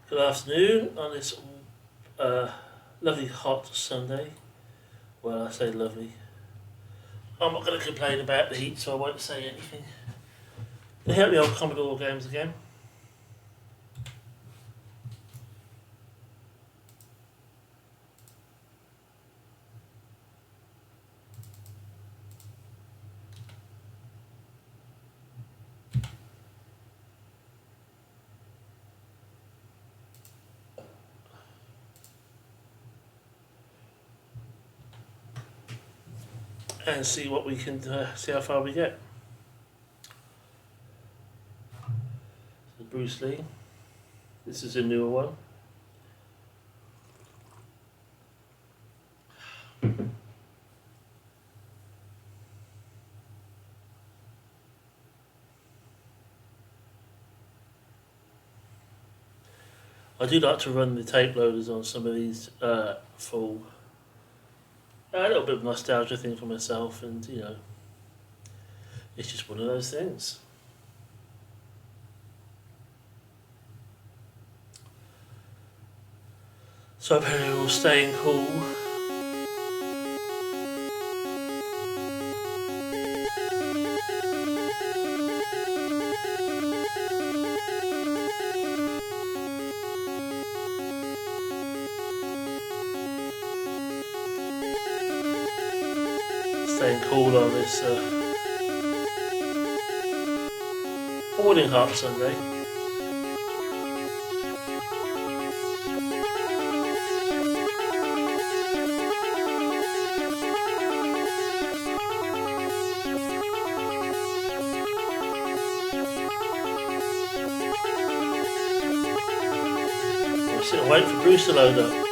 Good afternoon on this lovely hot Sunday. Well, I say lovely. I'm not going to complain about the heat, so I won't say anything. They help the old Commodore games again. And see what we can see how far we get. So Bruce Lee. This is a newer one. I do like to run the tape loaders on some of these full. A little bit of nostalgia thing for myself, and you know, it's just one of those things. So apparently we're all staying cool. Staying cool on this morning hot Sunday. We'll sit and wait for Bruce to load up.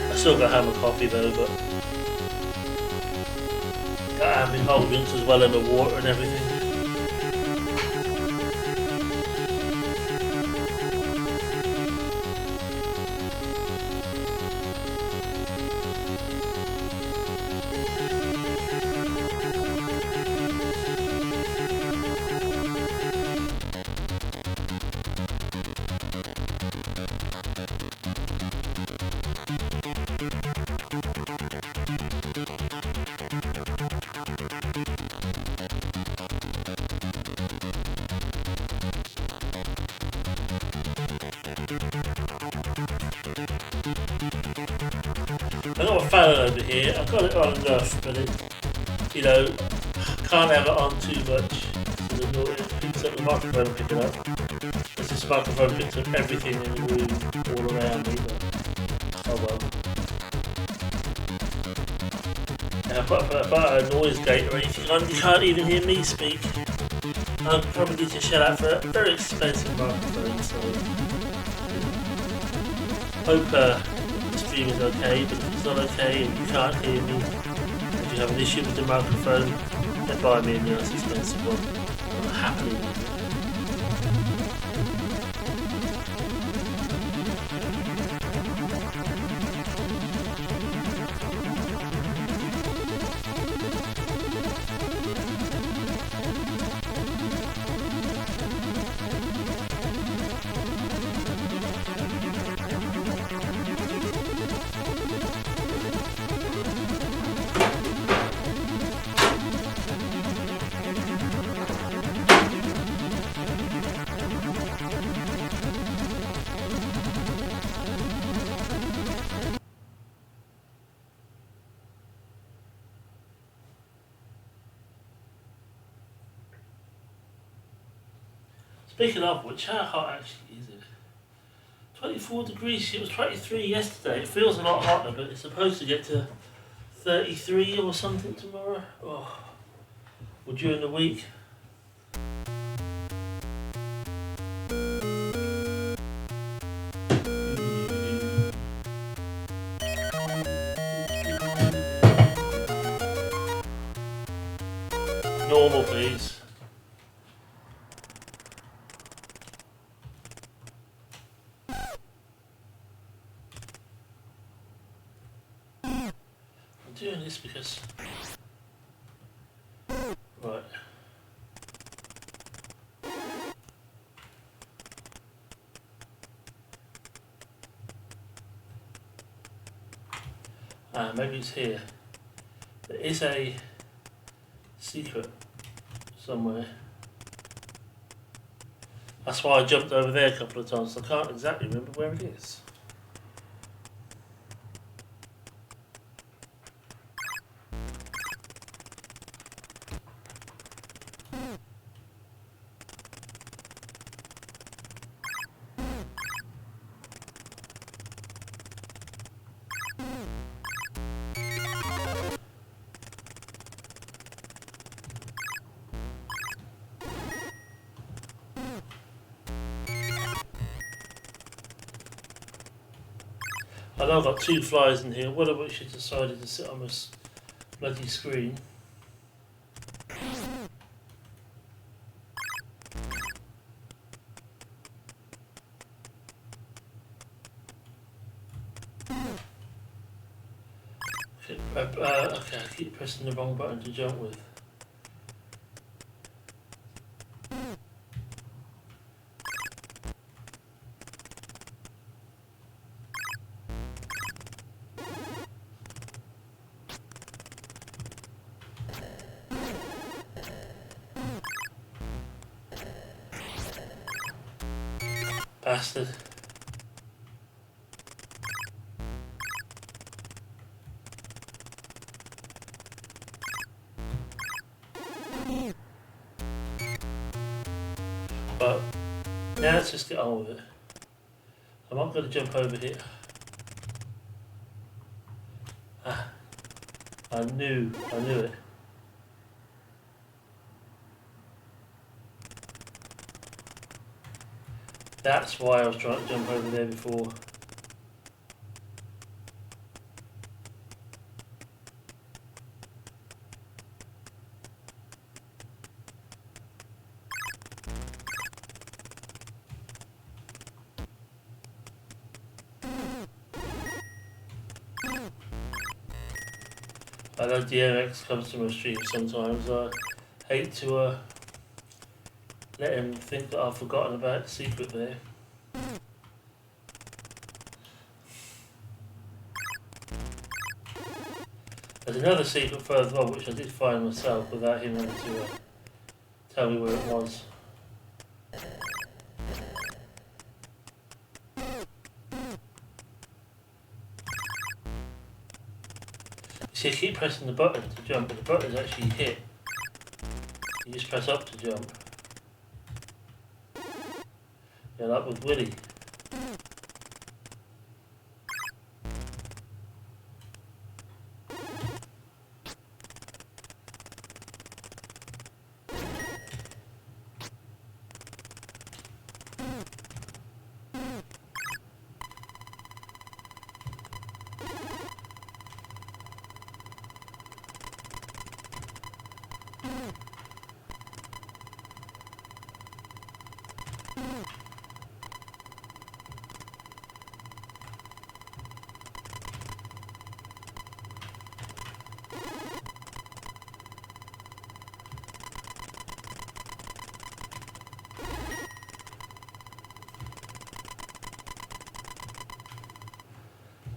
I still got to have a coffee though, but got to have my whole drinks as well, and the water and everything. I've got a fan over here. I've got it on enough, but it, you know, can't have it on too much. So it picks up the microphone picking up. Because this microphone picks up everything in the room all around me. But, oh well. And I've got a noise gate or anything on. You can't even hear me speak. I'll probably need to shut out for a very expensive microphone. So hope the stream is okay, but if it's not okay and you can't hear me, if you have an issue with the microphone, then buy me a nice expensive one. I'll happily use it. Speaking of which, how hot actually is it? 24 degrees, it was 23 yesterday. It feels a lot hotter, but it's supposed to get to 33 or something tomorrow. Oh. Or during the week. Normal, please. I'm doing this because... Right. Maybe it's here. There is a secret somewhere. That's why I jumped over there a couple of times. I can't exactly remember where it is. I know I've got two flies in here, one of which has decided to sit on this bloody screen. Okay, I keep pressing the wrong button to jump with. Bastard. But now let's just get on with it. I'm not going to jump over here. Ah, I knew it. That's why I was trying to jump over there before. I know DMX comes to my stream sometimes. I hate to let him think that I've forgotten about the secret there. There's another secret further on which I did find myself without him having to tell me where it was. See, I keep pressing the button to jump, but the button's actually hit. You just press up to jump. Yeah, like with Willy.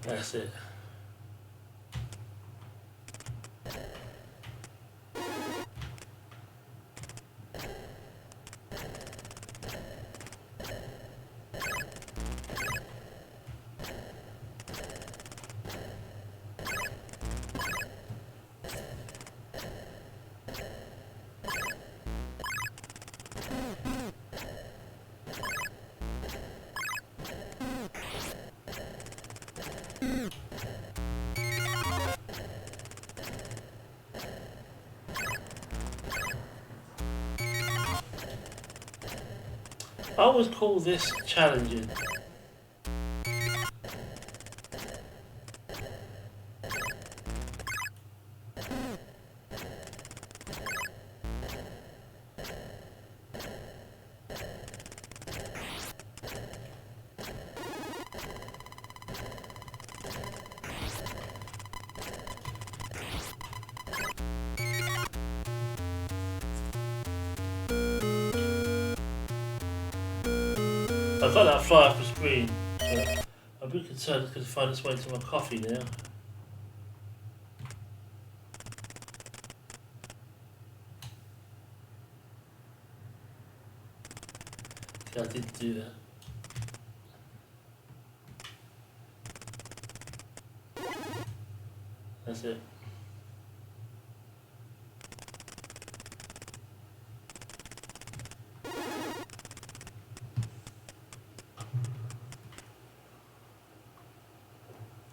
That's it. I would call this challenging. I've got that fly off the screen, but I'm a bit concerned it's going to find its way to my coffee now. Okay, I didn't do that. That's it.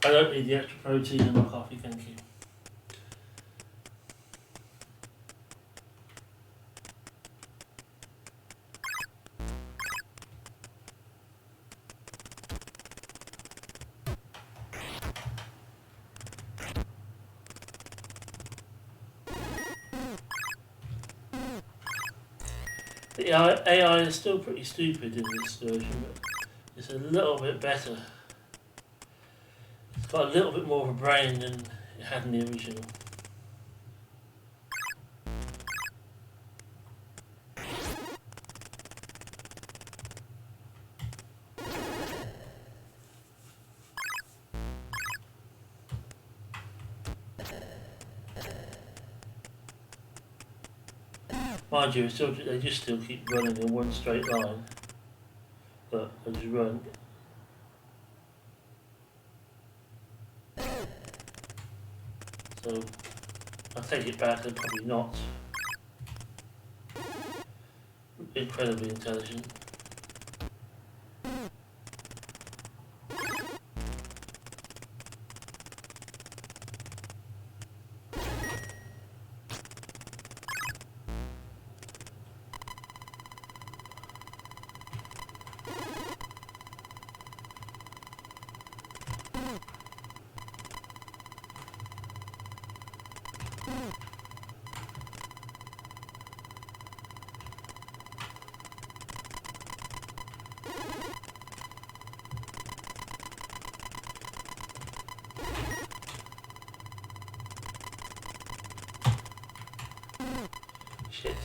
I don't need the extra protein in my coffee, thank you. The AI is still pretty stupid in this version, but it's a little bit better. It's got a little bit more of a brain than it had in the original. Mind you, they just still keep running in one straight line, but they just run. So I take it back, they're probably not incredibly intelligent. Shit.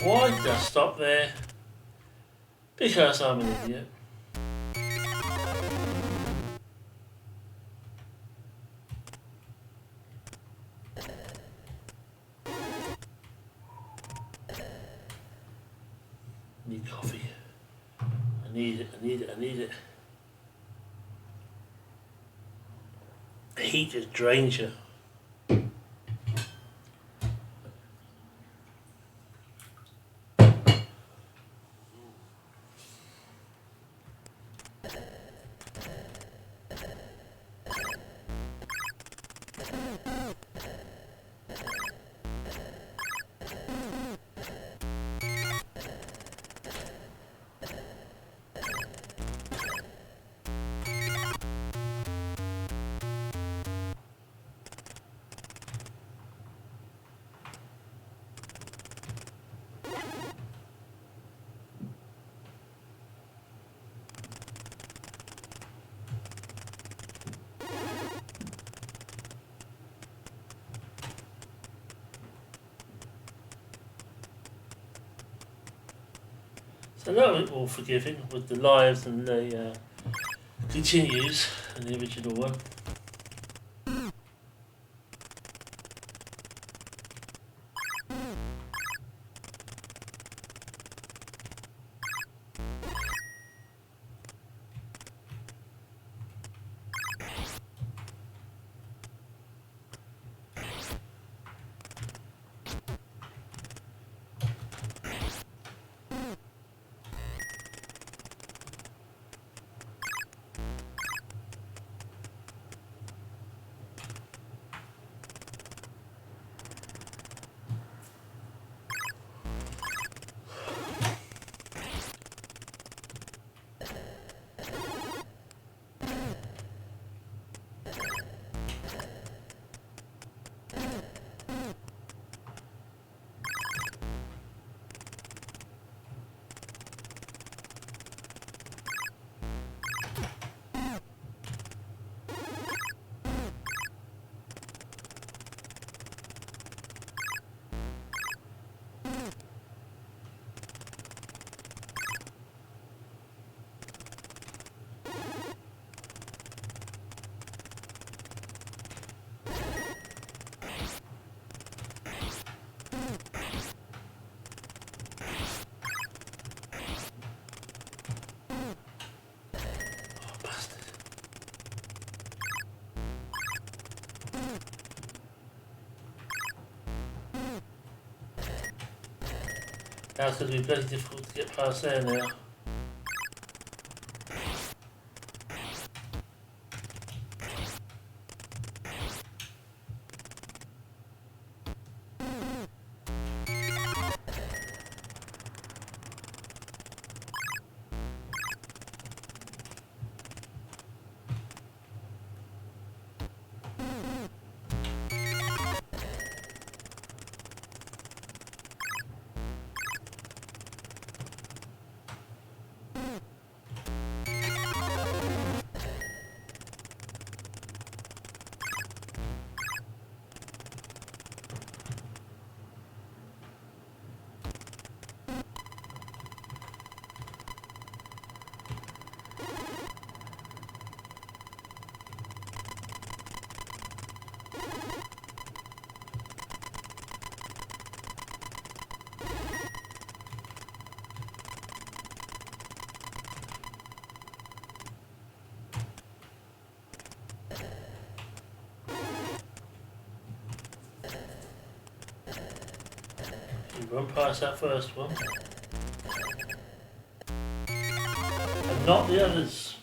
Why did I stop there? Because I'm an idiot. I need coffee. I need it, I need it, I need it. The heat just drains you. It's a little bit more forgiving with the lives and the continues in the original one. Now it's going to be bloody difficult to get past there now. Run past that first one. And not the others.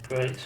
Great.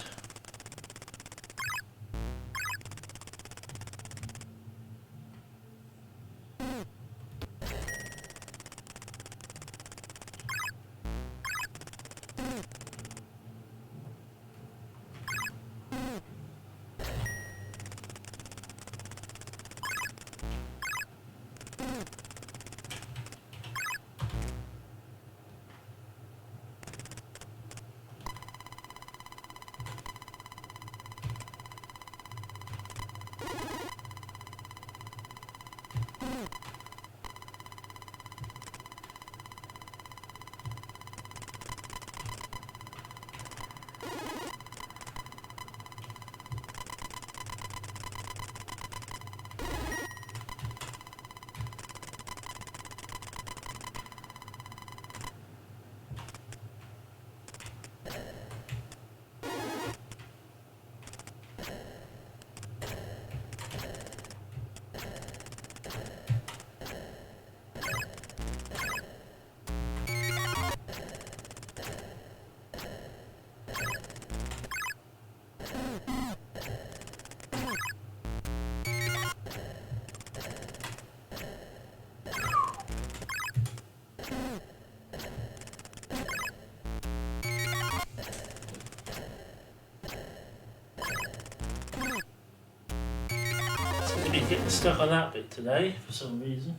Getting stuck on that bit today for some reason.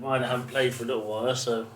mine I haven't played for a little while, so.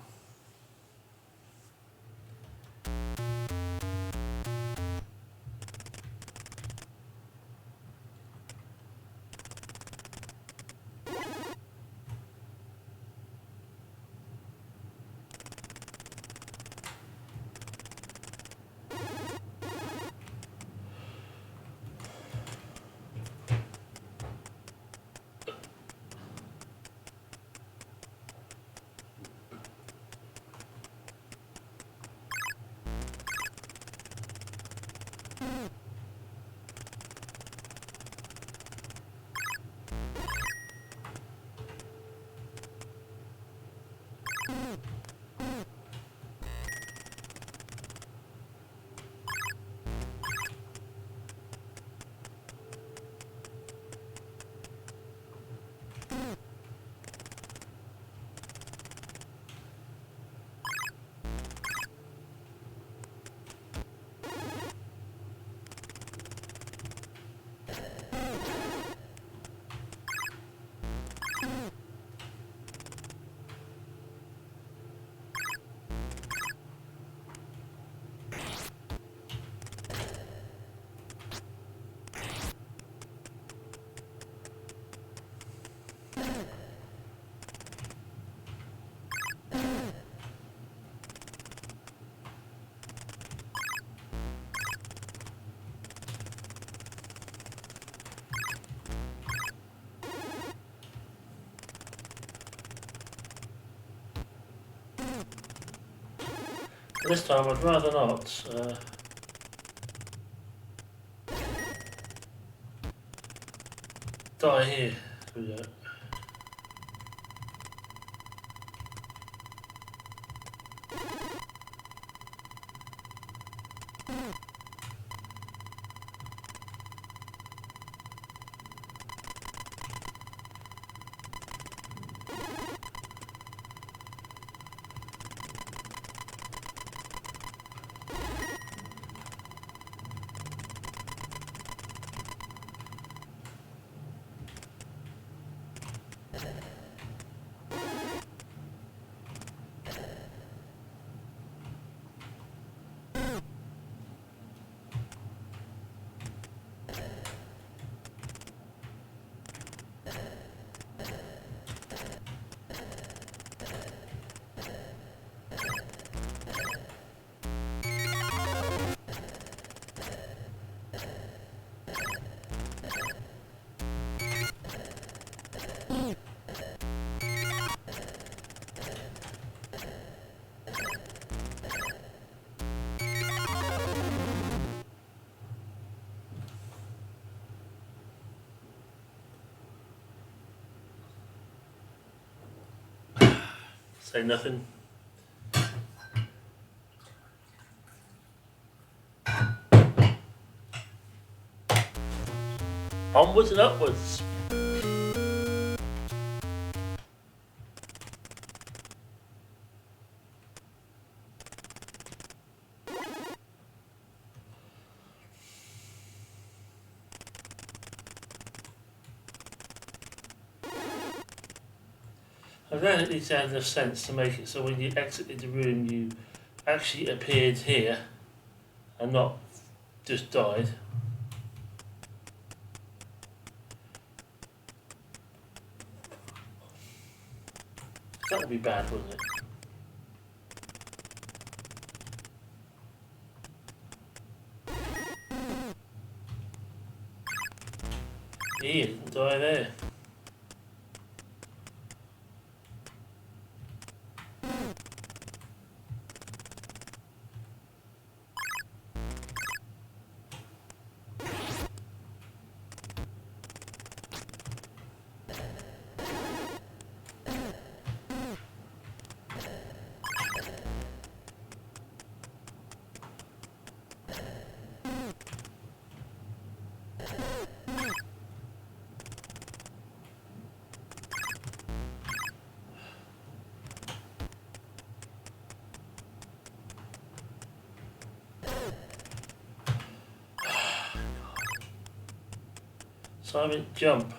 This time I'd rather not. Die here. Here we go. Say nothing. Onwards and upwards. I don't think it needs to have enough sense to make it so when you exited the room you actually appeared here and not just died. That would be bad, wouldn't it? He didn't die there. Simon, jump.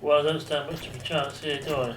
Well, I don't stand much of a chance here, do I?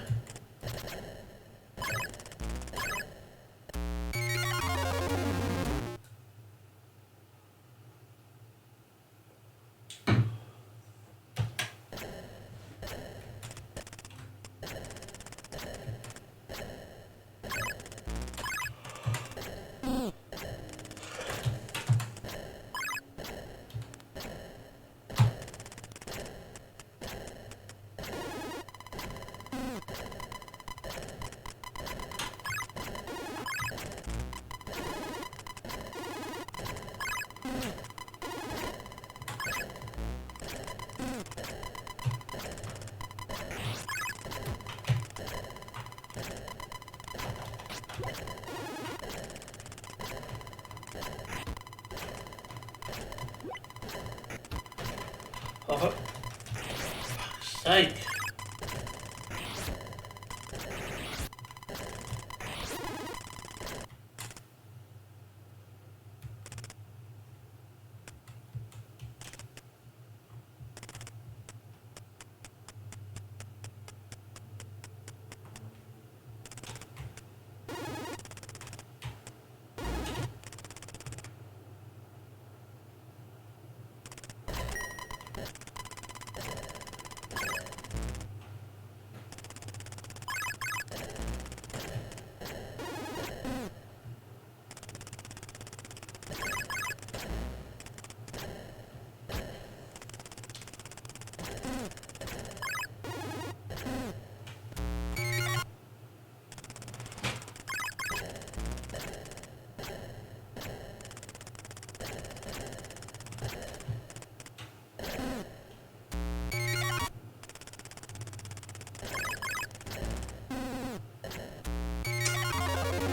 Oh, for fuck's sake.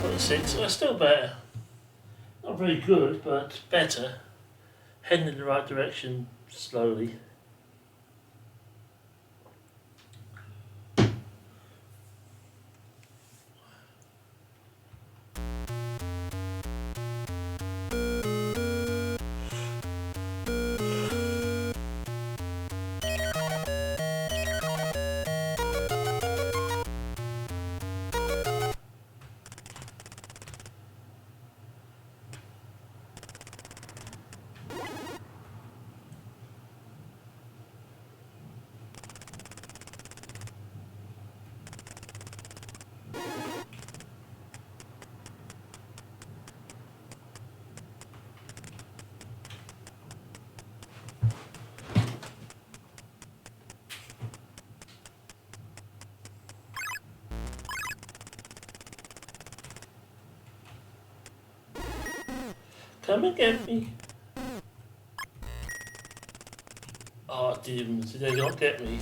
Got the 6. Well, still better. Not very good, but better. Heading in the right direction slowly. Come and get me. Oh, did they not get me?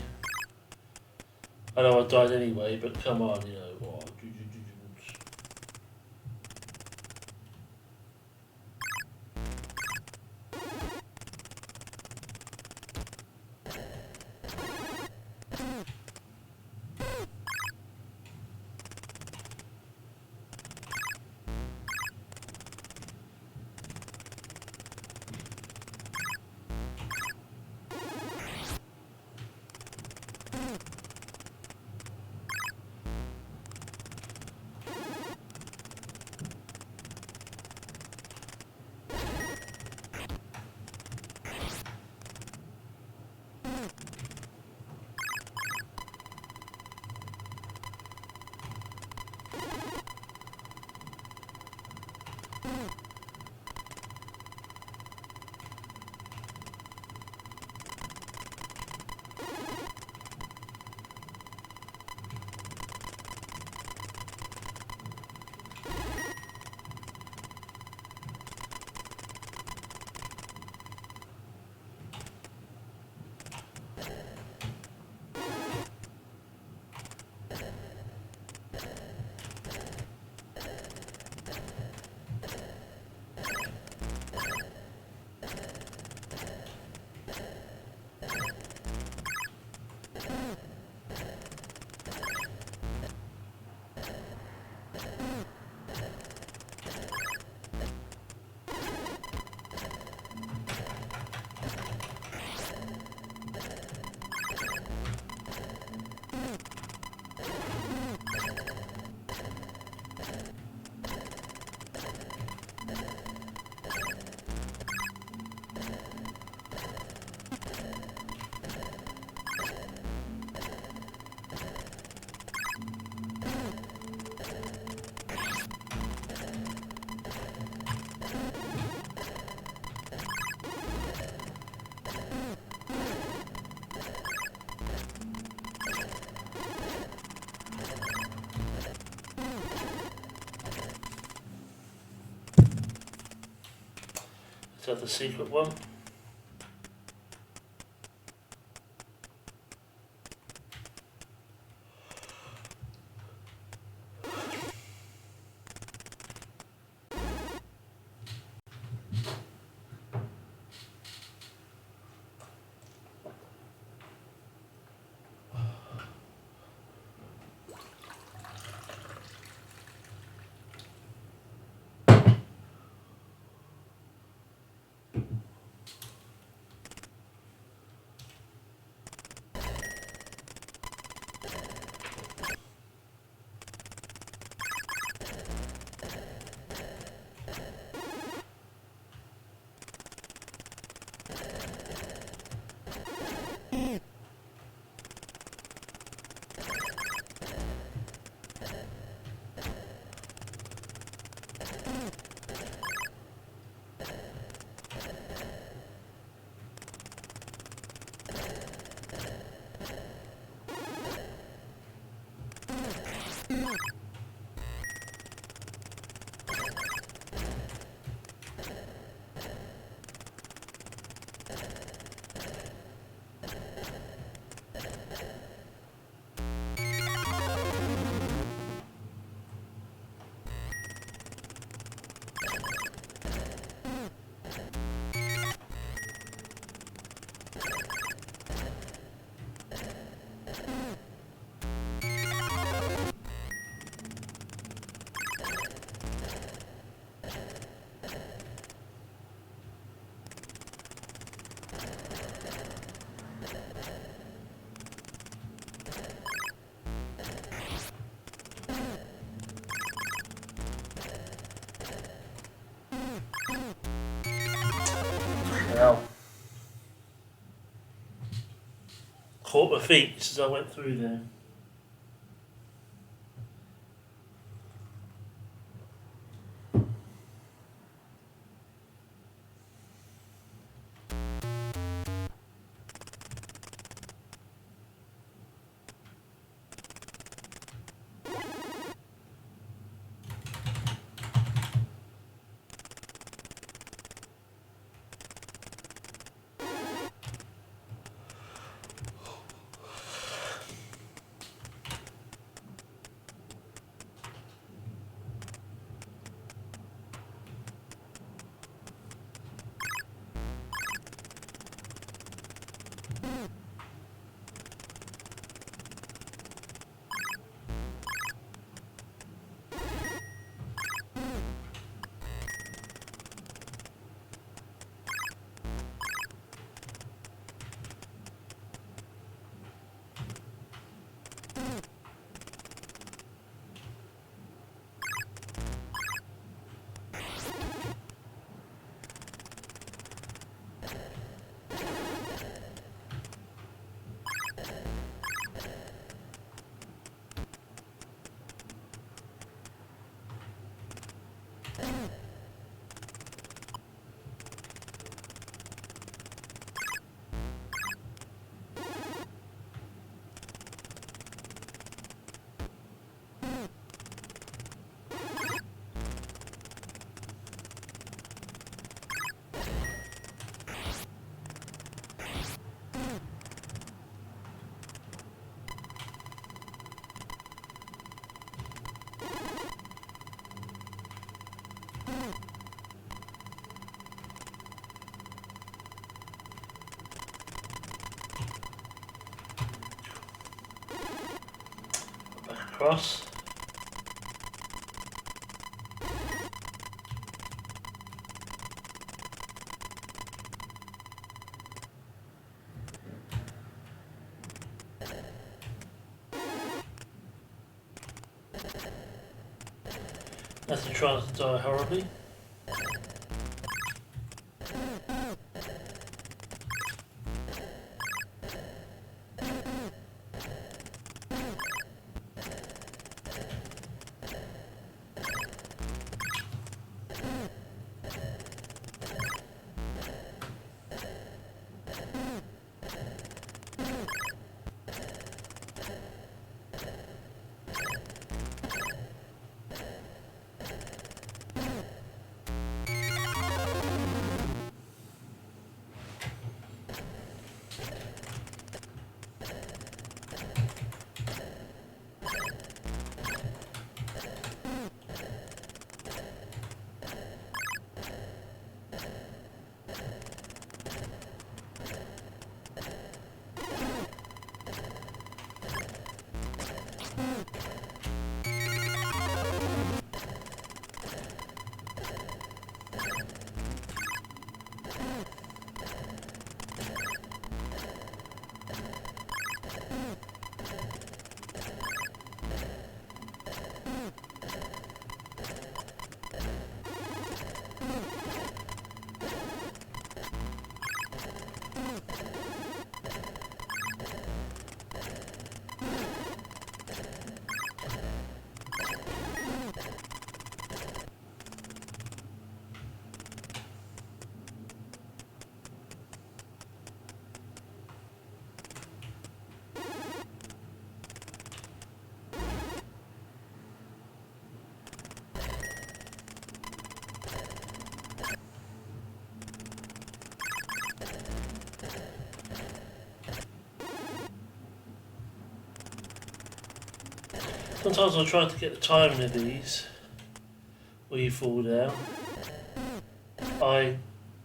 I know I died anyway, but come on, you know. Oh, Let's have the secret one. Now, caught my feet as I went through there. Across. That's a chance to die horribly. Sometimes I try to get the timing of these where you fall down. I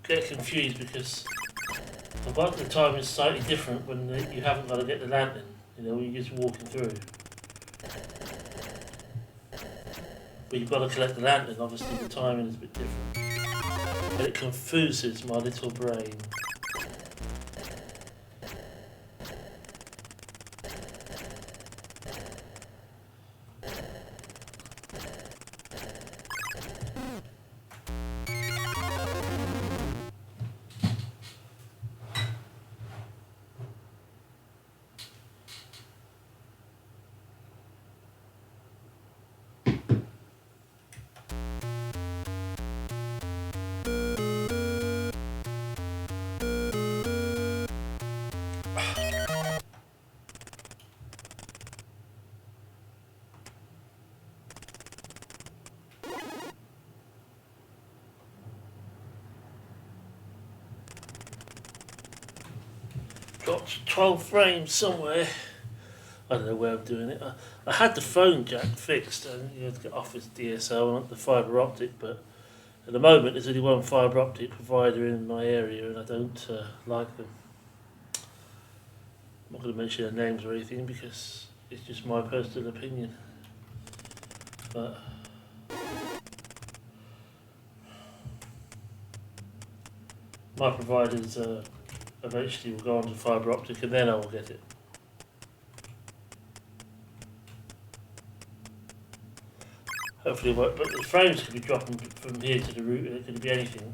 get confused because I've got the timing slightly different when you haven't got to get the lantern, you know, when you're just walking through. But you've got to collect the lantern, obviously the timing is a bit different. And it confuses my little brain. Got 12 frames somewhere. I don't know where I'm doing it. I had the phone jack fixed and you had to get off its DSL and the fibre optic, but at the moment there's only one fibre optic provider in my area and I don't like them. I'm not going to mention their names or anything because it's just my personal opinion. But my providers eventually will go on to fibre optic and then I will get it. Hopefully it won't, but the frames could be dropping from here to the router, it could be anything.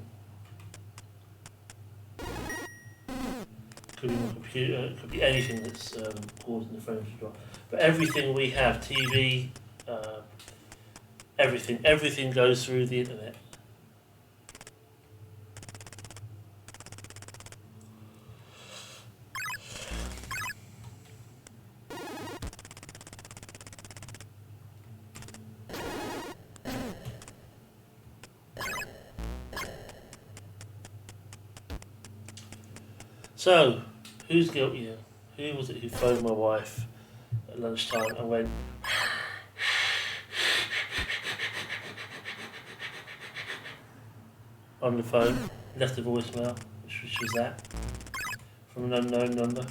Could be my computer, it could be anything that's causing the frames to drop. But everything we have, TV, everything goes through the internet. So, who's guilty here? Who was it who phoned my wife at lunchtime and went on the phone, left a voicemail, which was that, from an unknown number?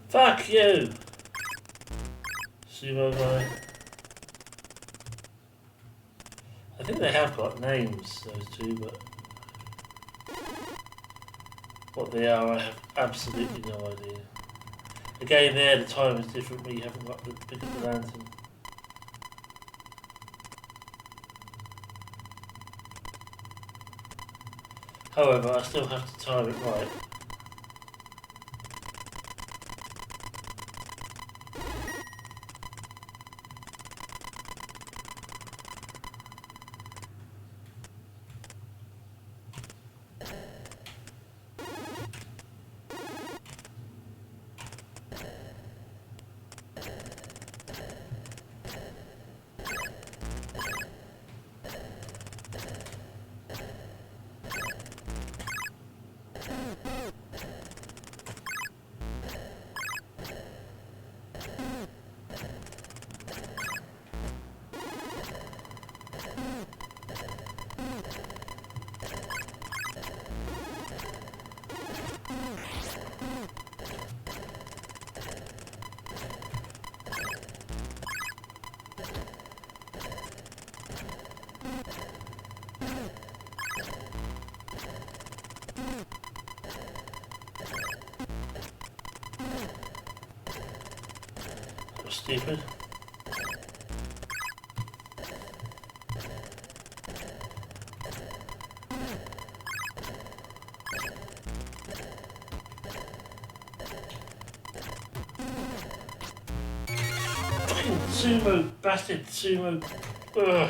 Fuck you! Sumo guy. I think they have got names, those two, but what they are, I have absolutely no idea. Again, there the time is different, but you haven't got to pick up the lantern. However, I still have to time it right. Stupid. Fucking sumo, bastard sumo. Ugh.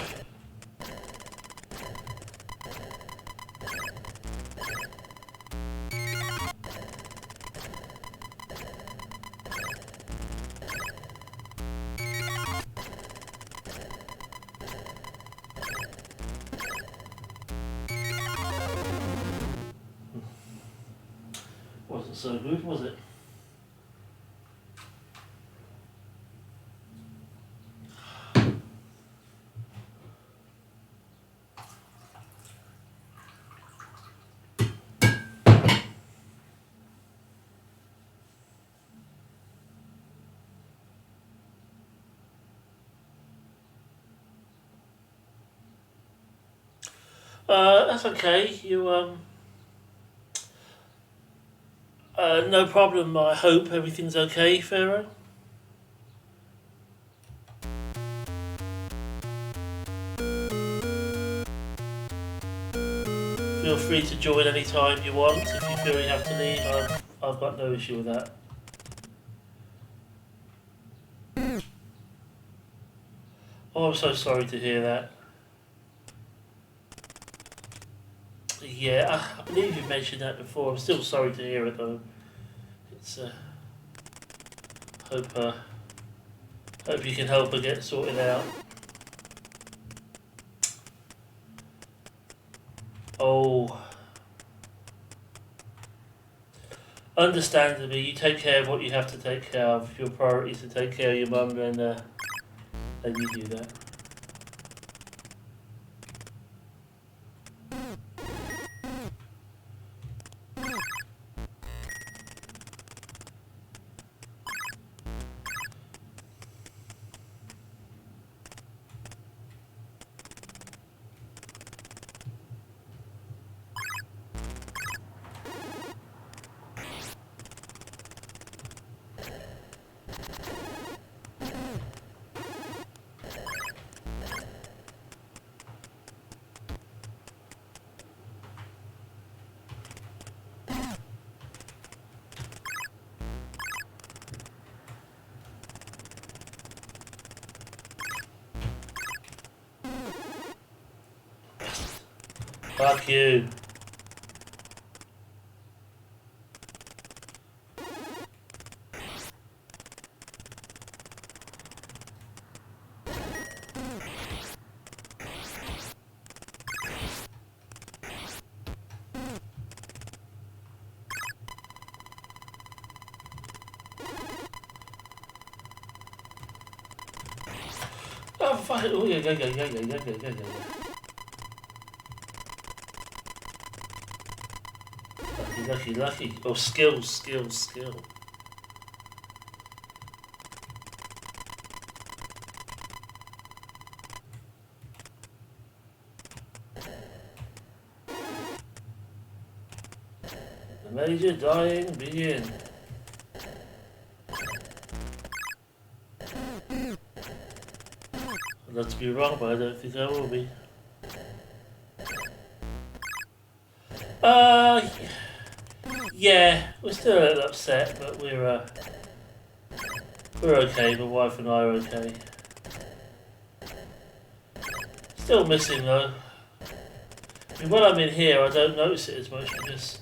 so good, was it? That's okay. No problem. I hope everything's okay, Pharaoh. Feel free to join any time you want. If you feel you have to leave, I've got no issue with that. Oh, I'm so sorry to hear that. Yeah, I believe you mentioned that before. I'm still sorry to hear it though. It's hope you can help her get sorted out. Oh, understandably, you take care of what you have to take care of. Your priority is to take care of your mum, and you do that. Fuck you. Oh, fuck it. Oh, yeah. Lucky. Oh, skill. The major dying begin. I'd love to be wrong, but I don't think I will be. Yeah, we're still a little upset, but we're okay. My wife and I are okay. Still missing though. I mean, when I'm in here, I don't notice it as much because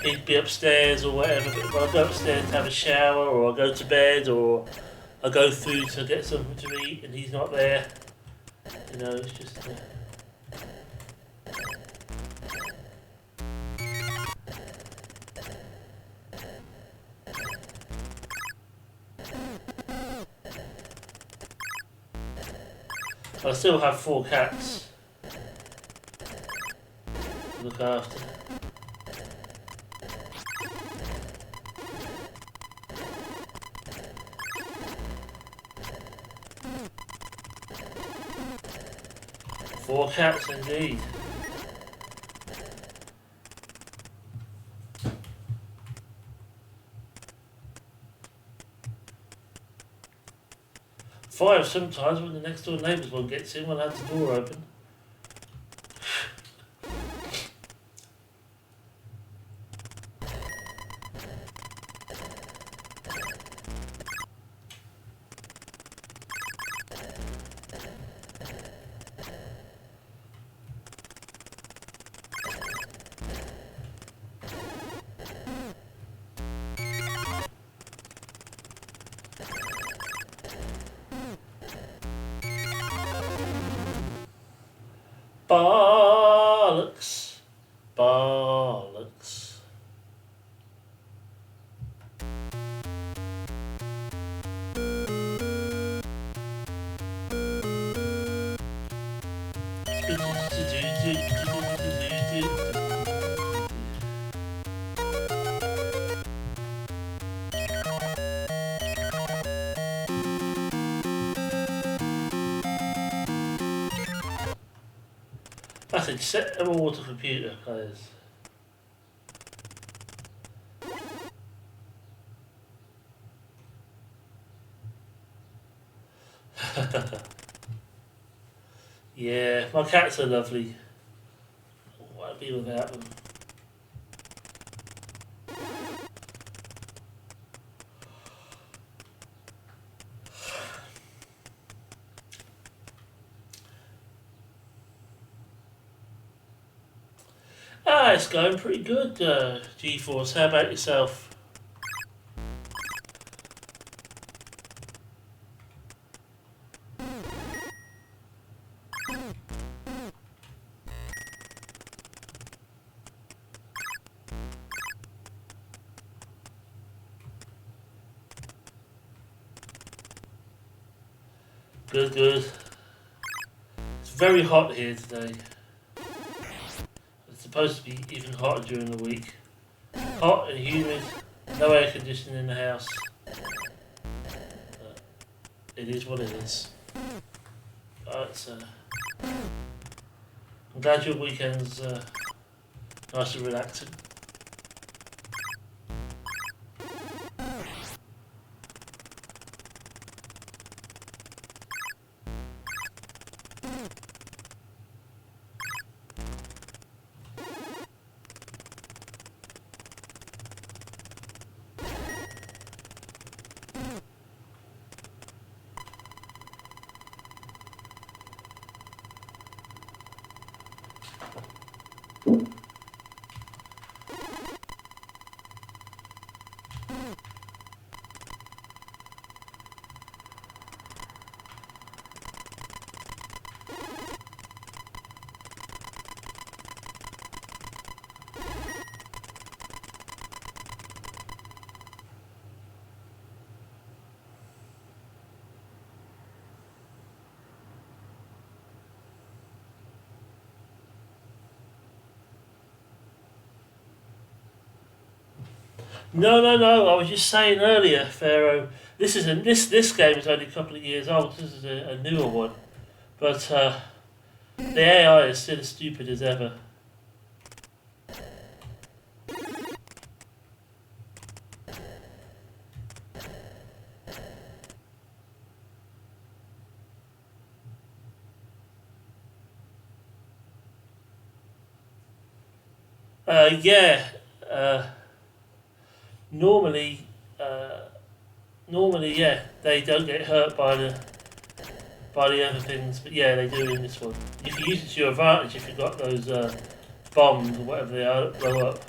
he'd be upstairs or whatever. But when I go upstairs to have a shower, or I go to bed, or I go through to get something to eat, and he's not there, you know, it's just. I still have 4 cats to look after. Four cats indeed. Five sometimes when the next door neighbours one gets in when I have the door open. Bollocks. That's it, set them all to computer players. Yeah, my cats are lovely. What would I be without them? Ah, it's going pretty good, G-Force. How about yourself? Good, good. It's very hot here today. It's supposed to be even hotter during the week. Hot and humid, no air conditioning in the house. But it is what it is. But, I'm glad your weekend's nice and relaxing. No, no, no. I was just saying earlier, Pharaoh. This game is only a couple of years old. This is a newer one, but the AI is still as stupid as ever. Yeah. Normally, normally, yeah, they don't get hurt by the other things, but yeah, they do in this one. You can use it to your advantage if you've got those bombs or whatever they are that blow up.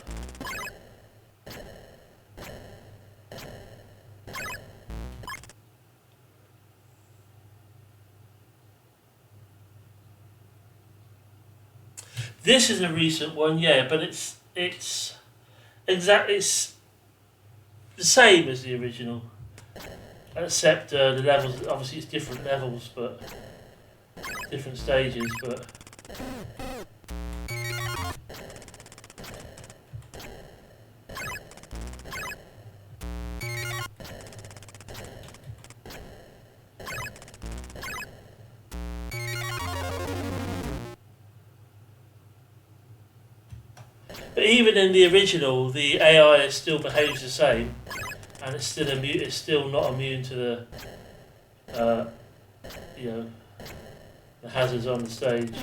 This is a recent one, yeah, but it's it's the same as the original, except the levels. Obviously, it's different levels, but different stages. But even in the original, the AI still behaves the same, and it's still not immune to the you know the hazards on the stage.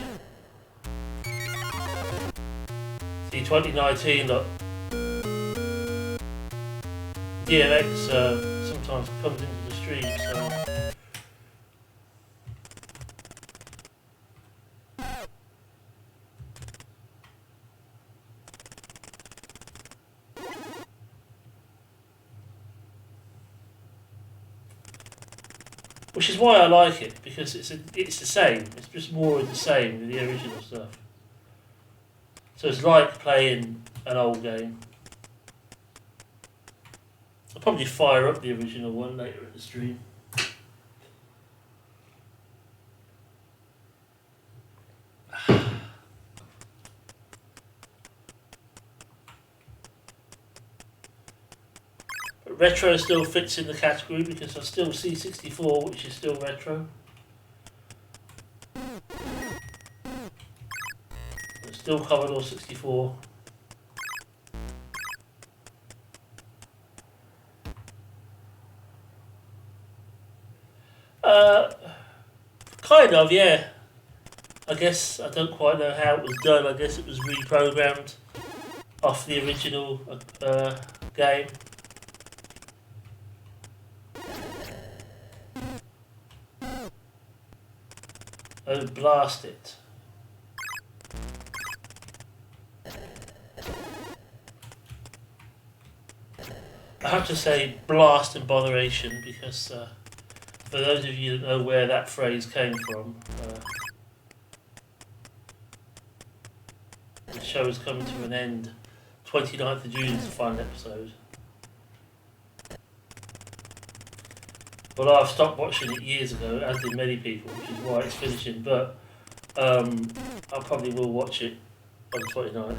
See, 2019, look, DMX sometimes comes into the stream, so. Which is why I like it, because it's the same. It's just more of the same with the original stuff. So it's like playing an old game. I'll probably fire up the original one later in the stream. retro still fits in the category because I still C64, which is still retro. It's still Commodore 64. Kind of, yeah. I guess I don't quite know how it was done. I guess it was reprogrammed off the original game. Oh, blast it. I have to say blast in botheration because for those of you that know where that phrase came from, the show is coming to an end. 29th of June is the final episode. Well, I've stopped watching it years ago, as did many people, which is why it's finishing, but I probably will watch it on the 29th.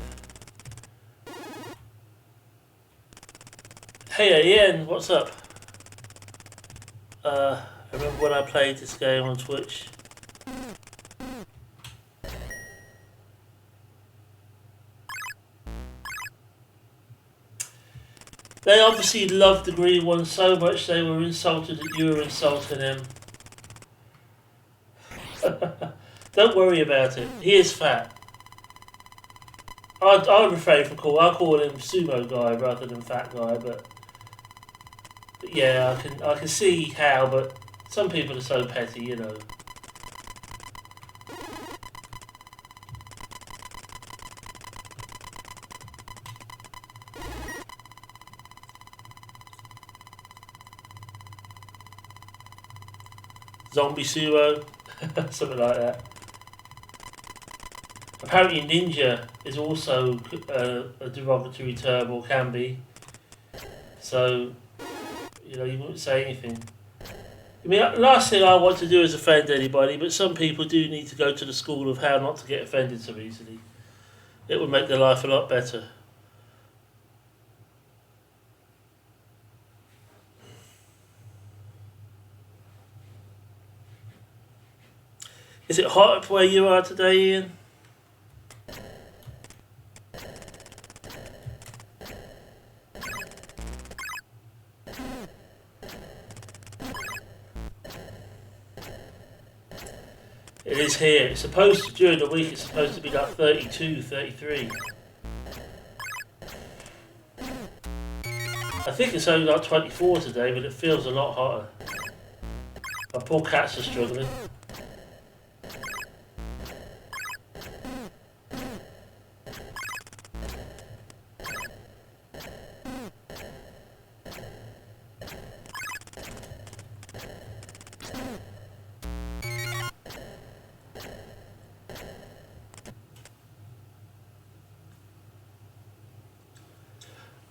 Hey Ian, what's up? I remember when I played this game on Twitch. They obviously loved the green one so much they were insulted that you were insulting them. Don't worry about it. He is fat. I refrain from I'll call him sumo guy rather than fat guy, but yeah, I can see how, but some people are so petty, you know. Zombie sumo, something like that. Apparently ninja is also a derogatory term, or can be. So, you know, you wouldn't say anything. I mean, last thing I want to do is offend anybody, but some people do need to go to the school of how not to get offended so easily. It would make their life a lot better. Is it hot up where you are today, Ian? It is here. It's supposed to, during the week, it's supposed to be like 32, 33. I think it's only like 24 today, but it feels a lot hotter. My poor cats are struggling.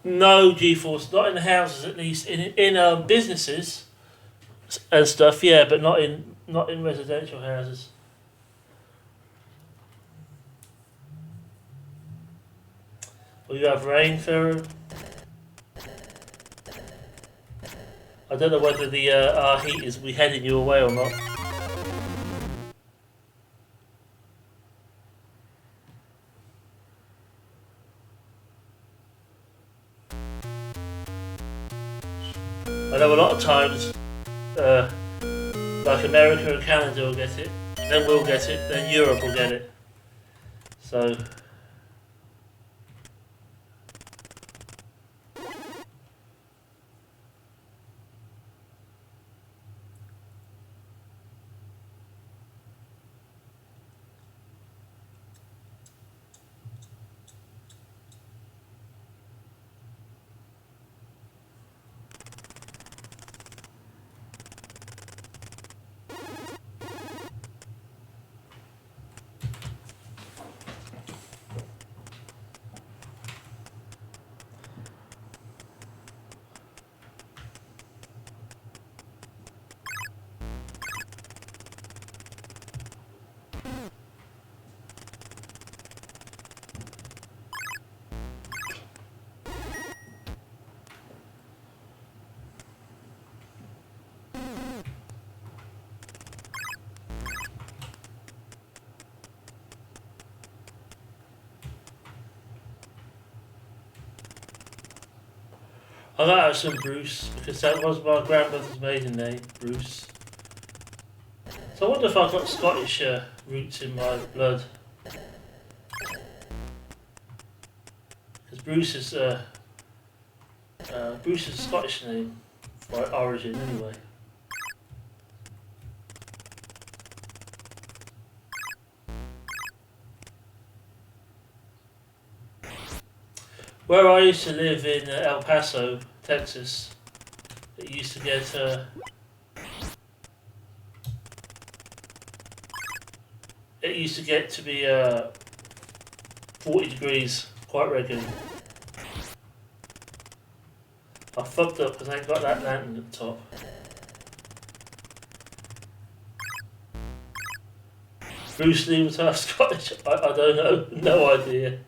No G-force, not in the houses at least. In businesses and stuff, yeah, but not in residential houses. Will you have rain, Pharaoh? I don't know whether the our heat is we heading you away or not. I know a lot of times, like America and Canada will get it, then we'll get it, then Europe will get it. So. I got out some Bruce because that was my grandmother's maiden name, Bruce. So I wonder if I've got Scottish roots in my blood. Because Bruce is a Scottish name by origin anyway. Where I used to live in El Paso, Texas, it used to get to be 40 degrees quite regularly. I fucked up because I ain't got that lantern at the top. Bruce Lee was half Scottish. I don't know. No idea.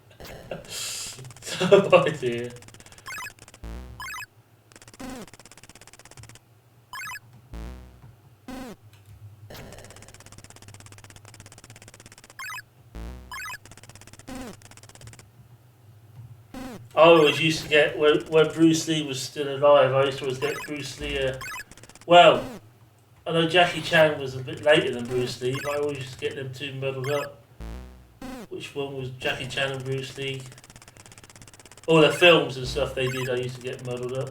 No idea. I always used to get, when Bruce Lee was still alive, I used to always get Bruce Lee, well, I know Jackie Chan was a bit later than Bruce Lee, but I always used to get them two muddled up. Which one was Jackie Chan and Bruce Lee? All the films and stuff they did, I used to get muddled up.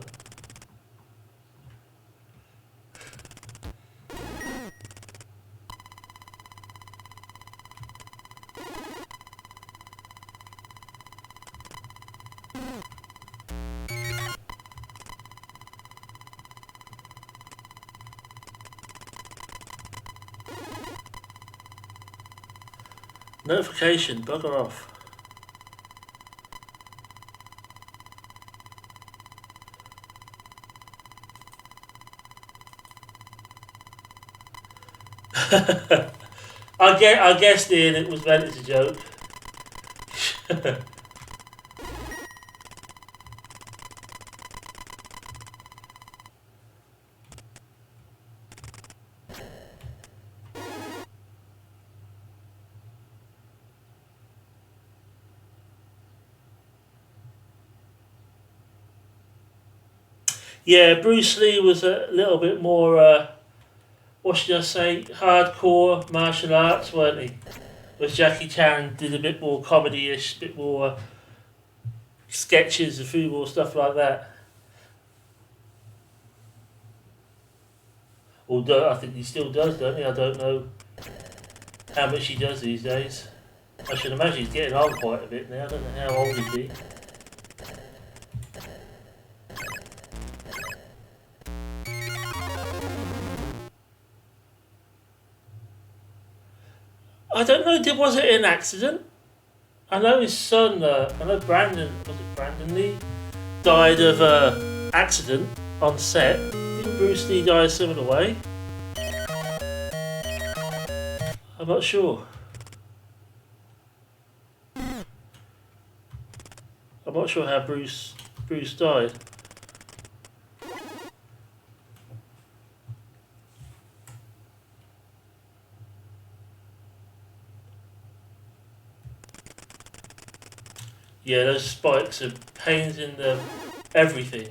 Notification, bugger off. I guessed, Ian, it was meant as a joke. Yeah, Bruce Lee was a little bit more, what should I say, hardcore martial arts, weren't he? Whereas Jackie Chan did a bit more comedy-ish, a bit more sketches of football, stuff like that. Although I think he still does, don't he? I don't know how much he does these days. I should imagine he's getting on quite a bit now. I don't know how old he'd be. I don't know, was it an accident? I know his son, I know Brandon, was it Brandon Lee? Died of accident on set. Didn't Bruce Lee die a similar way? I'm not sure. I'm not sure how Bruce died. Yeah, those spikes are pains in the everything.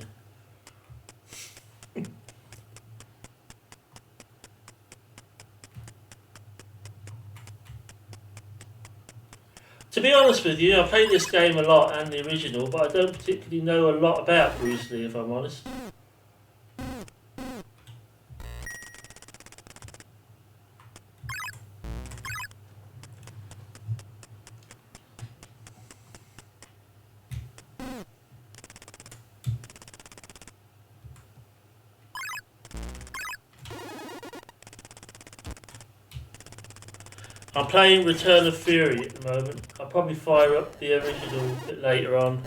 To be honest with you, I played this game a lot and the original, but I don't particularly know a lot about Bruce Lee, if I'm honest. I'm playing Return of Fury at the moment. I'll probably fire up the original a bit later on.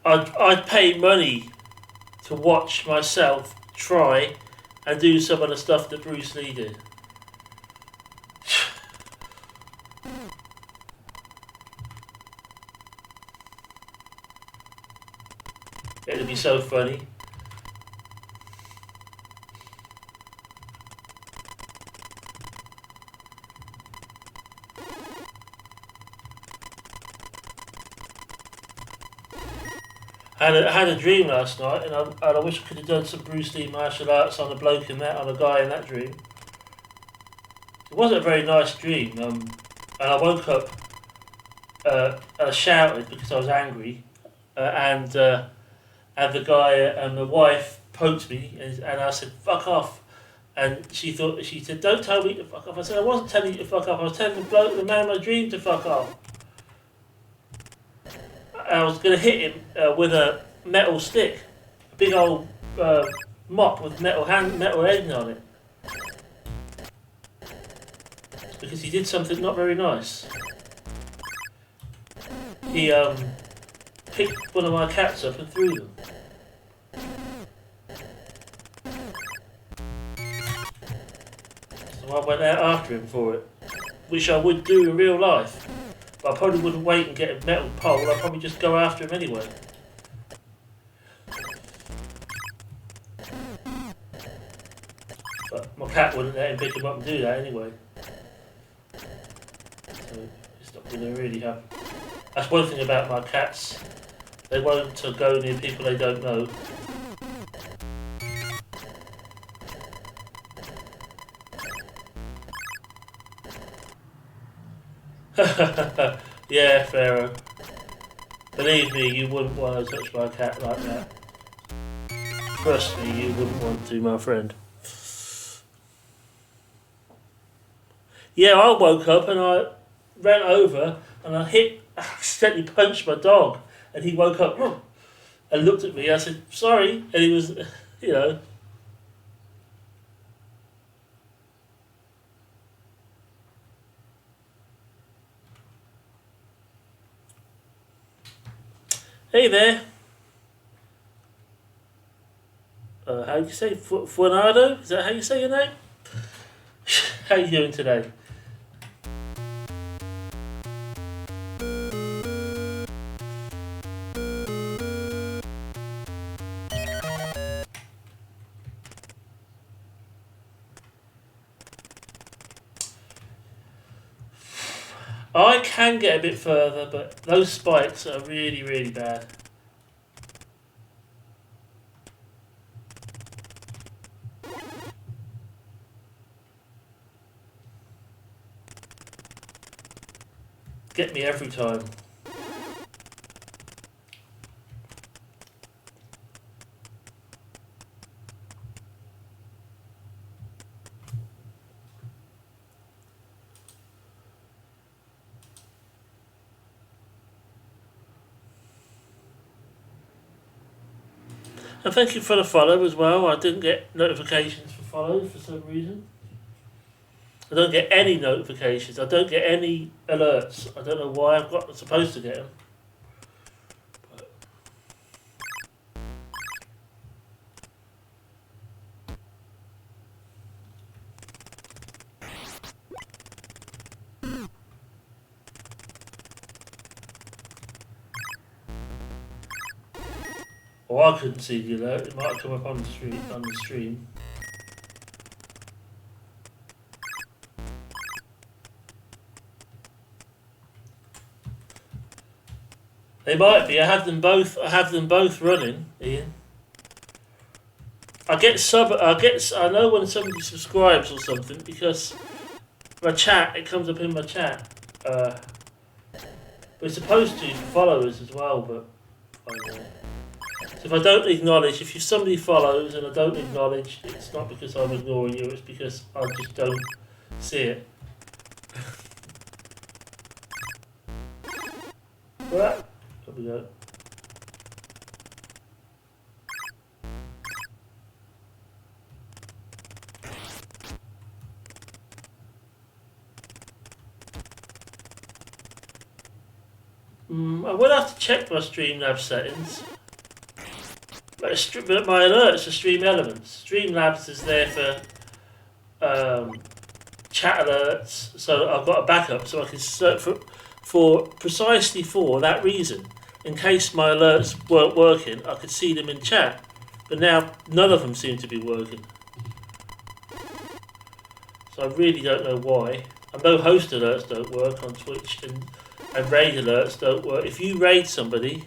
I'd pay money to watch myself try and do some of the stuff that Bruce Lee did. It'd be so funny. I had a dream last night, and I wish I could have done some Bruce Lee martial arts on a bloke in that, on a guy in that dream. It wasn't a very nice dream, and I woke up, I shouted because I was angry, and the guy and the wife poked me, and I said, "Fuck off." And she said, "Don't tell me to fuck off." I said, "I wasn't telling you to fuck off. I was telling the man in my dream to fuck off." I was going to hit him with a metal stick, a big old mop with metal end on it, because he did something not very nice. He picked one of my cats up and threw them. So I went out after him for it, which I would do in real life. But I probably wouldn't wait and get a metal pole, I'd probably just go after him anyway. But my cat wouldn't let him pick him up and do that anyway. So it's not going to really happen. That's one thing about my cats. They won't go near people they don't know. Yeah, Pharaoh. Believe me, you wouldn't want to touch my cat like that. Trust me, you wouldn't want to, my friend. Yeah, I woke up and I ran over and I accidentally punched my dog, and he woke up and looked at me. I said, "Sorry," and he was, you know. Hey there. How do you say? Fuanado? Is that how you say your name? How you doing today? I can get a bit further, but those spikes are really, really bad. Get me every time. And thank you for the follow as well. I didn't get notifications for follows for some reason. I don't get any notifications. I don't get any alerts. I don't know why I'm supposed to get them. Or I couldn't see the alert. It might have come up on the stream. They might be. I have them both running, Ian. I know when somebody subscribes or something because my chat. It comes up in my chat. We're supposed to for followers as well, but I don't know. So if I don't acknowledge, if somebody follows and I don't acknowledge, it's not because I'm ignoring you. It's because I just don't see it. Right. There we go. I will have to check my Streamlabs settings. But my alerts are Stream Elements. Streamlabs is there for chat alerts, so I've got a backup, so I can search for precisely for that reason. In case my alerts weren't working, I could see them in chat. But now none of them seem to be working. So I really don't know why. I know host alerts don't work on Twitch, and raid alerts don't work. If you raid somebody,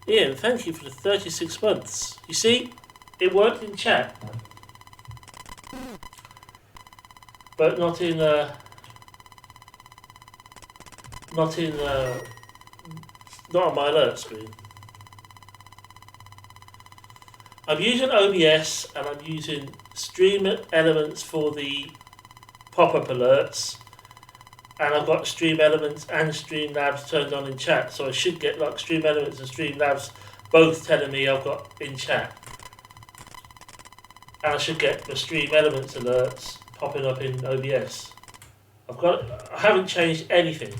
Ian, thank you for the 36 months. You see, it worked in chat, but not on my alert screen. I'm using OBS and I'm using Stream Elements for the pop-up alerts, and I've got Stream Elements and Streamlabs turned on in chat, so I should get like Stream Elements and Streamlabs both telling me I've got in chat, and I should get the Stream Elements alerts popping up in OBS. I haven't changed anything,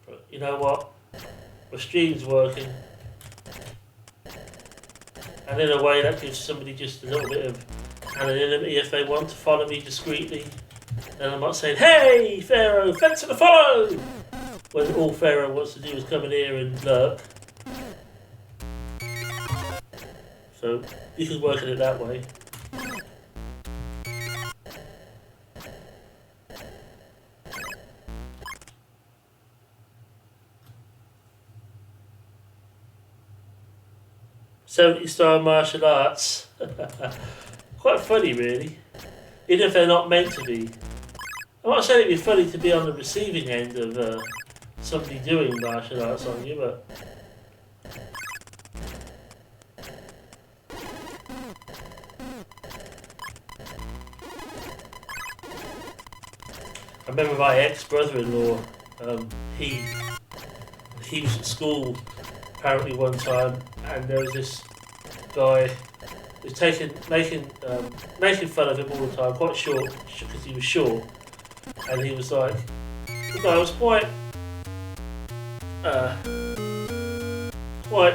but you know what? The stream's working, and in a way that gives somebody just a little bit of anonymity if they want to follow me discreetly. And I'm not saying, "Hey, Pharaoh, thanks for the follow!" when all Pharaoh wants to do is come in here and lurk. So you can work at it that way. '70s-style martial arts. Quite funny, really. Even if they're not meant to be. I'm not saying it'd be funny to be on the receiving end of somebody doing martial arts on you, but I remember my ex-brother-in-law. He was at school apparently one time, and there was this guy who was making fun of him all the time, quite short because he was short, and he was like, the guy was quite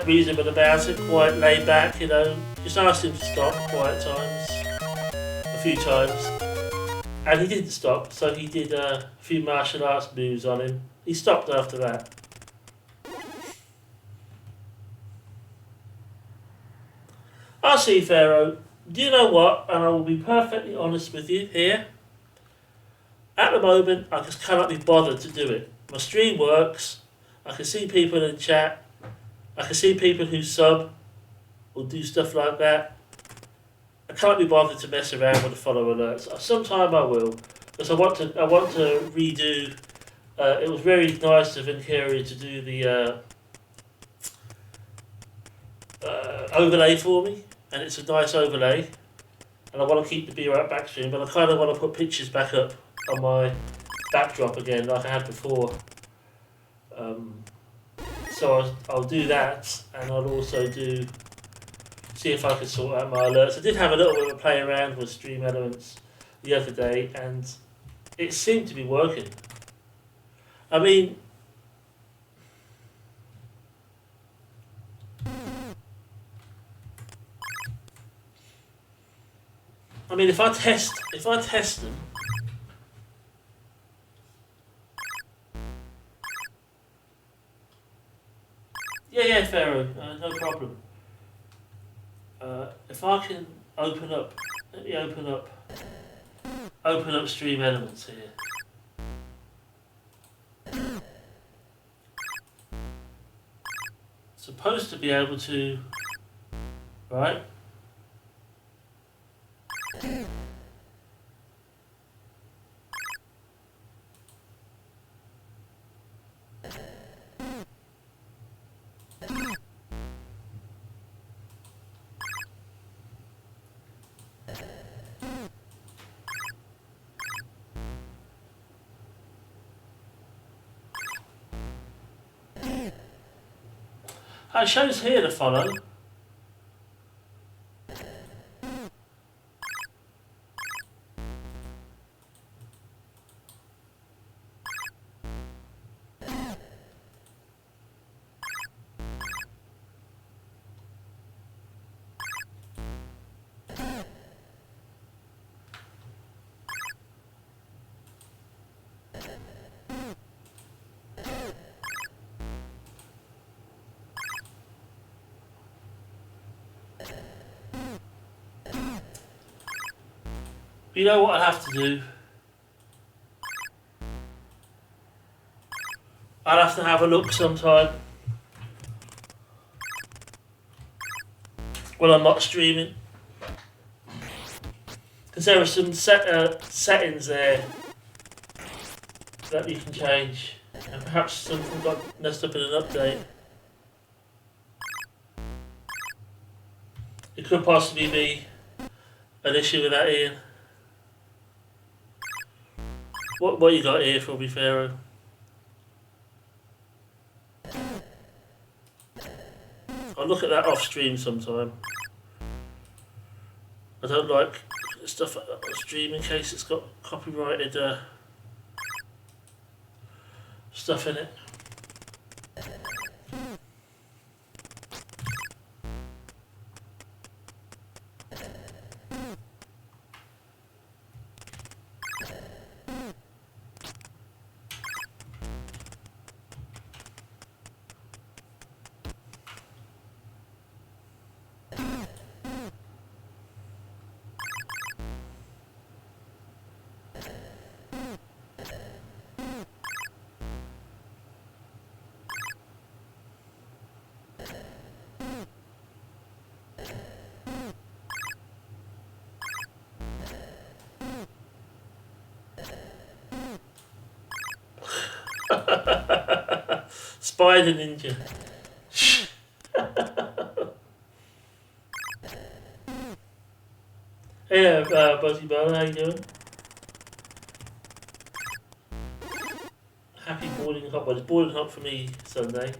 reasonable about it, quite laid back, you know. Just asked him to stop a few times, and he didn't stop. So he did a few martial arts moves on him. He stopped after that. I see, Pharaoh. Do you know what? And I will be perfectly honest with you here. At the moment, I just cannot be bothered to do it. My stream works. I can see people in chat. I can see people who sub or do stuff like that. I can't be bothered to mess around with the follow alerts. Sometime I will, because I want to redo. It was very nice of Inkeri to do the overlay for me, and it's a nice overlay. And I want to keep the Be Right Back stream, but I kind of want to put pictures back up on my backdrop again, like I had before. So I'll do that, and I'll also see if I can sort out my alerts. I did have a little bit of a play around with Stream Elements the other day, and it seemed to be working. I mean, if I test them. Yeah, Pharaoh, no problem. If I can open up, let me open up Stream Elements here. Supposed to be able to, right? It shows here to follow. You know what I have to do? I'll have to have a look sometime when I'm not streaming. Because there are some settings there that you can change. And perhaps something got messed up in an update. It could possibly be an issue with that, Ian. What you got here for me, Pharaoh? I'll look at that off stream sometime. I don't like stuff like that on stream in case it's got copyrighted stuff in it. Spider Ninja. Hey, Buzzy Bell, how you doing? Happy boarding hop. Well, it's boarding hop for me Sunday.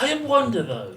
I wonder though.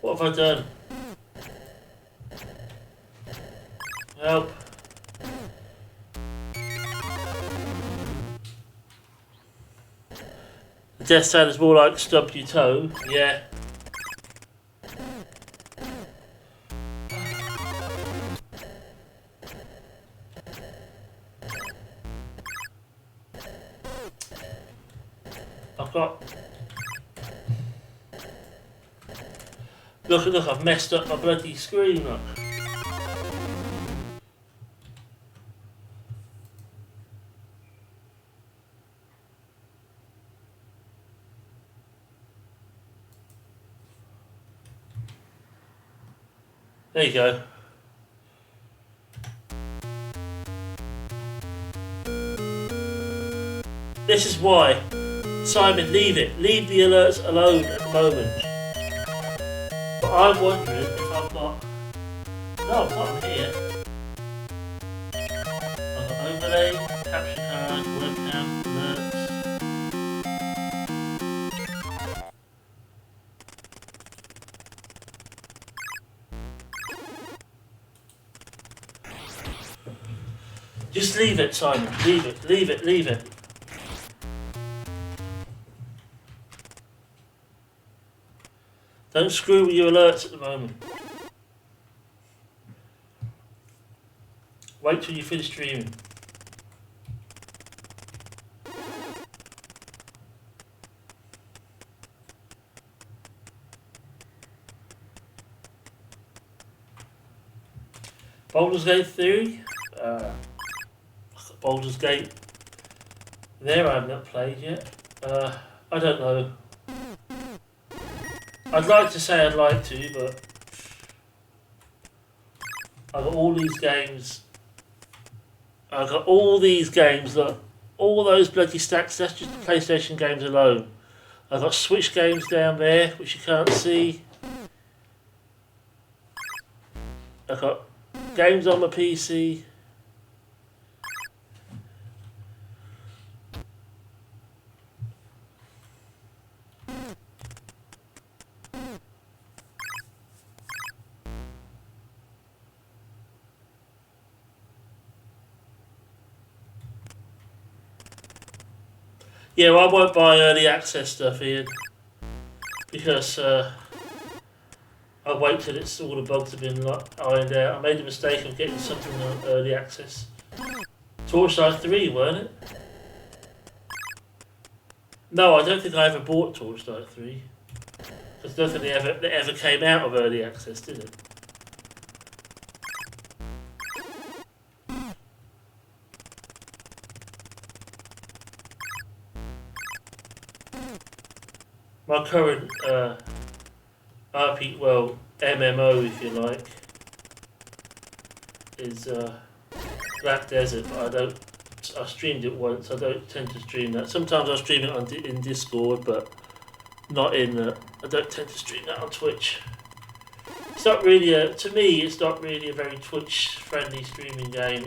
What have I done? Help. The death sound is more like stub your toe. Yeah. I've got... Look, I've messed up my bloody screen, look. There you go. This is why. Simon, leave it. Leave the alerts alone at the moment. But I'm wondering if I've got... No, I've got them here. I've got overlay, capture card, webcam, alerts. Just leave it, Simon. Leave it, leave it, leave it. Don't screw with your alerts at the moment. Wait till you finish streaming. Baldur's Gate Theory? Baldur's Gate. There I have not played yet. I don't know. I'd like to say I'd like to, but I've got all these games. I've got all these games, look. All those bloody stacks, that's just the PlayStation games alone. I've got Switch games down there, which you can't see. I've got games on my PC. Yeah, well, I won't buy early access stuff, Ian, because I'll wait till it's all the bugs have been ironed out. I made the mistake of getting something on early access. Torchlight 3, weren't it? No, I don't think I ever bought Torchlight 3, because nothing that ever came out of early access, did it? My current MMO, if you like, is Black Desert, but I streamed it once. I don't tend to stream that. Sometimes I stream it in Discord, but not in. I don't tend to stream that on Twitch. It's not really to me. It's not really a very Twitch-friendly streaming game.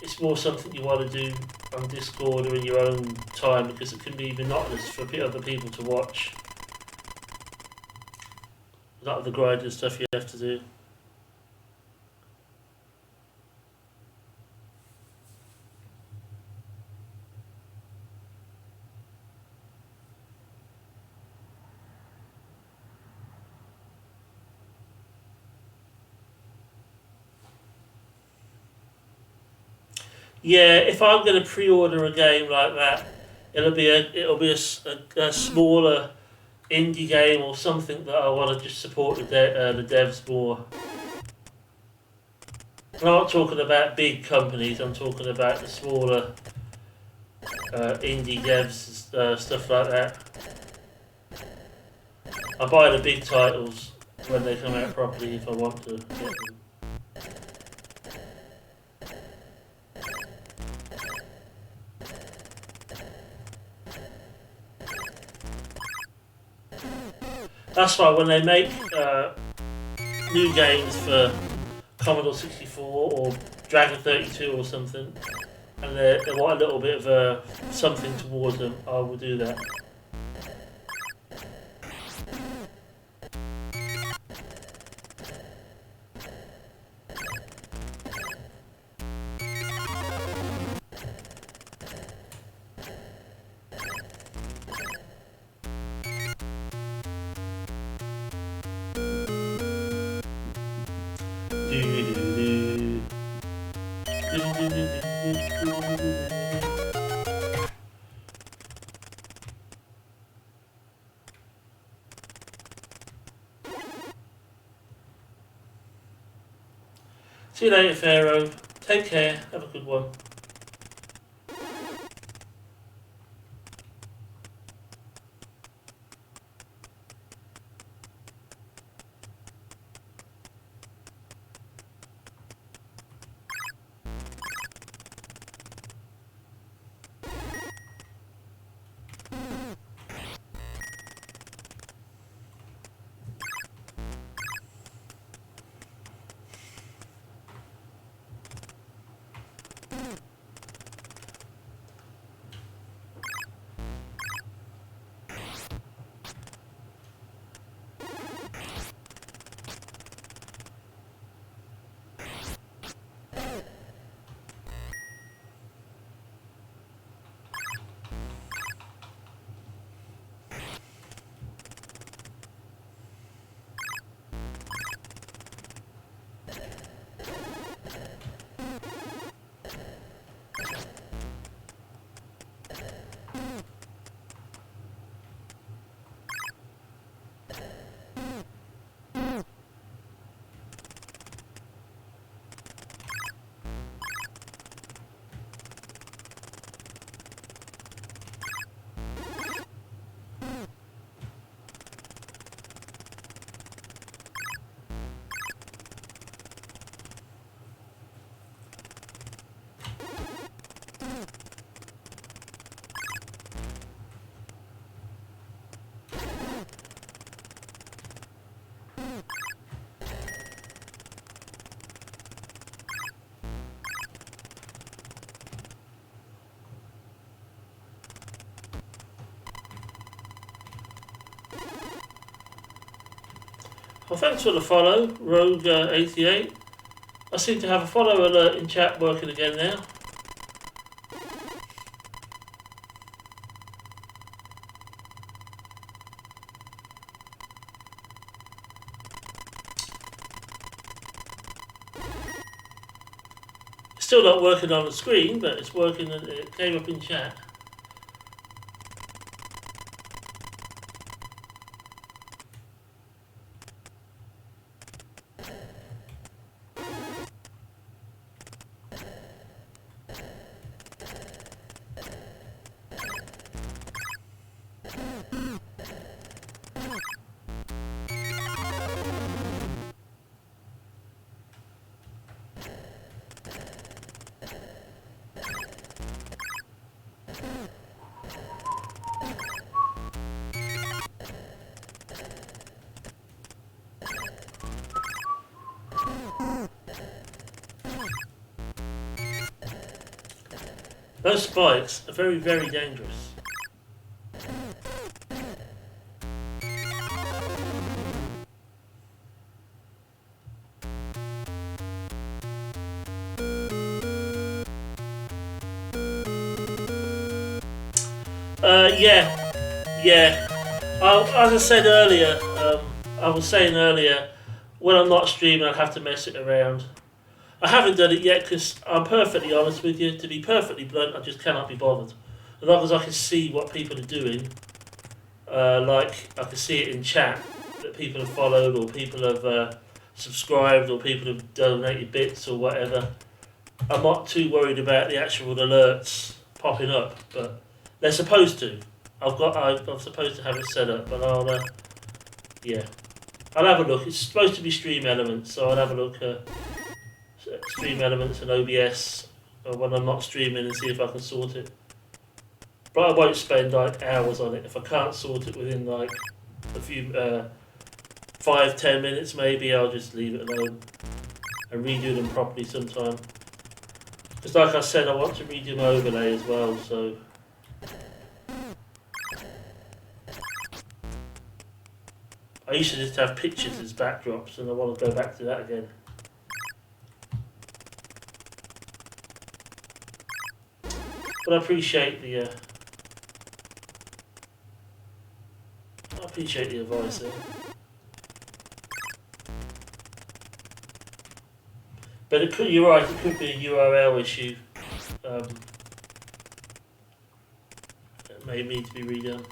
It's more something you want to do on Discord or in your own time, because it can be monotonous for other people to watch. A lot of the grinding stuff you have to do. Yeah, if I'm going to pre-order a game like that, it'll be a smaller indie game or something that I want to just support the devs more. I'm not talking about big companies. I'm talking about the smaller indie devs, stuff like that. I buy the big titles when they come out properly if I want to get them. That's why when they make new games for Commodore 64 or Dragon 32 or something, and they want a little bit of something towards them, I will do that. See you later, Pharaoh. Take care. Have a good one. Well, thanks for the follow, Rogue88. I seem to have a follow alert in chat working again now. Still not working on the screen, but it's working and it came up in chat. Those spikes are very, very dangerous. Yeah. As I said earlier, I was saying earlier, when I'm not streaming, I have to mess it around. I haven't done it yet because I'm perfectly honest with you. To be perfectly blunt, I just cannot be bothered. As long as I can see what people are doing, like I can see it in chat that people have followed or people have subscribed or people have donated bits or whatever. I'm not too worried about the actual alerts popping up, but they're supposed to. I'm supposed to have it set up, but I'll have a look. It's supposed to be Stream Elements, so I'll have a look at Stream Elements and OBS when I'm not streaming and see if I can sort it. But I won't spend like hours on it. If I can't sort it within like a few 5-10 minutes, maybe I'll just leave it alone and redo them properly sometime. Because like I said, I want to redo my overlay as well, so. I used to just have pictures as backdrops and I want to go back to that again. But I appreciate the advice there. But it could, you're right, it could be a URL issue. That may need to be redone.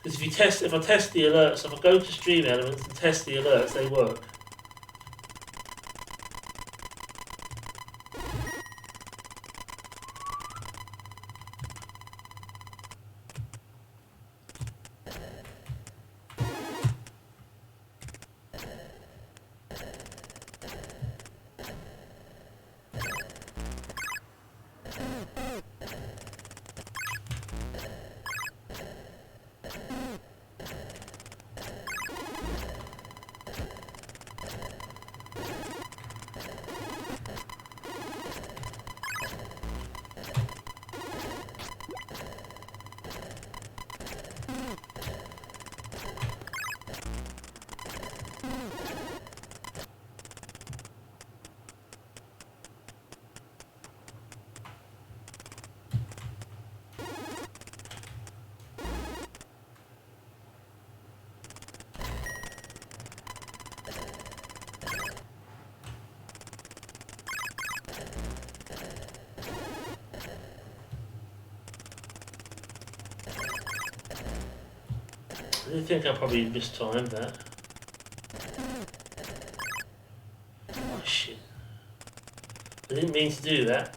Because if I test the alerts, if I go to Stream Elements and test the alerts, they work. I think I probably mistimed that. Oh shit. I didn't mean to do that.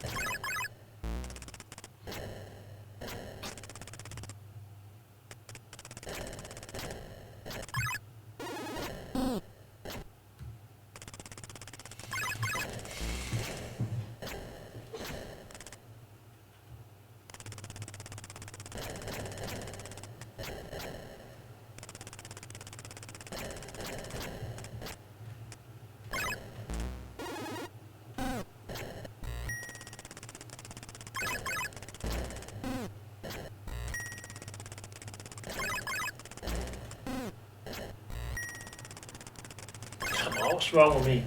what's wrong with me?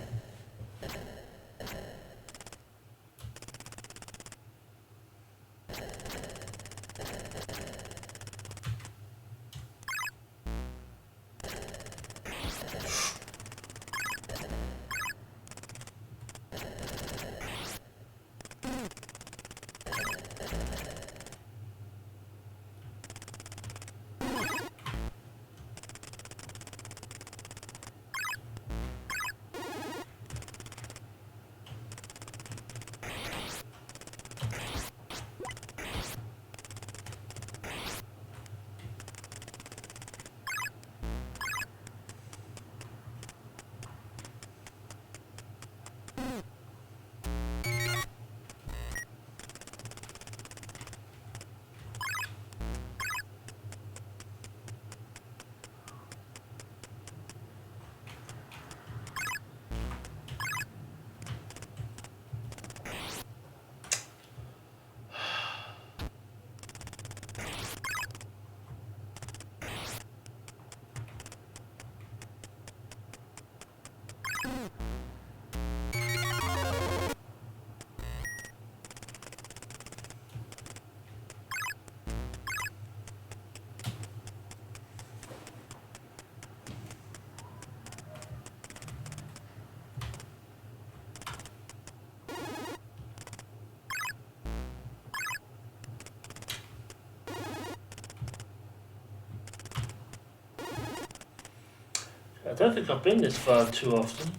I don't think I've been this far too often,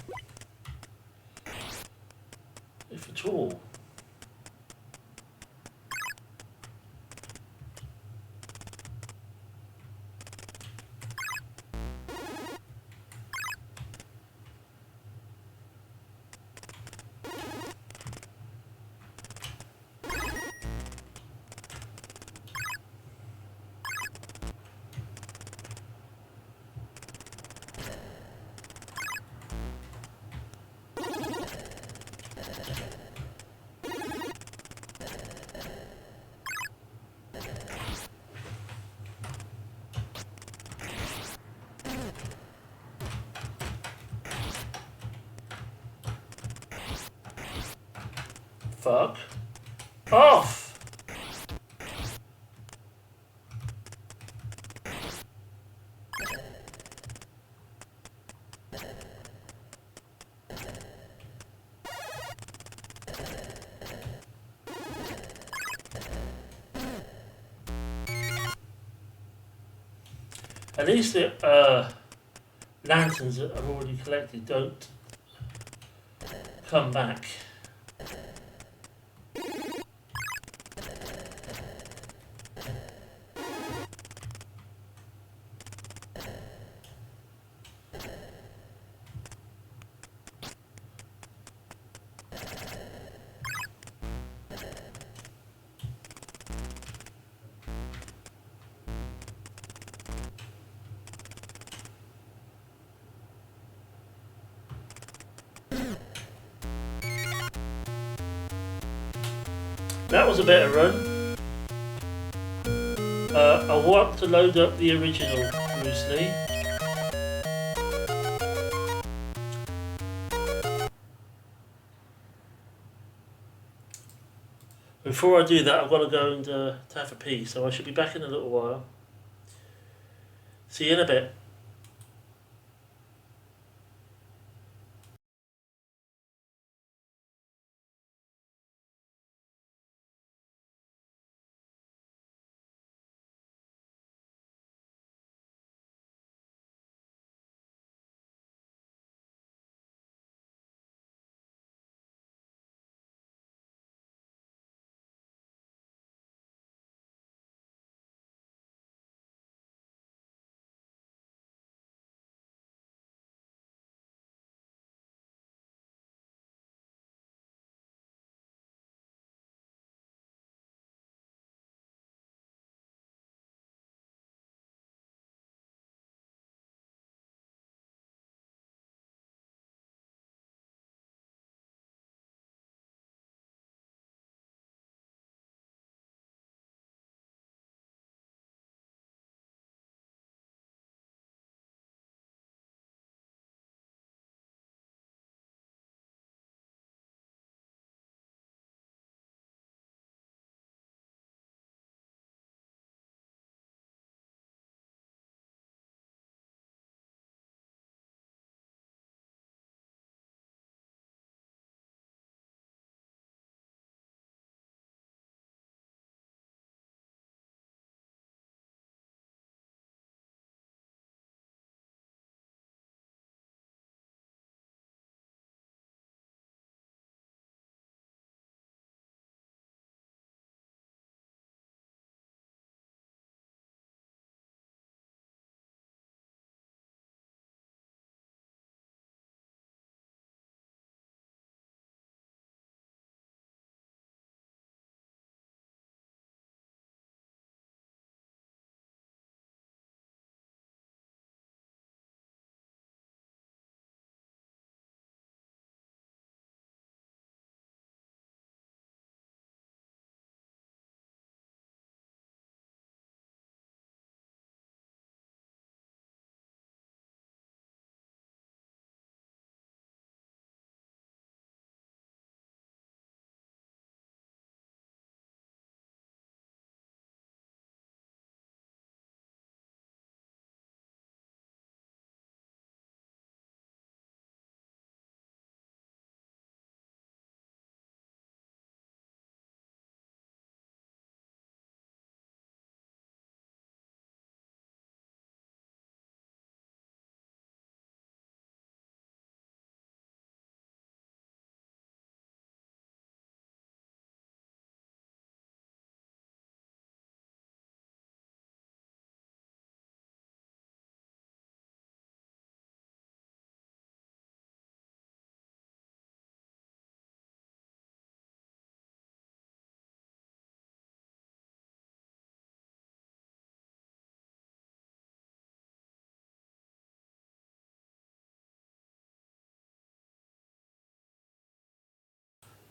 if at all. Fuck off! At least the lanterns that I've already collected don't come back. That was a better run. I want to load up the original Bruce Lee. Before I do that, I've got to go and to have a pee, so I should be back in a little while. See you in a bit.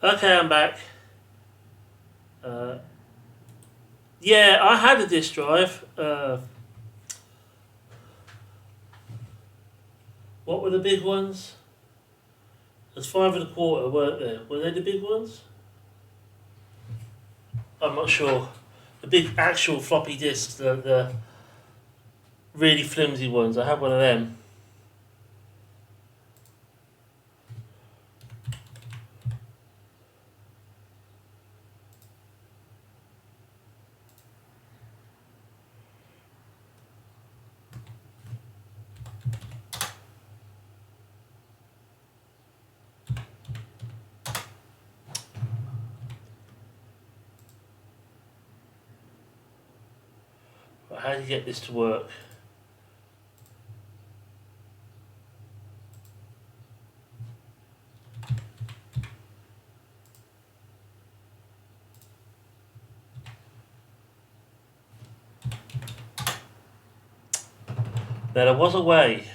Okay, I'm back. Yeah, I had a disk drive. What were the big ones? There's 5 1/4, weren't there? Were they the big ones? I'm not sure. The big actual floppy disks, the really flimsy ones. I had one of them. But how do you get this to work? Now there was a way.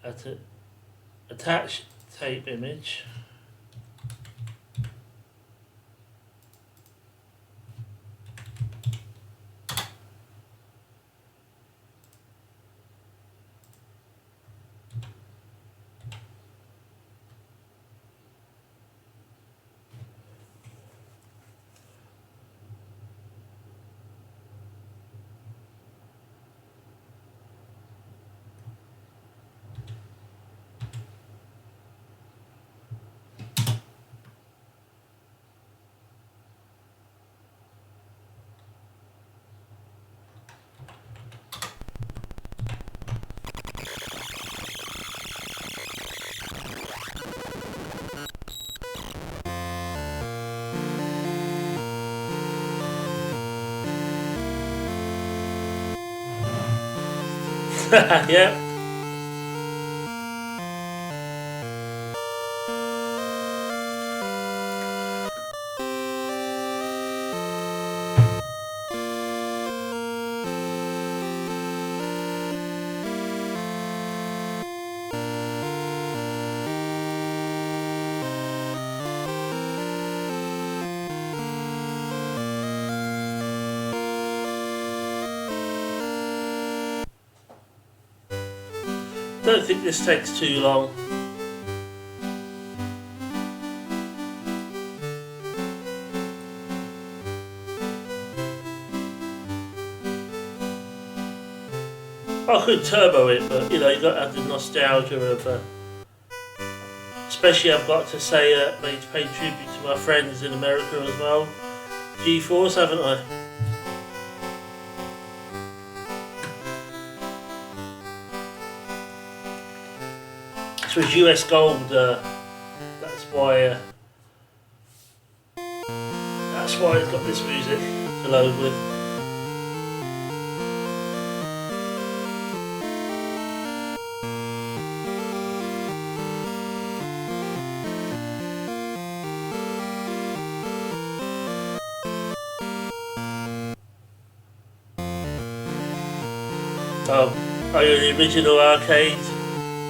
To attach tape image. Yeah. Don't think this takes too long. I could turbo it, but you know, you got to have the nostalgia of, especially I've got to say, made to pay tribute to my friends in America as well. G-Force, haven't I? This was US Gold. That's why. That's why it's got this music to load with. Oh, the original arcade.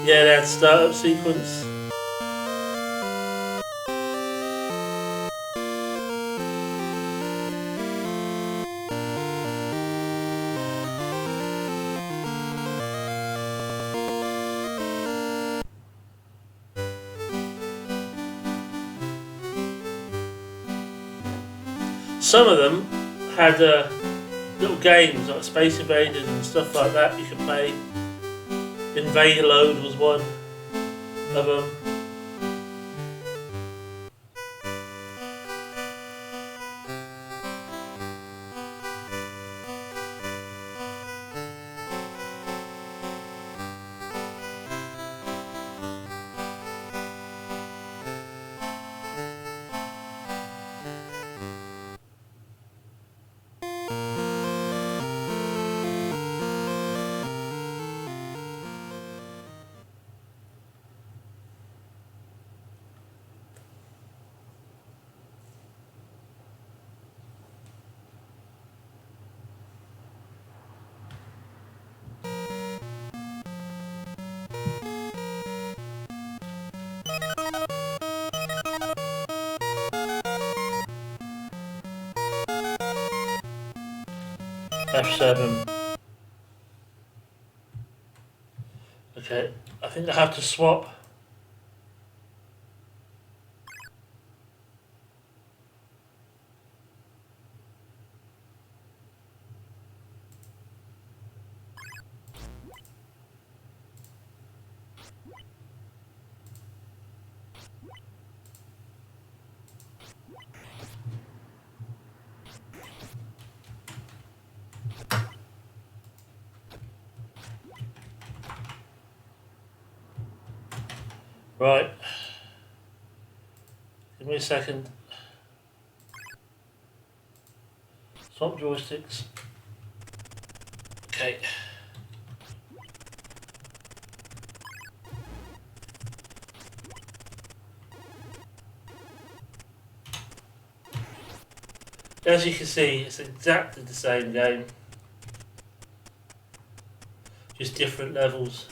Yeah, that startup sequence. Some of them had little games like Space Invaders and stuff like that you could play. Invader Load was one of them. F7. Okay, I think I have to swap. Right. Give me a second. Swap joysticks. Okay. As you can see, it's exactly the same game. Just different levels.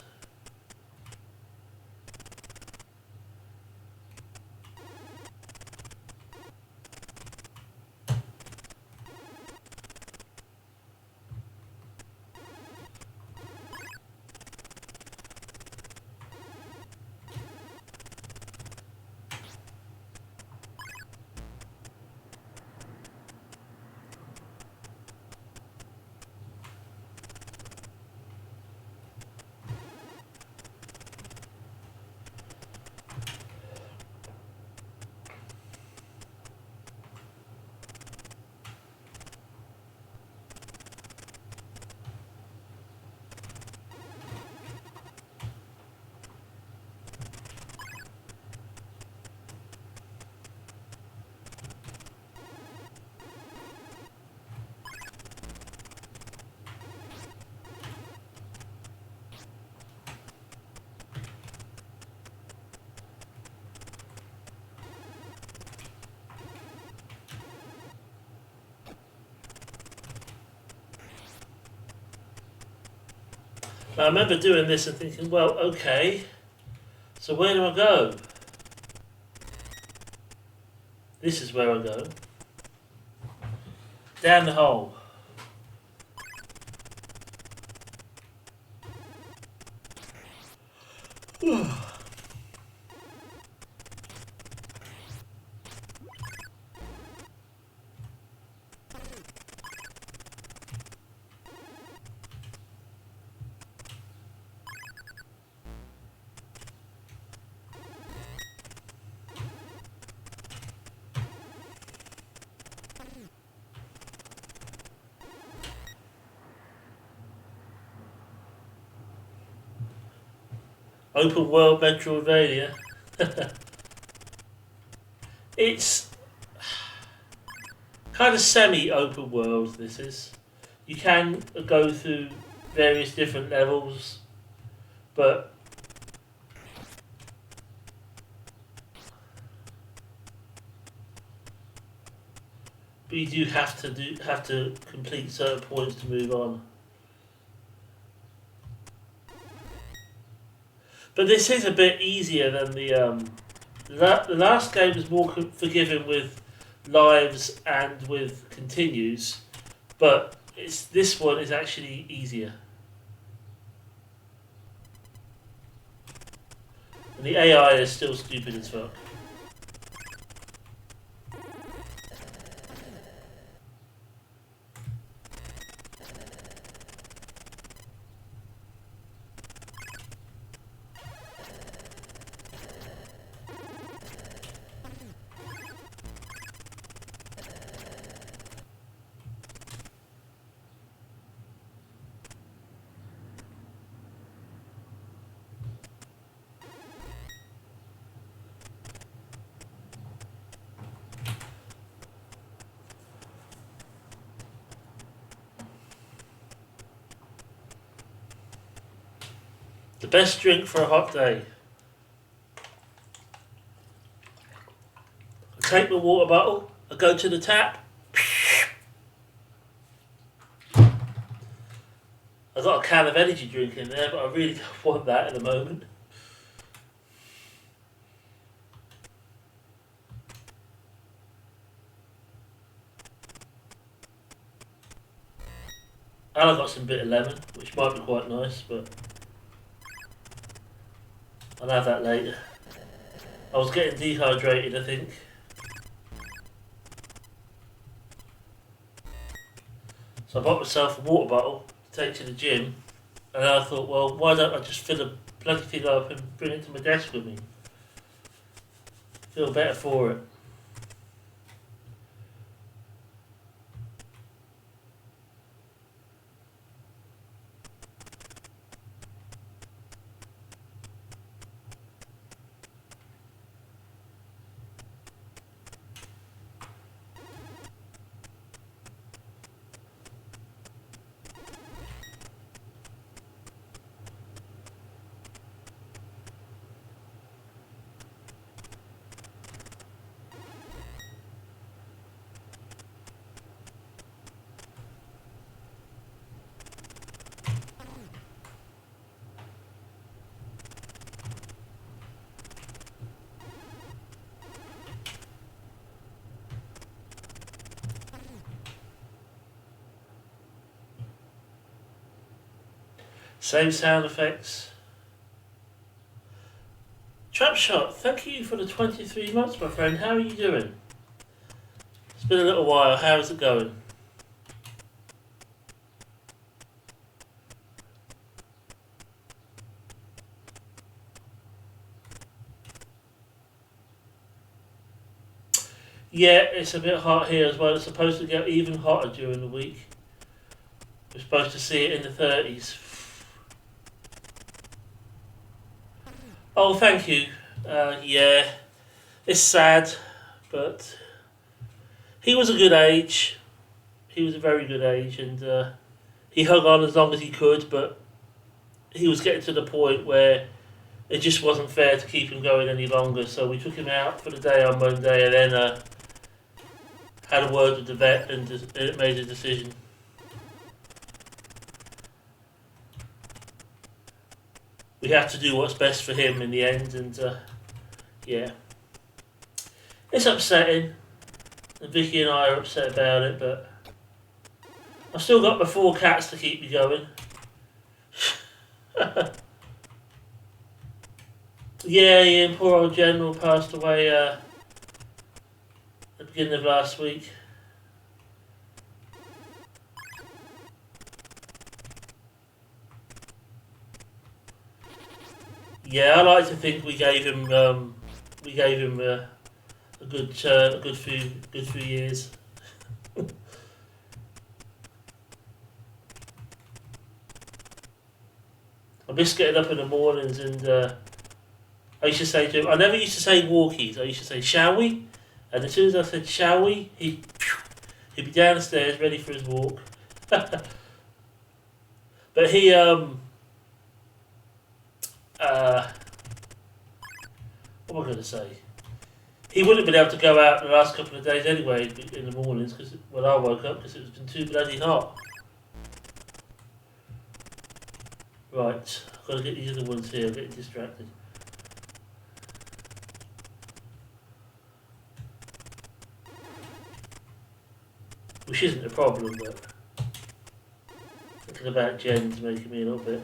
Now, I remember doing this and thinking, well, okay, so where do I go? This is where I go. Down the hole. Open world Metroidvania. It's kind of semi-open world, this is. You can go through various different levels, but you do have to complete certain points to move on. But this is a bit easier than the last game was more forgiving with lives and with continues, but this one is actually easier. And the AI is still stupid as fuck. The best drink for a hot day. I take my water bottle, I go to the tap. I've got a can of energy drink in there, but I really don't want that at the moment. And I got some bitter lemon, which might be quite nice, but I'll have that later. I was getting dehydrated, I think. So I bought myself a water bottle to take to the gym, and I thought, well, why don't I just fill a bloody thing up and bring it to my desk with me? Feel better for it. Same sound effects. Trapshot, thank you for the 23 months, my friend. How are you doing? It's been a little while. How's it going? Yeah, it's a bit hot here as well. It's supposed to get even hotter during the week. We're supposed to see it in the 30s. Oh, thank you. Yeah, it's sad, but he was a good age. He was a very good age, and he hung on as long as he could, but he was getting to the point where it just wasn't fair to keep him going any longer. So we took him out for the day on Monday, and then had a word with the vet and made a decision. We have to do what's best for him in the end, and yeah, it's upsetting. And Vicky and I are upset about it, but I've still got my 4 cats to keep me going. Yeah, Ian, poor old General passed away at the beginning of last week. Yeah, I like to think we gave him a good few years. I miss getting up in the mornings, and I used to say to him, I never used to say walkies, I used to say shall we? And as soon as I said shall we, he'd be downstairs ready for his walk. But he what am I going to say? He wouldn't have been able to go out the last couple of days anyway in the mornings because when I woke up because it was been too bloody hot. Right, I've got to get these other ones here. I'm getting distracted. Which isn't a problem, but thinking about Jen's making me a little bit.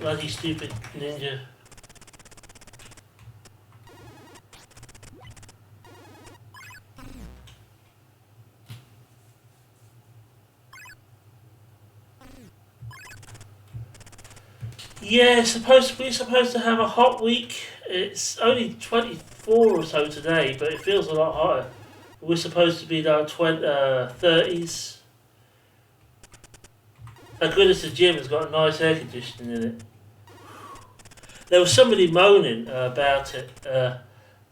Bloody stupid ninja. Yeah, we're supposed to have a hot week. It's only 24 or so today, but it feels a lot hotter. We're supposed to be down 30s. Thank goodness the gym has got a nice air conditioning in it. There was somebody moaning about it to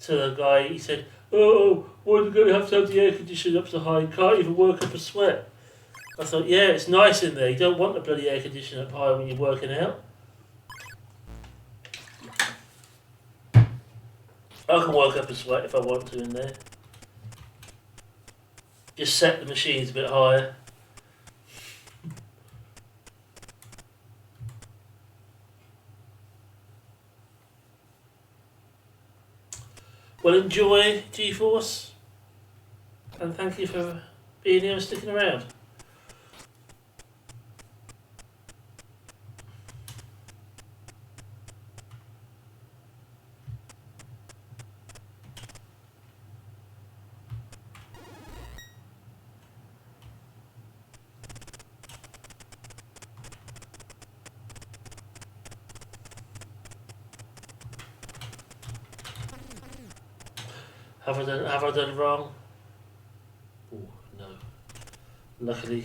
the guy. He said, oh, why are you going to have the air conditioning up so high? You can't even work up a sweat. I thought, yeah, it's nice in there. You don't want the bloody air conditioning up high when you're working out. I can work up a sweat if I want to in there. Just set the machines a bit higher. Well, enjoy GeForce, and thank you for being here and sticking around. Have I done wrong? Oh, no. Luckily.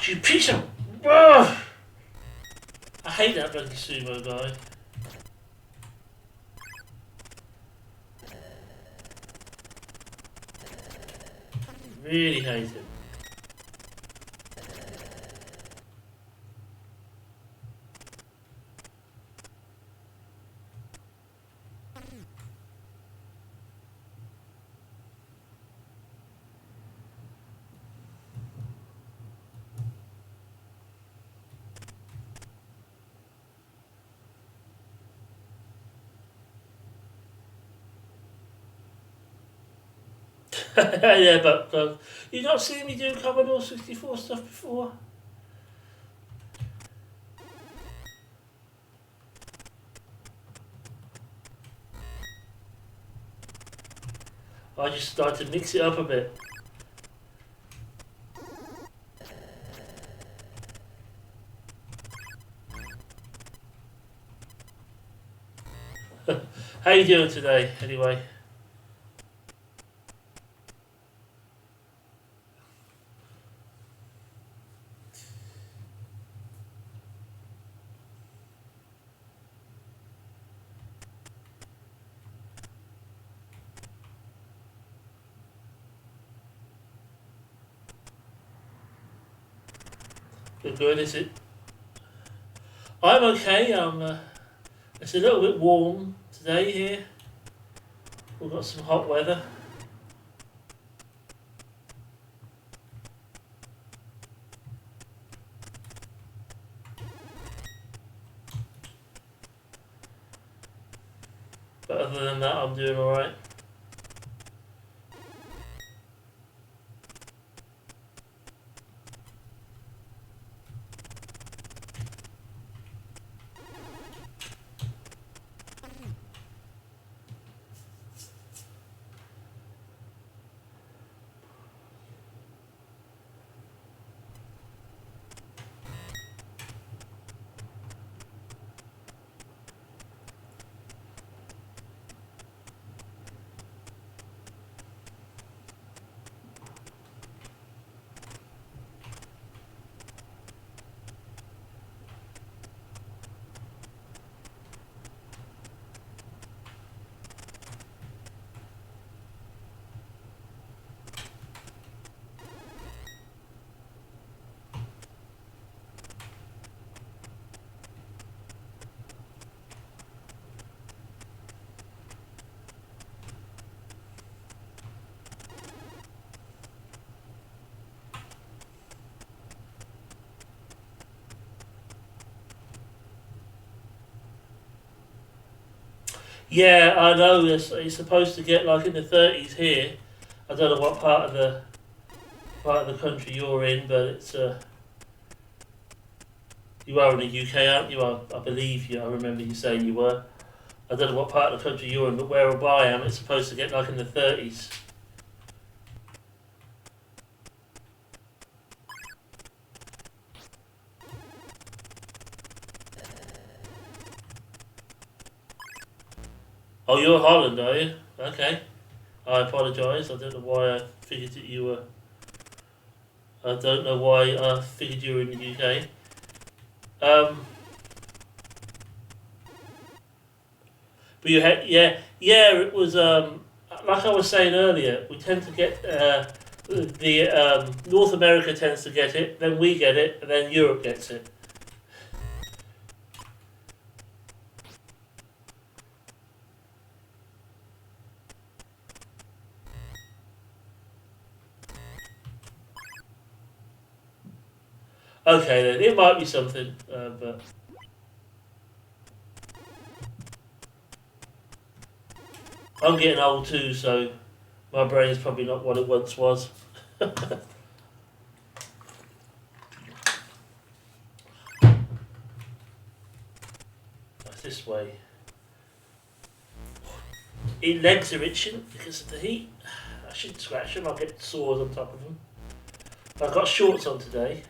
You piece of... Ugh! I hate that bloody sumo guy. Really hate him. Yeah, but you've not seen me do Commodore 64 stuff before? I just started to mix it up a bit. How you doing today, anyway? Good, is it? I'm okay. It's a little bit warm today here. We've got some hot weather. But other than that, I'm doing alright. Yeah, I know. It's supposed to get like in the 30s here. I don't know what part of the country you're in, but it's you are in the UK, aren't you? I believe you. I remember you saying you were. I don't know what part of the country you're in, but where I am, it's supposed to get like in the 30s. Oh, you're Holland, are you? Okay. I apologise. I don't know why I figured that you were. I don't know why I figured you were in the UK. Um, but you had, yeah. It was like I was saying earlier. We tend to get the North America tends to get it, then we get it, and then Europe gets it. Okay, then it might be something, but I'm getting old too, so my brain's probably not what it once was. That's this way. His legs are itching because of the heat. I shouldn't scratch them, I'll get sores on top of them. I've got shorts on today,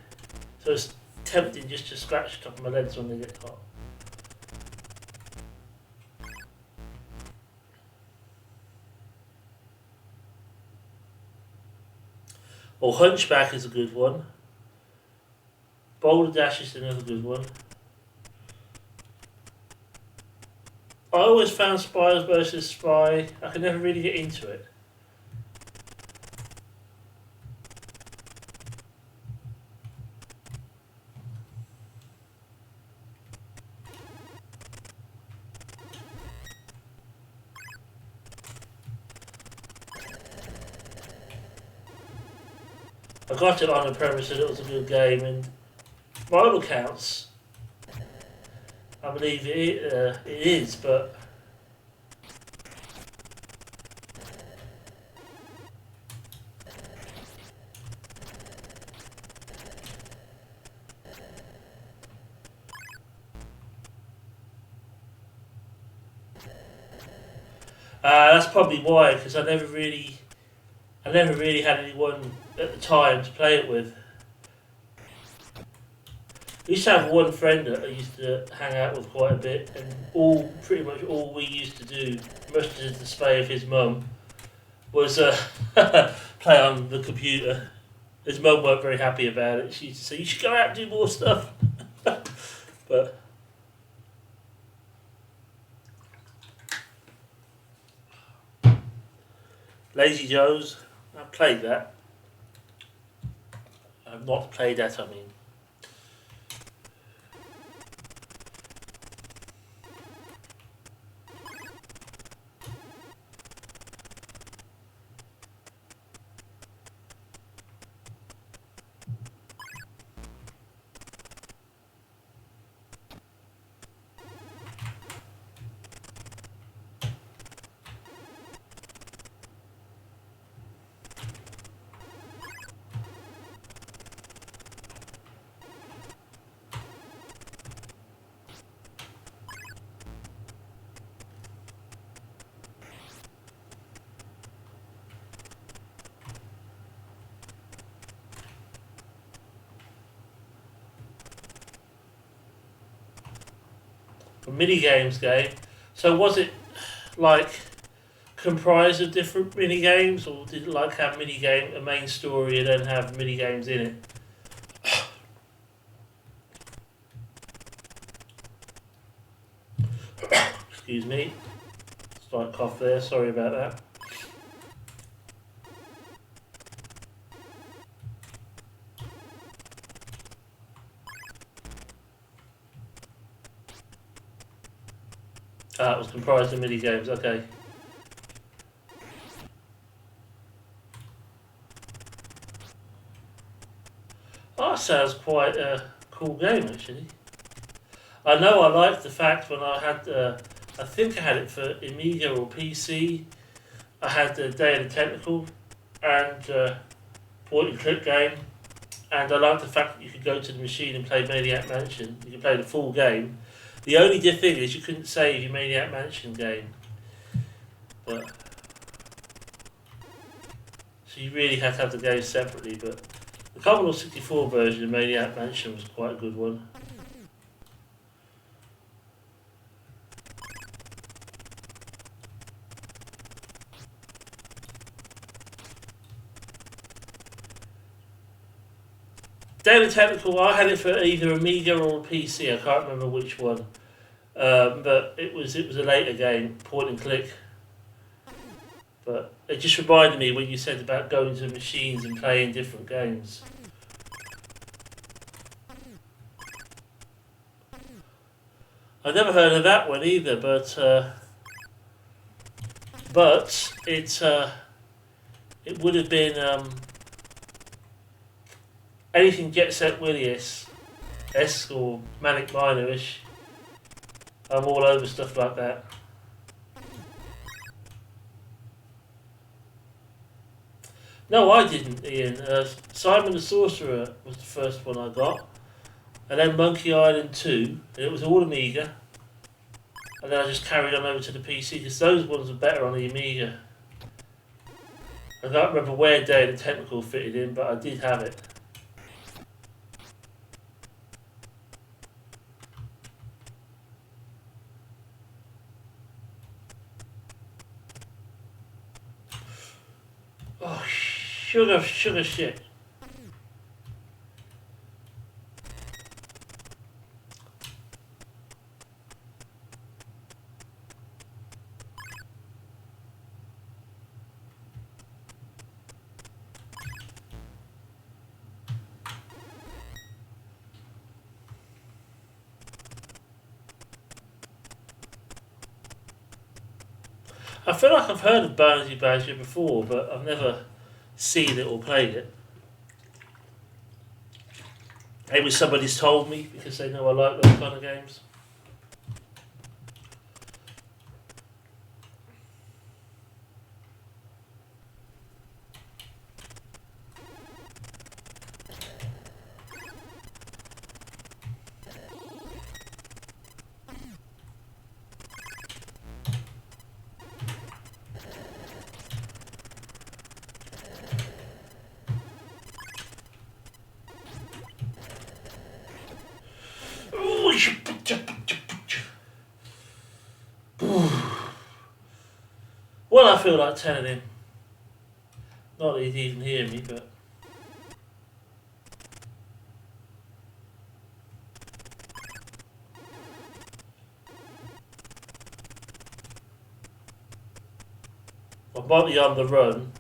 so it's tempting just to scratch the top of my legs when they get hot. Or Hunchback is a good one. Boulder Dash is another good one. I always found Spiders versus Spy, I could never really get into it. I got it on the premise that it was a good game, and by all accounts, I believe it is, but that's probably why, because I never really had anyone at the time to play it with. We used to have one friend that I used to hang out with quite a bit, and pretty much all we used to do, much to the dismay of his mum, was play on the computer. His mum weren't very happy about it. She used to say, "You should go out and do more stuff." But Lazy Joe's, I've played that. I've not played that, I mean. A mini games game. So was it like comprised of different mini games, or did it like have a main story, and then have mini games in it? Excuse me. Slight cough there. Sorry about that. It was comprised of mini games. Okay. Oh, that sounds quite a cool game, actually. I know I liked the fact when I had, I think I had it for Amiga or PC. I had the Day of the Tentacle and point and click game, and I liked the fact that you could go to the machine and play Maniac Mansion. You could play the full game. The only thing is you couldn't save your Maniac Mansion game, but so you really had to have the game separately. But the Commodore 64 version of Maniac Mansion was quite a good one. Day of the Tentacle, I had it for either Amiga or PC. I can't remember which one. But it was a later game, point and click. But it just reminded me when you said about going to machines and playing different games. I never heard of that one either, but it would have been anything Jet Set Willy-esque or Manic Miner-ish. I'm all over stuff like that. No, I didn't, Ian. Simon the Sorcerer was the first one I got. And then Monkey Island 2. And it was all Amiga. And then I just carried on over to the PC because those ones were better on the Amiga. I can't remember where Day of the Tentacle fitted in, but I did have it. Oh, sugar shit. I feel like I've heard of Bouncy Badger before, but I've never seen it or played it. Maybe somebody's told me because they know I like those kind of games. Well, I feel like telling him. Not that he'd even hear me, but... I might be on the run.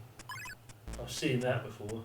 I've seen that before.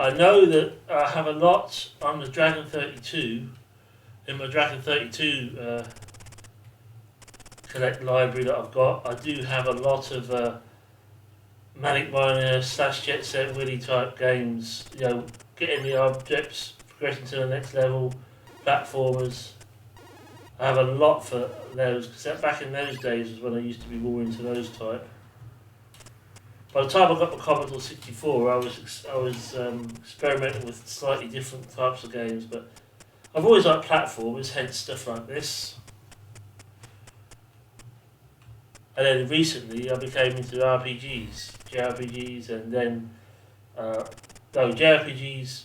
I know that I have a lot on the Dragon 32, in my Dragon 32 collect library that I've got. I do have a lot of Manic Miner / Jet Set Willy type games, you know, getting the objects, progressing to the next level, platformers. I have a lot for those, because back in those days was when I used to be more into those type. By the time I got the Commodore 64, I was experimenting with slightly different types of games, but I've always liked platformers, hence stuff like this. And then recently I became into RPGs, JRPGs, and then JRPGs,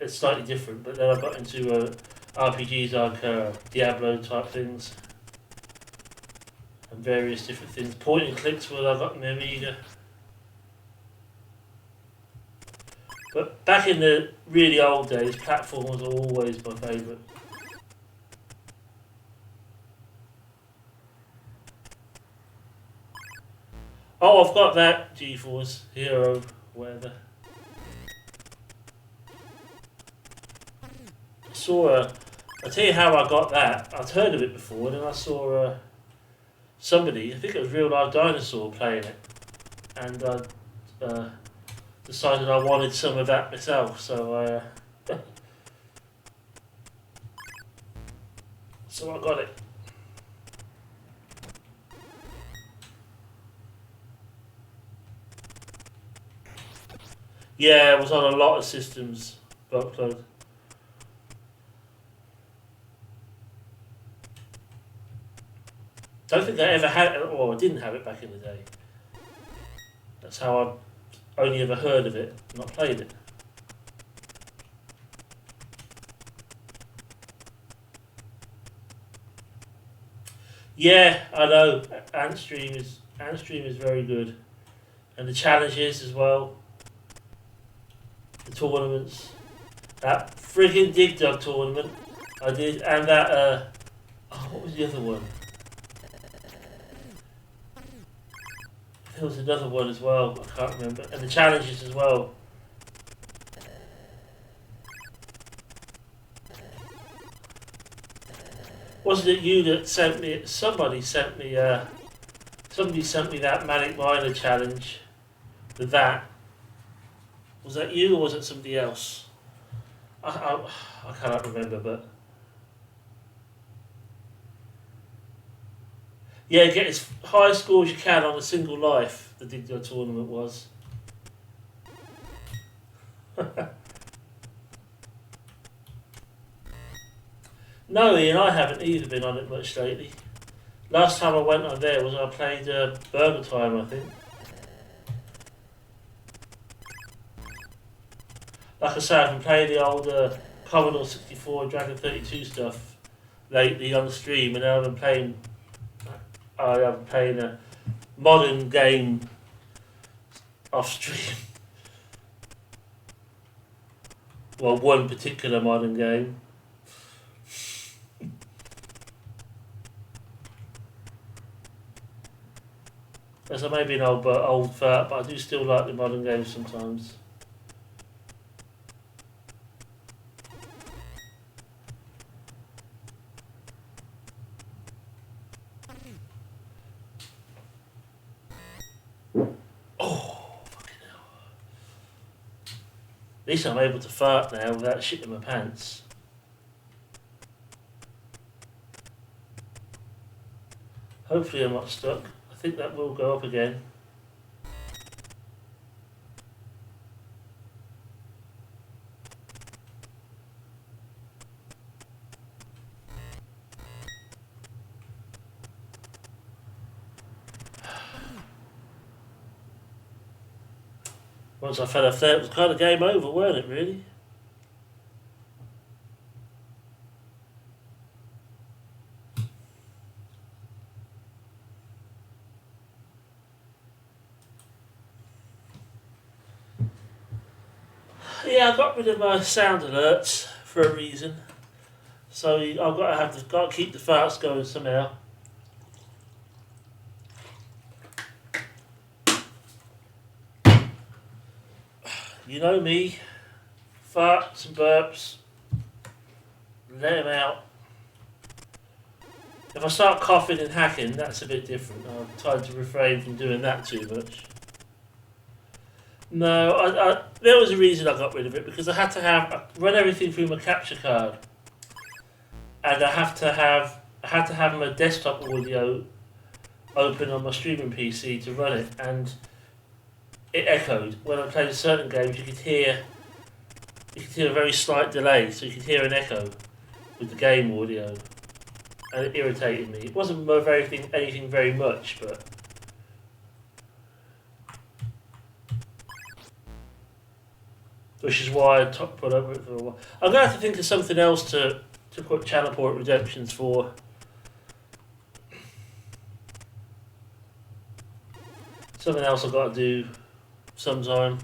it's slightly different, but then I got into RPGs like Diablo type things. And various different things. Point and clicks where I got my Amiga. But back in the really old days, platformers were always my favourite. Oh, I've got that G-Force Hero, whatever. I tell you how I got that. I'd heard of it before, and then I saw somebody, I think it was Real Life Dinosaur, playing it, and I decided I wanted some of that myself, so I so I got it. Yeah, it was on a lot of systems. Buttplug. Don't think I ever had it, or I didn't have it back in the day. That's how I only ever heard of it, not played it. Yeah, I know. Antstream is very good, and the challenges as well, the tournaments. That friggin' Dig Dug tournament I did, and that what was the other one? There was another one as well. I can't remember, and the challenges as well. Wasn't it you that sent me? Somebody sent me. Somebody sent me that Manic Miner challenge. That was that you or was it somebody else? I cannot remember, but yeah, get as high a score as you can on a single life. The Dig Dug tournament was. No, Ian, I haven't either been on it much lately. Last time I went on there was I played Burger Time, I think. Like I say, I've been playing the old Commodore 64 Dragon 32 stuff lately on the stream, and now I've been playing a modern game off stream. Well, one particular modern game. As I may be an old fat, but I do still like the modern games sometimes. Oh, fucking hell. At least I'm able to fart now without shitting my pants. Hopefully I'm not stuck. I think that will go up again. Once I fell off there, it was kind of game over, weren't it, really? Yeah, I got rid of my sound alerts for a reason. So I've got to keep the farts going somehow. You know me, farts and burps, let them out. If I start coughing and hacking, that's a bit different. I've tried to refrain from doing that too much. No, there was a reason I got rid of it, because I run everything through my capture card, and I had to have my desktop audio open on my streaming PC to run it, and it echoed. When I played certain games, you could hear a very slight delay, so you could hear an echo with the game audio, and it irritated me. It wasn't anything very much, but which is why I put up with it for a while. I'm going to have to think of something else to put channel port redemptions for. Something else I've got to do sometime.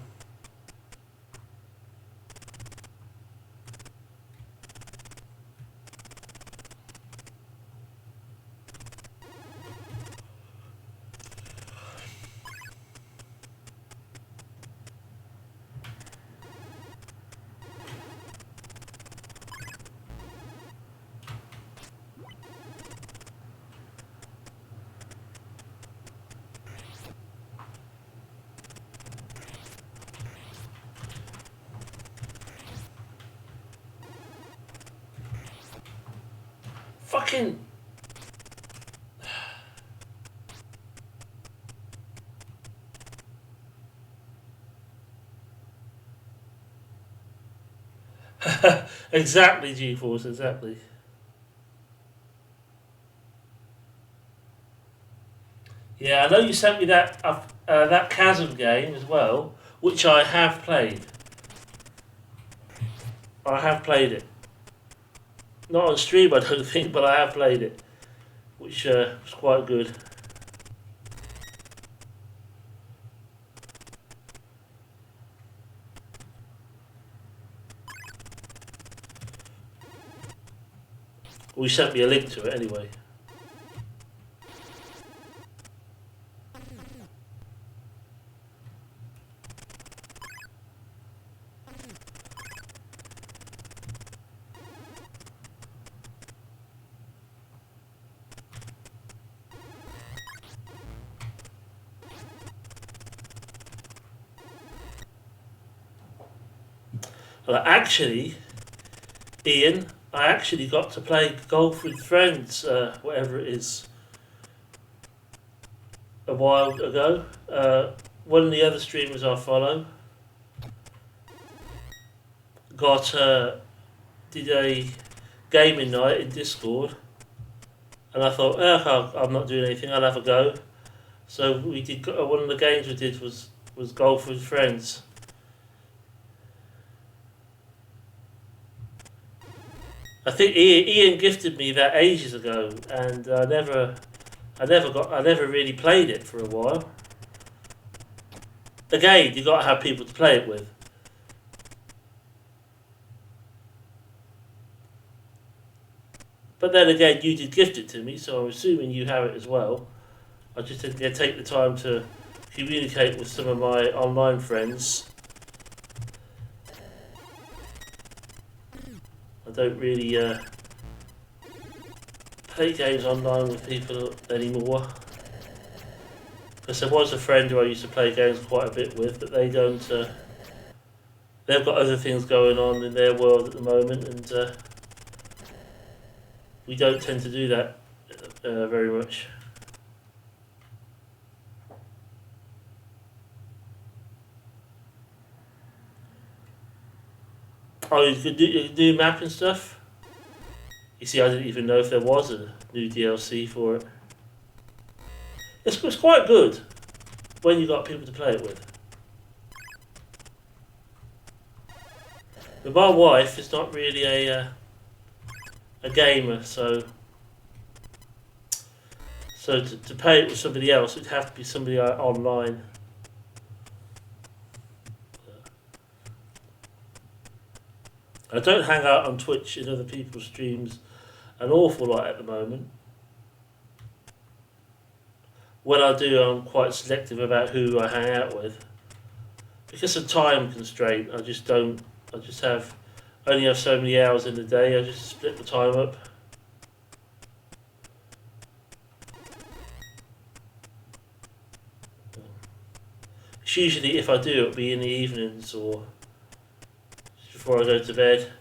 Fucking... Exactly, G-Force, exactly. Yeah, I know you sent me that Chasm game as well, which I have played. I have played it. Not on stream, I don't think, but I have played it, which was quite good. Well, you sent me a link to it anyway. Well, actually, Ian, I actually got to play golf with friends, whatever it is, a while ago. One of the other streamers I follow got did a gaming night in Discord, and I thought, I'm not doing anything. I'll have a go. So we did. One of the games we did was golf with friends. I think Ian gifted me that ages ago, and I never really played it for a while. Again, you got to have people to play it with. But then again, you did gift it to me, so I'm assuming you have it as well. I just didn't take the time to communicate with some of my online friends. I don't really play games online with people anymore. Because there was a friend who I used to play games quite a bit with, but they don't. They've got other things going on in their world at the moment, and we don't tend to do that very much. Oh, you could do map and stuff? You see, I didn't even know if there was a new DLC for it. It's quite good when you got people to play it with. But my wife is not really a gamer, so to play it with somebody else, it'd have to be somebody online. I don't hang out on Twitch in other people's streams an awful lot at the moment. When I do, I'm quite selective about who I hang out with. Because of time constraint, I just only have so many hours in the day. I just split the time up. It's usually, if I do, it'll be in the evenings or before I go to bed.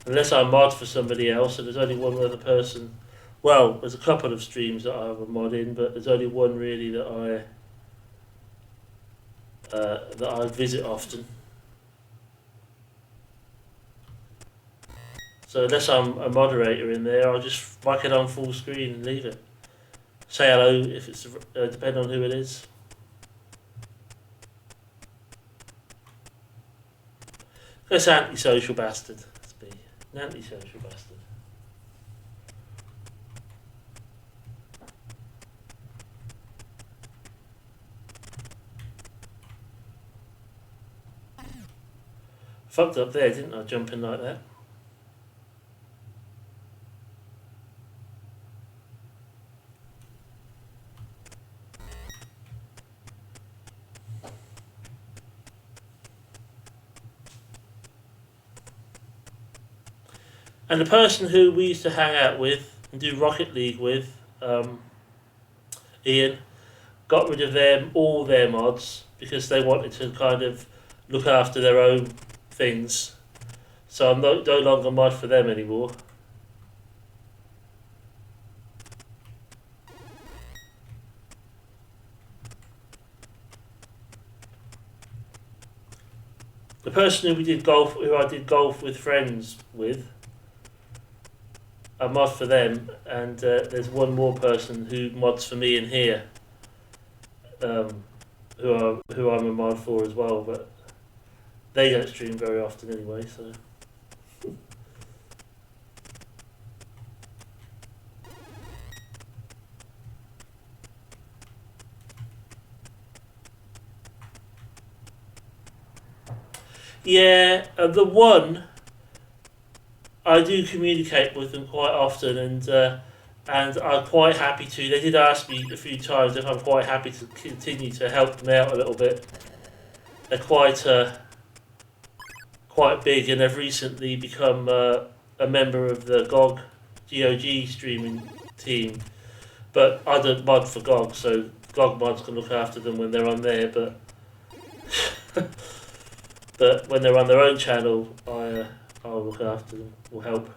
Unless I mod for somebody else, and there's only one other person. Well, there's a couple of streams that I have a mod in, but there's only one really that I visit often. So unless I'm a moderator in there, I'll just whack it on full screen and leave it. Say hello if it's depending on who it is. This antisocial bastard. That's me. An antisocial bastard. Fucked up there, didn't I? Jumping like that. And the person who we used to hang out with and do Rocket League with, Ian, got rid of all their mods because they wanted to kind of look after their own things. So I'm no longer mod for them anymore. the person who I did golf with friends with, I mod for them, and there's one more person who mods for me in here, who I'm a mod for as well, but they don't stream very often anyway, so. Yeah, the one I do communicate with them quite often, and I'm quite happy to. They did ask me a few times if I'm quite happy to continue to help them out a little bit. They're quite big, and they've recently become a member of the GOG streaming team. But I don't mod for GOG, so GOG mods can look after them when they're on there. But but when they're on their own channel, I'll look after them or help.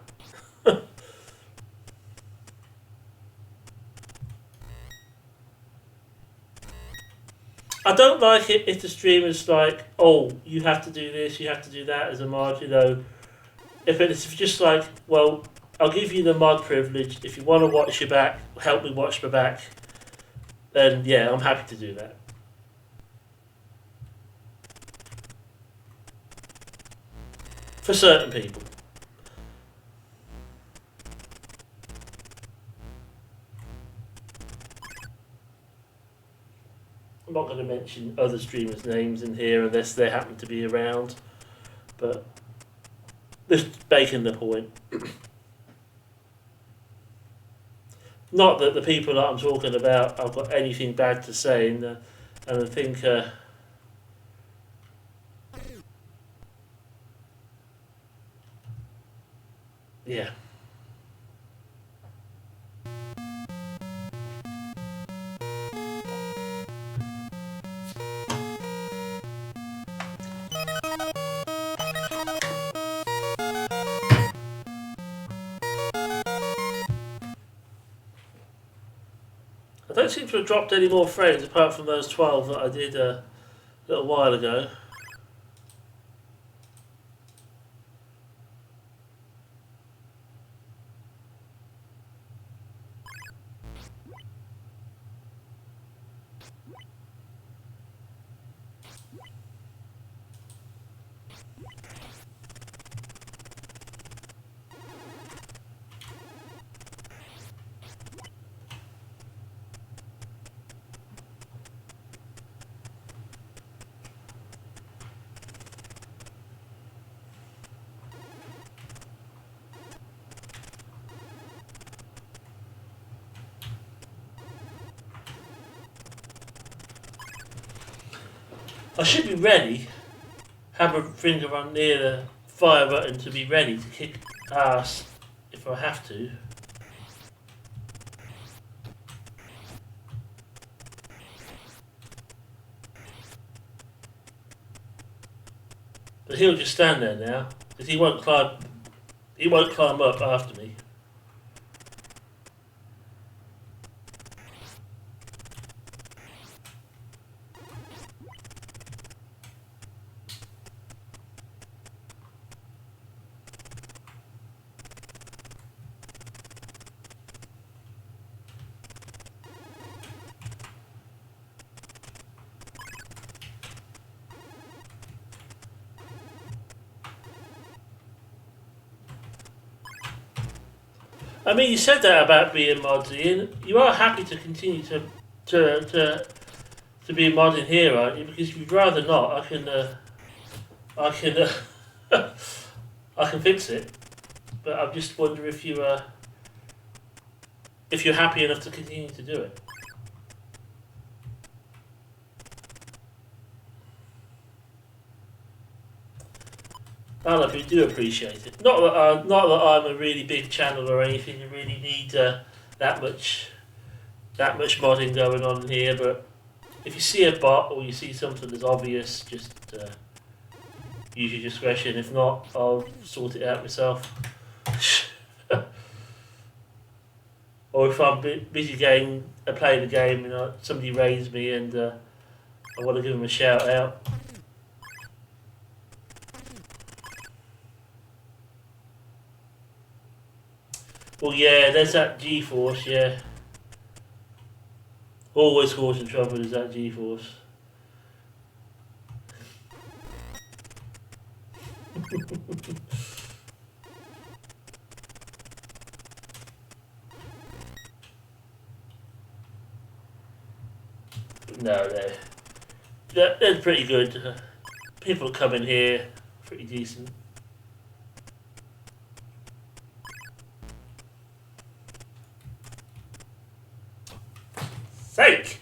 I don't like it if the streamer's like, oh, you have to do this, you have to do that as a mod, you know. If it's just like, well, I'll give you the mod privilege. If you want to watch your back, help me watch my back, then yeah, I'm happy to do that. For certain people. I'm not going to mention other streamers' names in here unless they happen to be around, but just making the point. Not that the people that I'm talking about I've got anything bad to say, and I think yeah. I don't seem to have dropped any more frames apart from those 12 that I did a little while ago. I should be ready, have a finger on near the fire button to be ready to kick ass if I have to. But he'll just stand there now, because he won't climb up after me. I mean, you said that about being modsy, and you are happy to continue to be a mod in here, aren't you? Because if you'd rather not, I can I can fix it. But I just wonder if you're happy enough to continue to do it. I love you, do appreciate it. Not that I'm a really big channel or anything. You really need that much modding going on here. But if you see a bot or you see something that's obvious, just use your discretion. If not, I'll sort it out myself. Or if I'm busy playing a game, you know, somebody raids me and I want to give them a shout out. Well, yeah, there's that G-force, yeah. Always causing trouble is that G-force. No, they're pretty good. People come in here, pretty decent. Sake!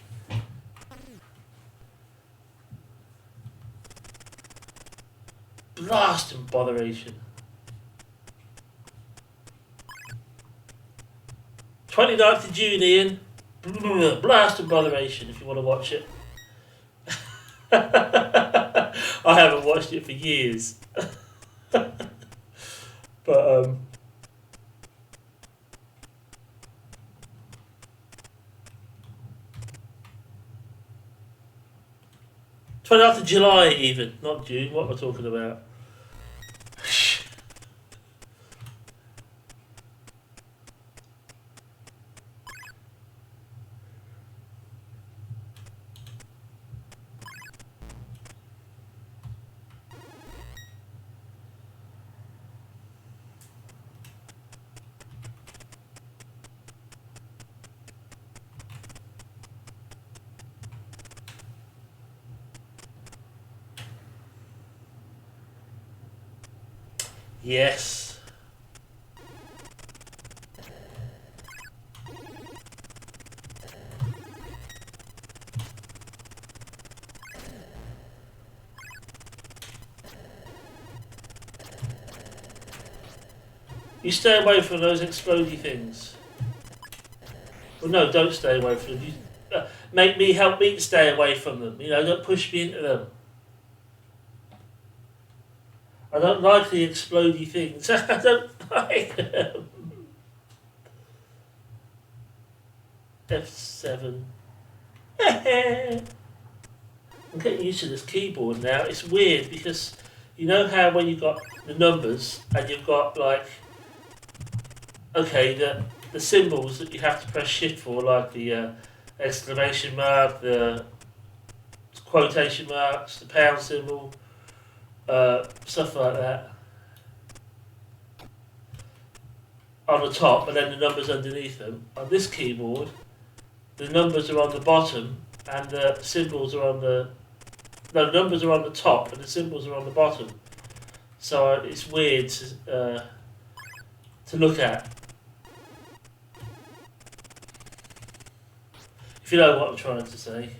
Blast and botheration. 29th of June, Ian. Blast and botheration if you want to watch it. I haven't watched it for years. But 29th of July even, not June, what am I talking about? 'Yes. You stay away from those explodey things. Well, no, don't stay away from them. Help me to stay away from them. You know, don't push me into them. I don't like the explodey things. I don't like them. F7. I'm getting used to this keyboard now. It's weird because you know how when you've got the numbers and you've got like, okay, the symbols that you have to press shift for, like the exclamation mark, the quotation marks, the pound symbol, stuff like that on the top, and then the numbers underneath them. On this keyboard, the numbers are on the bottom and the symbols are on the... No, the numbers are on the top and the symbols are on the bottom. So it's weird to look at. If you know what I'm trying to say.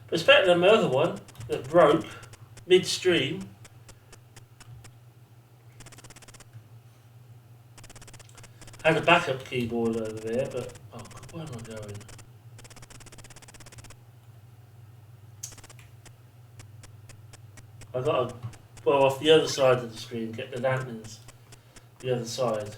But it's better than the other one that broke midstream. I had a backup keyboard over there, but oh God, where am I going? I got to go off the other side of the screen, get the lanterns the other side.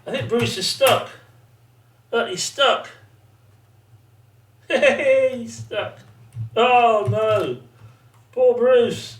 I think Bruce is stuck. Look, he's stuck. He's stuck. Oh no. Poor Bruce.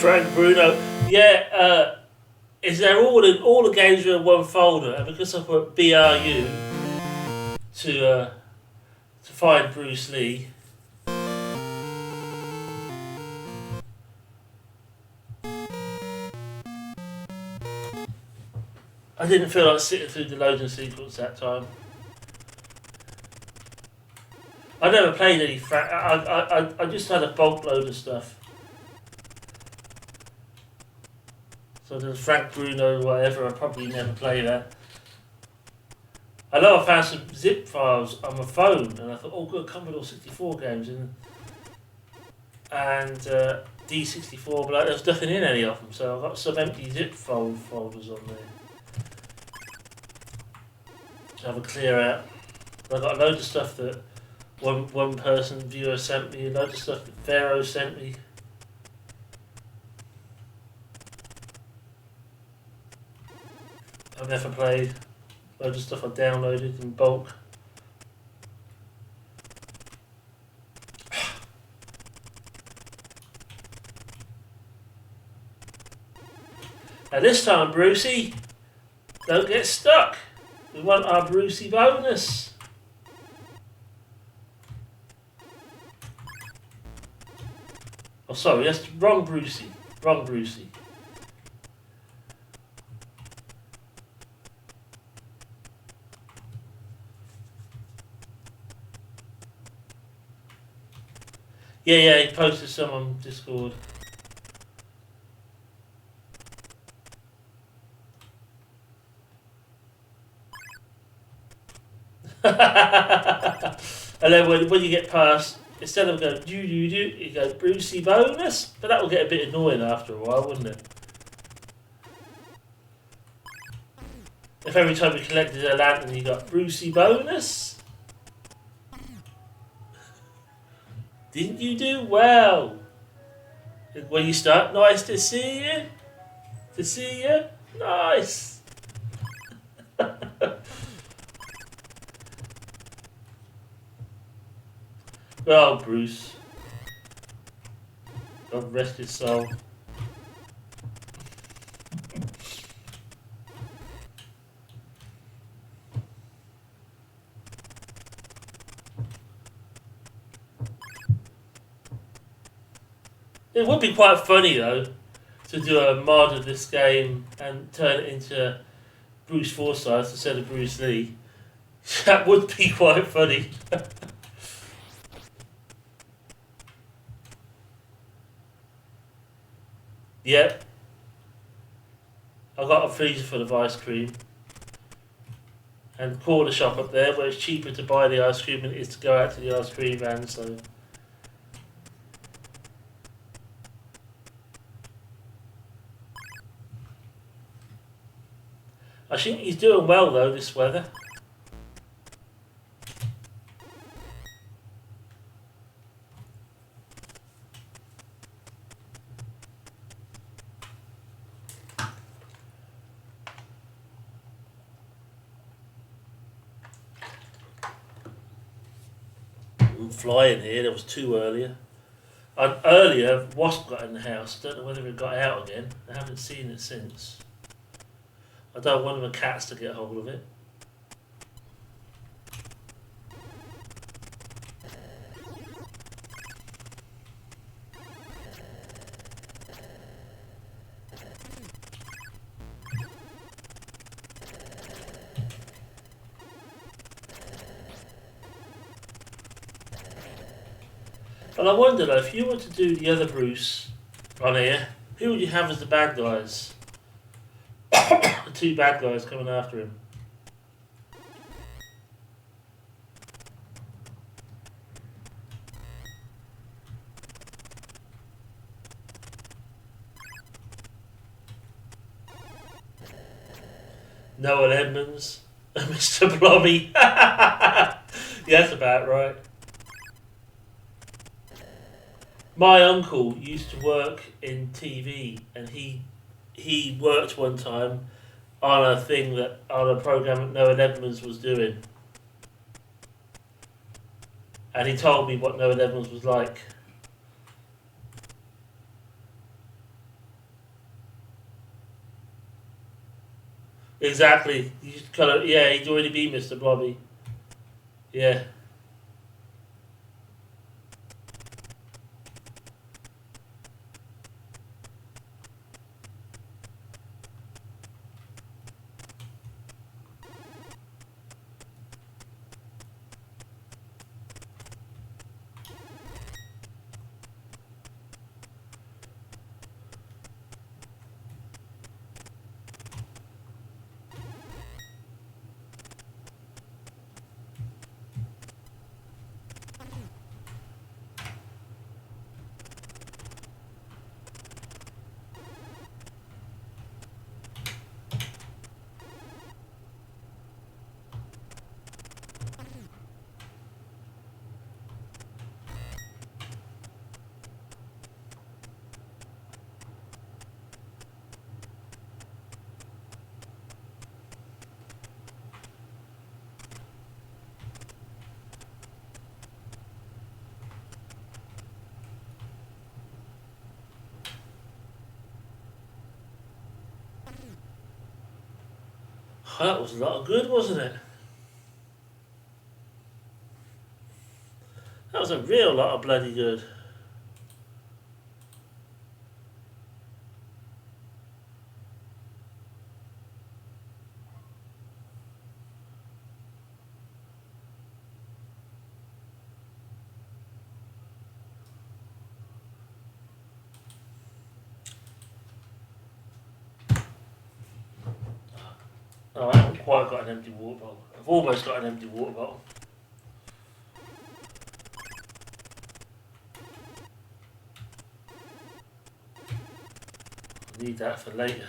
Frank Bruno. Yeah, is there all the games are in one folder, and because I put BRU to find Bruce Lee. I didn't feel like sitting through the loading sequence that time. I never played any Frank. I just had a bulk load of stuff. So there's Frank Bruno, whatever. I probably never play that. I know I found some zip files on my phone, and I thought, oh, good, Commodore 64 games, and D64, but like, there's nothing in any of them. So I've got some empty zip folders on there. To have a clear out. I've got a load of stuff that one person viewer sent me, a load of stuff that Pharaoh sent me. I've never played. Loads of stuff I downloaded in bulk. Now this time, Brucey, don't get stuck. We want our Brucey bonus. Oh, sorry, that's wrong Brucey. Wrong Brucey. Yeah, he posted some on Discord. And then when you get past, instead of going do, you go Brucey bonus, but that will get a bit annoying after a while, wouldn't it? If every time you collected a lantern you got Brucey bonus. Didn't you do well? When you start, nice to see you. To see you, nice. Well, Bruce, God rest his soul. It would be quite funny though to do a mod of this game and turn it into Bruce Forsyth instead of Bruce Lee. That would be quite funny. Yep. I've got a freezer full of ice cream. And corner shop up there where it's cheaper to buy the ice cream than it is to go out to the ice cream van, so. I think he's doing well though, this weather. Flying here, there was two earlier. And earlier, Wasp got in the house. I don't know whether it got out again. I haven't seen it since. I don't want the cats to get hold of it. But I wonder though, if you were to do the other Bruce on here, who would you have as the bad guys? The two bad guys coming after him. Noel Edmonds and Mr. Blobby. Yeah, that's about right. My uncle used to work in TV, and he worked one time on a program that Noah Edmonds was doing, and he told me what Noah Edmonds was like. Exactly. You just kind of, yeah, he'd already been Mr. Blobby. Yeah. That was a lot of good, wasn't it? That was a real lot of bloody good. Oh, I haven't quite got an empty water bottle. I've almost got an empty water bottle. I need that for later.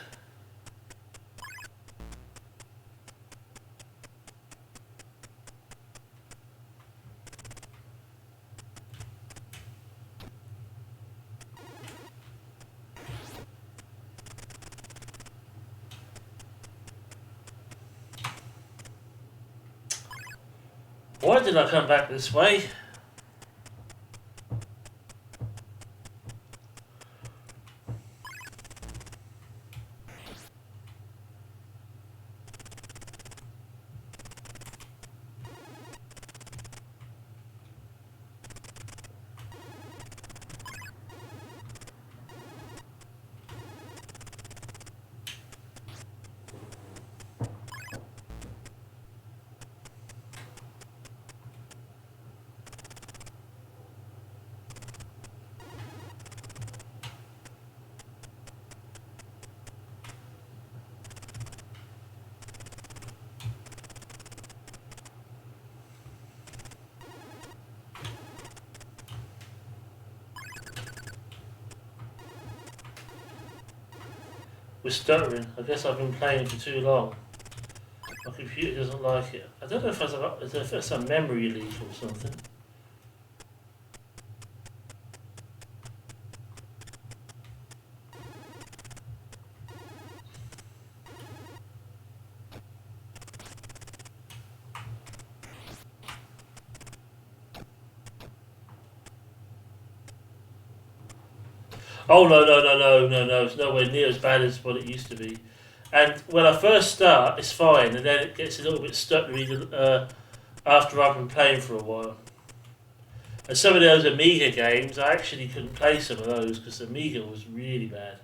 Why did I come back this way? We're stuttering. I guess I've been playing for too long. My computer doesn't like it. I don't know if it's a memory leak or something. Oh no! It's nowhere near as bad as what it used to be. And when I first start, it's fine, and then it gets a little bit stuttery after I've been playing for a while. And some of those Amiga games, I actually couldn't play some of those because the Amiga was really bad.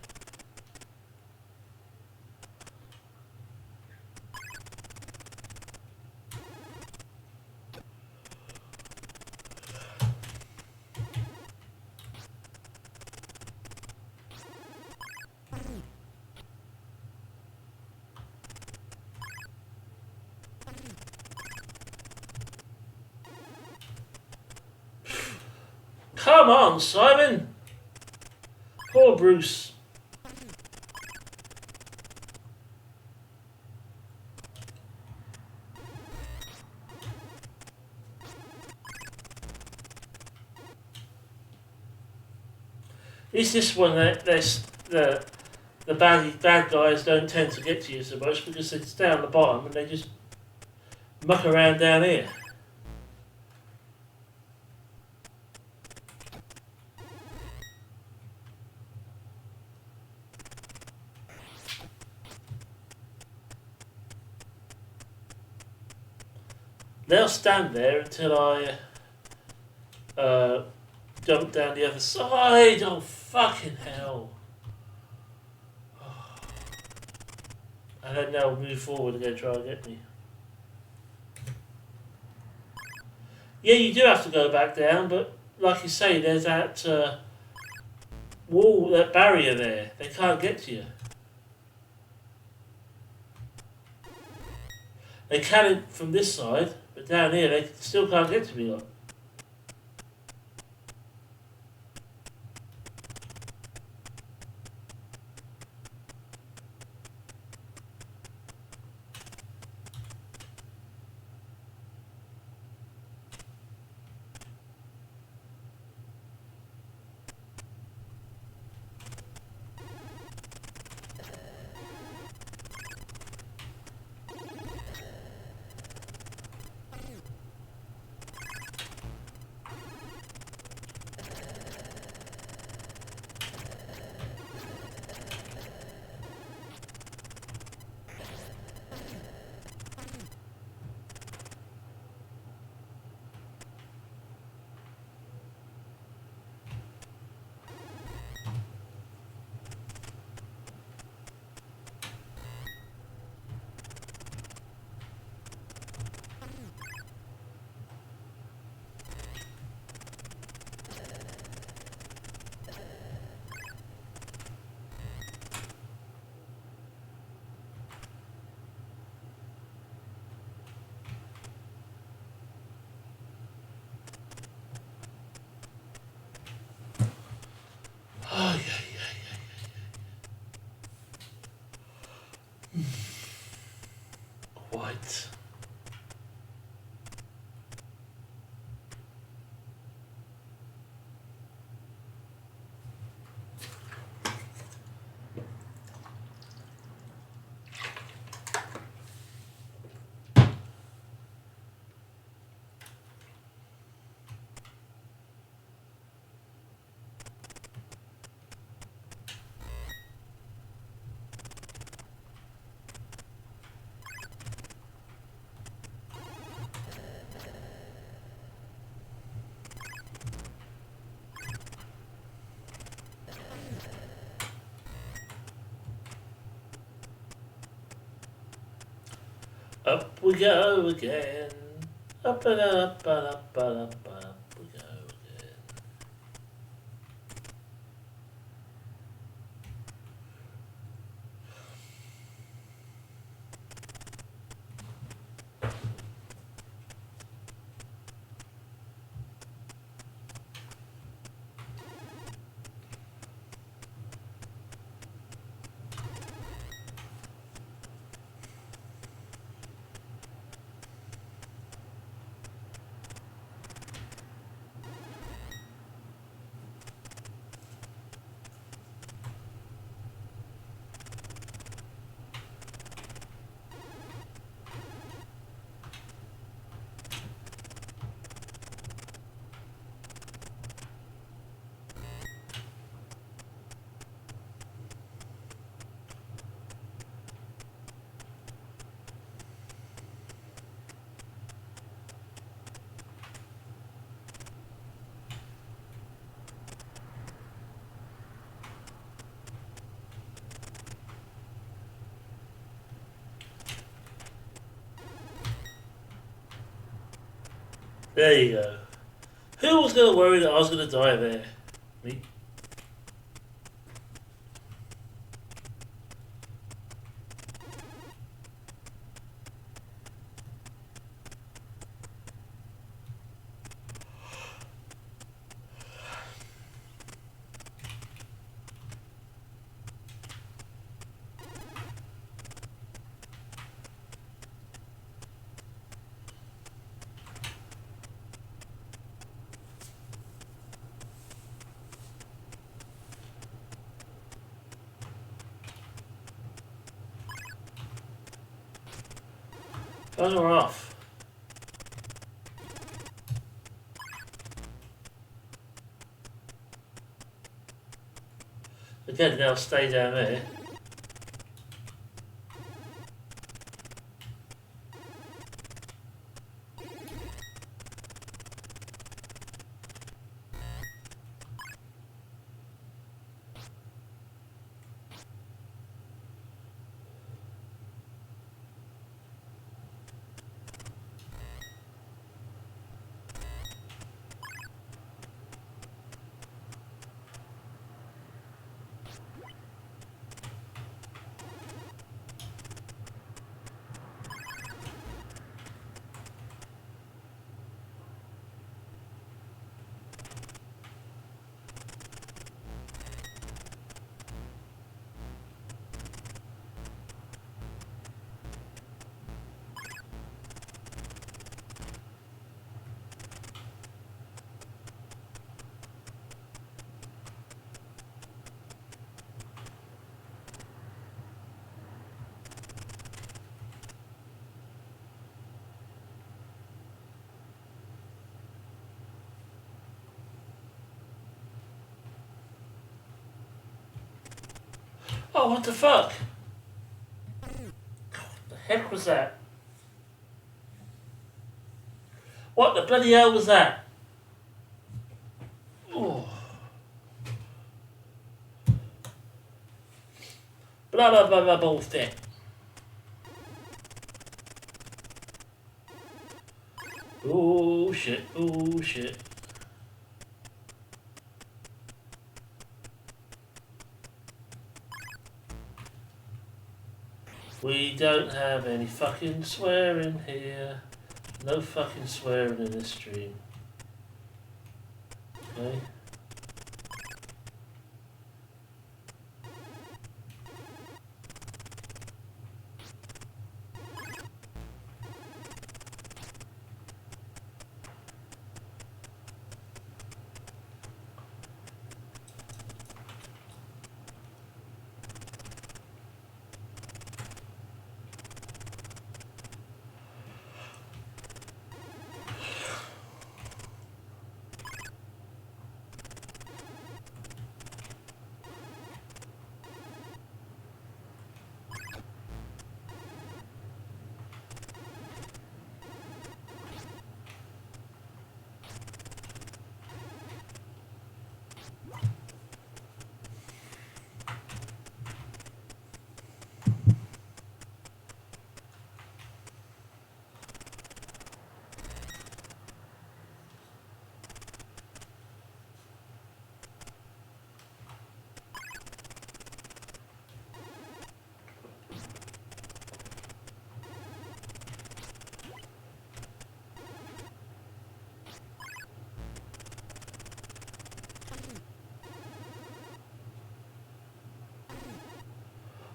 Come on, Simon! Poor Bruce. Is this one that the bad guys don't tend to get to you so much because they stay on the bottom and they just muck around down here? Now stand there until I jump down the other side. Oh, fucking hell. And then they'll move forward and go try and get me. Yeah, you do have to go back down, but like you say, there's that wall, that barrier there. They can't get to you. They can from this side, but down here they still can't get to me. Like. Oh, yeah. Quite. Up we go again. Up and up and up and up and up we go again. There you go. Who was going to worry that I was going to die there? Me. Those are off. Again, they'll stay down there. Oh, what the fuck? What the heck was that? What the bloody hell was that? Oh. Blah blah blah blah bullshit. Oh shit, oh shit. We don't have any fucking swearing here. No fucking swearing in this stream. Okay?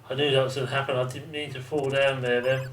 I knew that was going to happen. I didn't mean to fall down there then.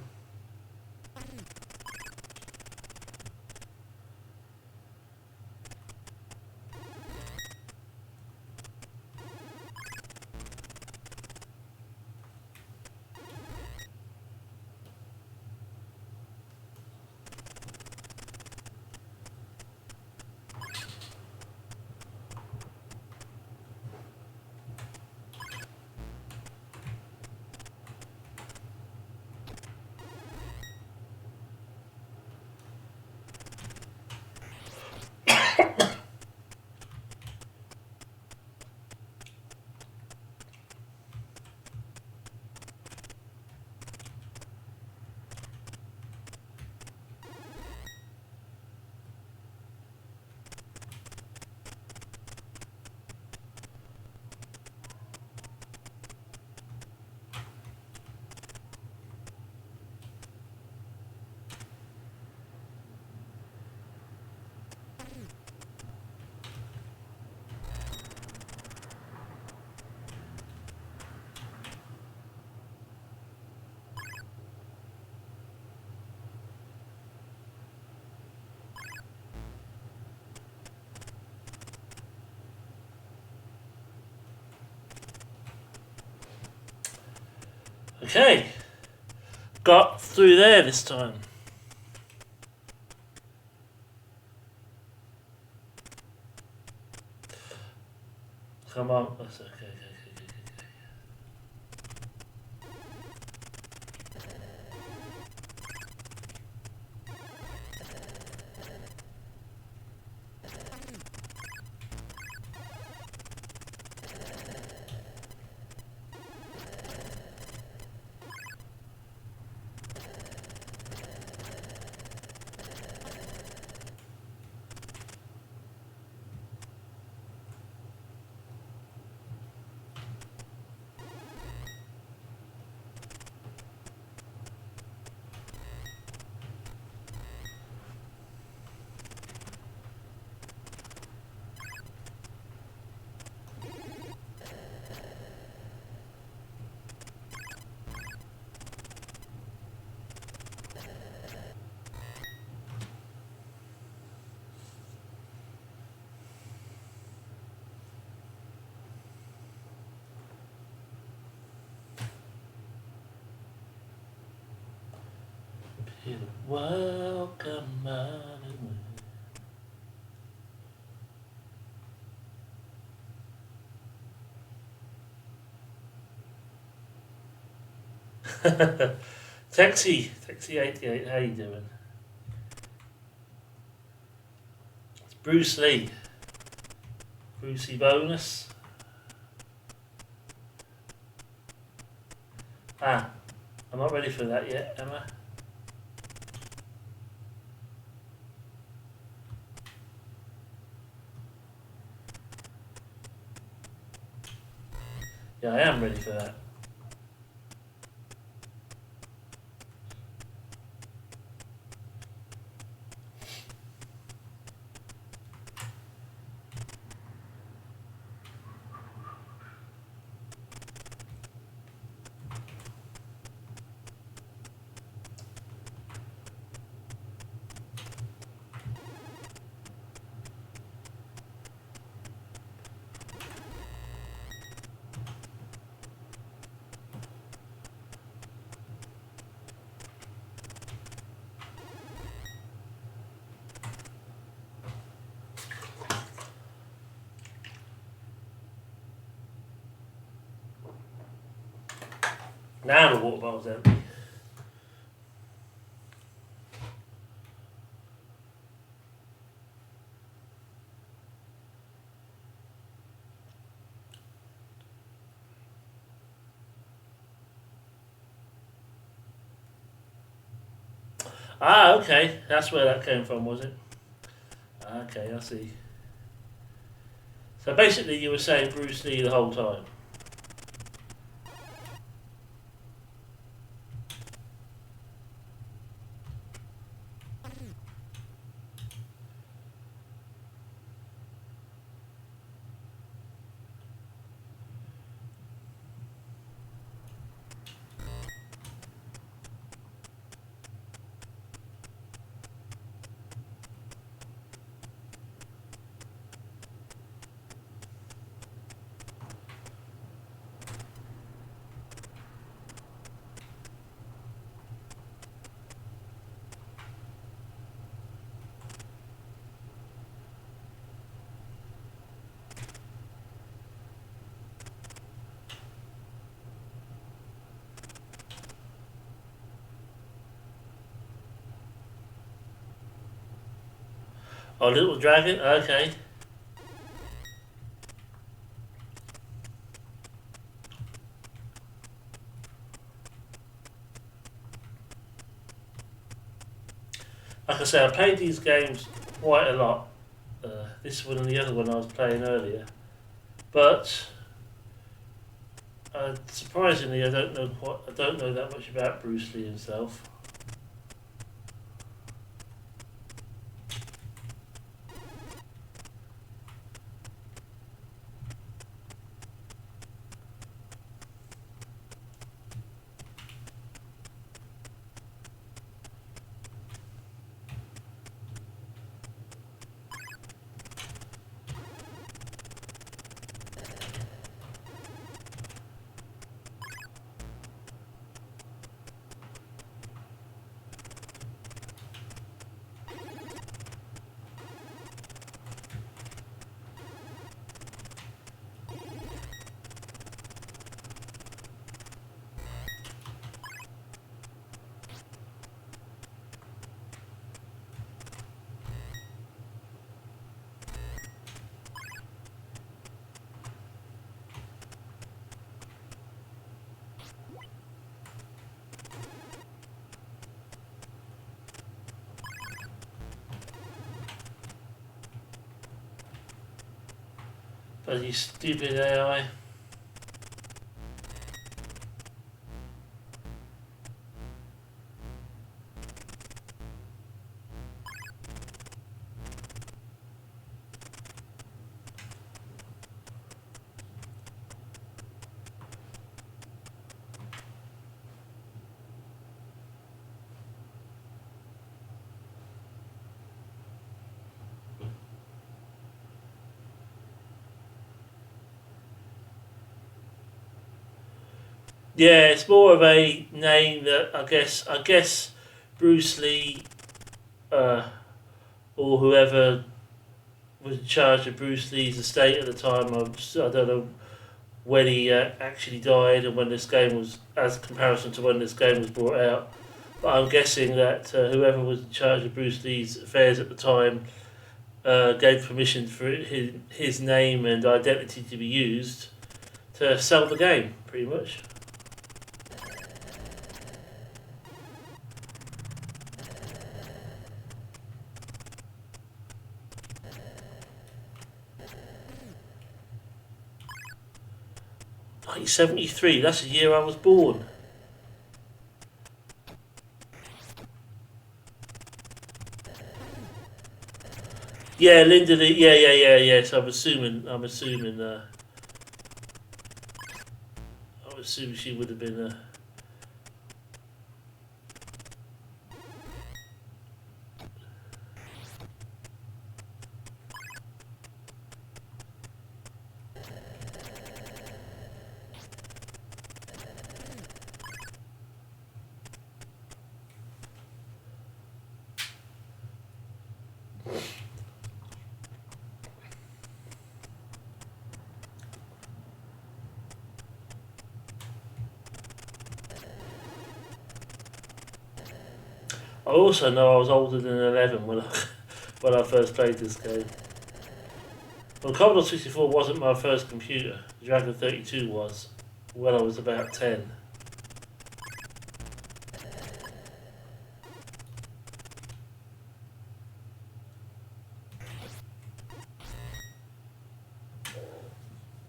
Okay. Got through there this time. Come on. That's okay. Welcome my way. Taxi 88, how you doing? It's Bruce Lee. Brucey bonus. Ah, I'm not ready for that yet, am I? Yeah, I am ready for that. Now the water bottle's empty. Ah, okay. That's where that came from, was it? Okay, I see. So basically you were saying Bruce Lee the whole time. Oh, little dragon? Okay. Like I say, I played these games quite a lot. This one and the other one I was playing earlier. But surprisingly, I don't know that much about Bruce Lee himself. Bloody stupid AI. Yeah, it's more of a name that I guess Bruce Lee, or whoever was in charge of Bruce Lee's estate at the time. I don't know when he actually died and when this game was, as comparison to when this game was brought out. But I'm guessing that whoever was in charge of Bruce Lee's affairs at the time gave permission for his name and identity to be used to sell the game, pretty much. '73. That's the year I was born. Yeah, Linda Lee. Yeah. So I'm assuming. I'm assuming she would have been. I also know I was older than 11 when when I first played this game. Well, Commodore 64 wasn't my first computer. The Dragon 32 was when I was about 10.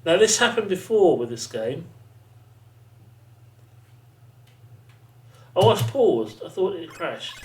Now this happened before with this game. Oh, I was paused. I thought it crashed.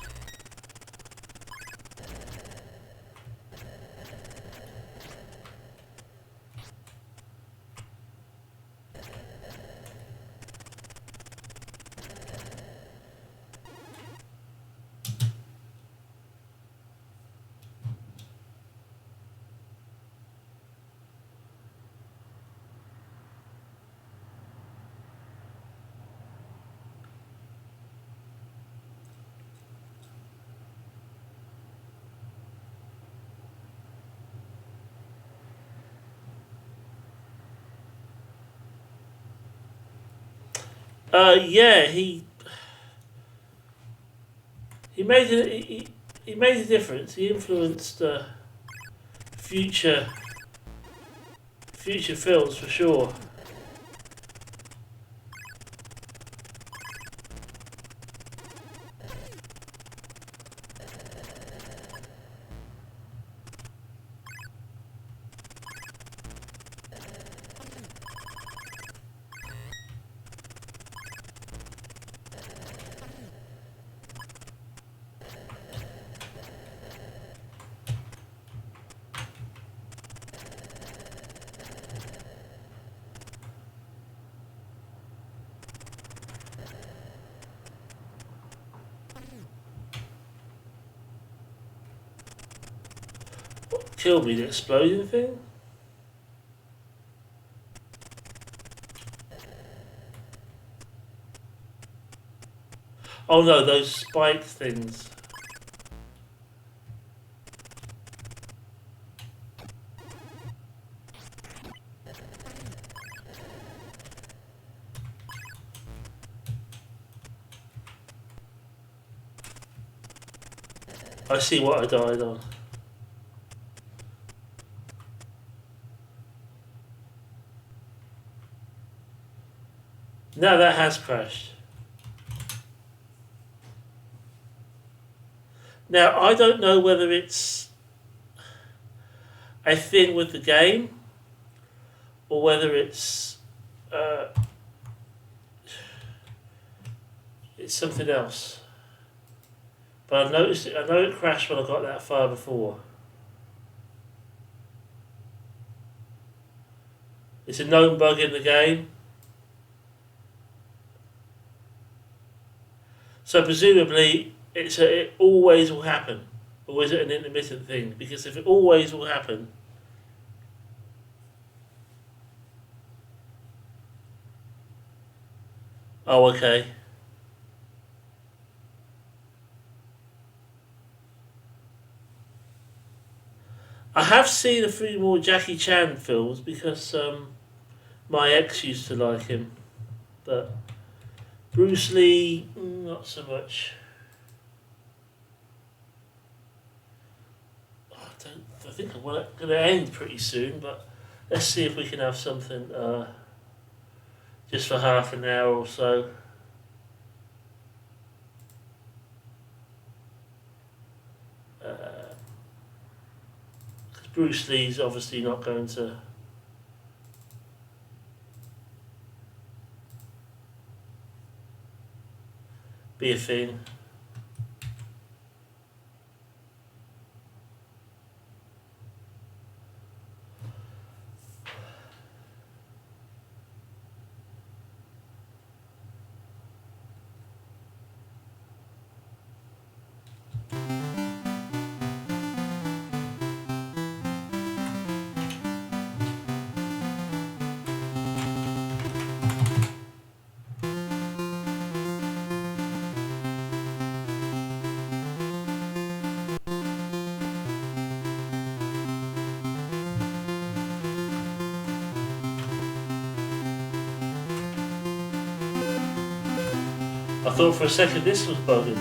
Yeah, he made he made a difference. He influenced future films for sure. Kill me, the exploding thing? Oh no, those spike things. I see what I died on. Now that has crashed. Now, I don't know whether it's a thing with the game or whether it's something else. But I've noticed it. I know it crashed when I got that far before. It's a known bug in the game. So presumably, it always will happen, or is it an intermittent thing? Because if it always will happen, oh okay. I have seen a few more Jackie Chan films because My ex used to like him, but Bruce Lee, not so much. I think I'm going to end pretty soon, but let's see if we can have something just for half an hour or so. Because Bruce Lee's obviously not going to be a thing. I thought for a second this was bugging.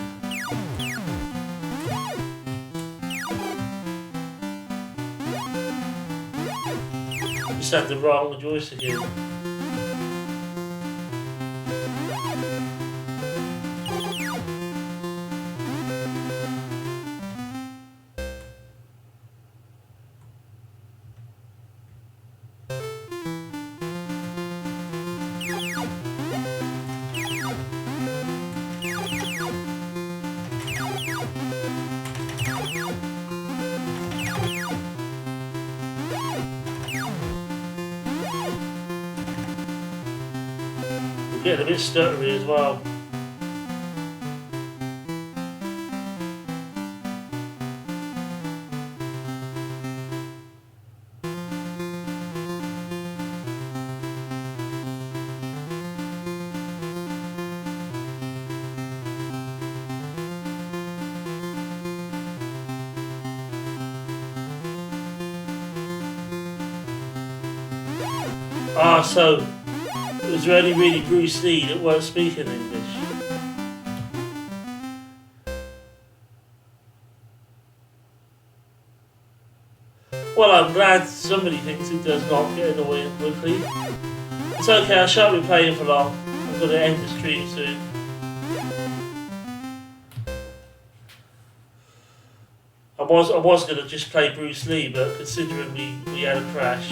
Just had the wrong joystick in. Getting a bit stuttery as well. So it was only really Bruce Lee that weren't speaking English. Well, I'm glad somebody thinks it does not get annoying quickly. It's okay, I shan't be playing for long. I'm going to end the stream soon. I was going to just play Bruce Lee, but considering we had a crash.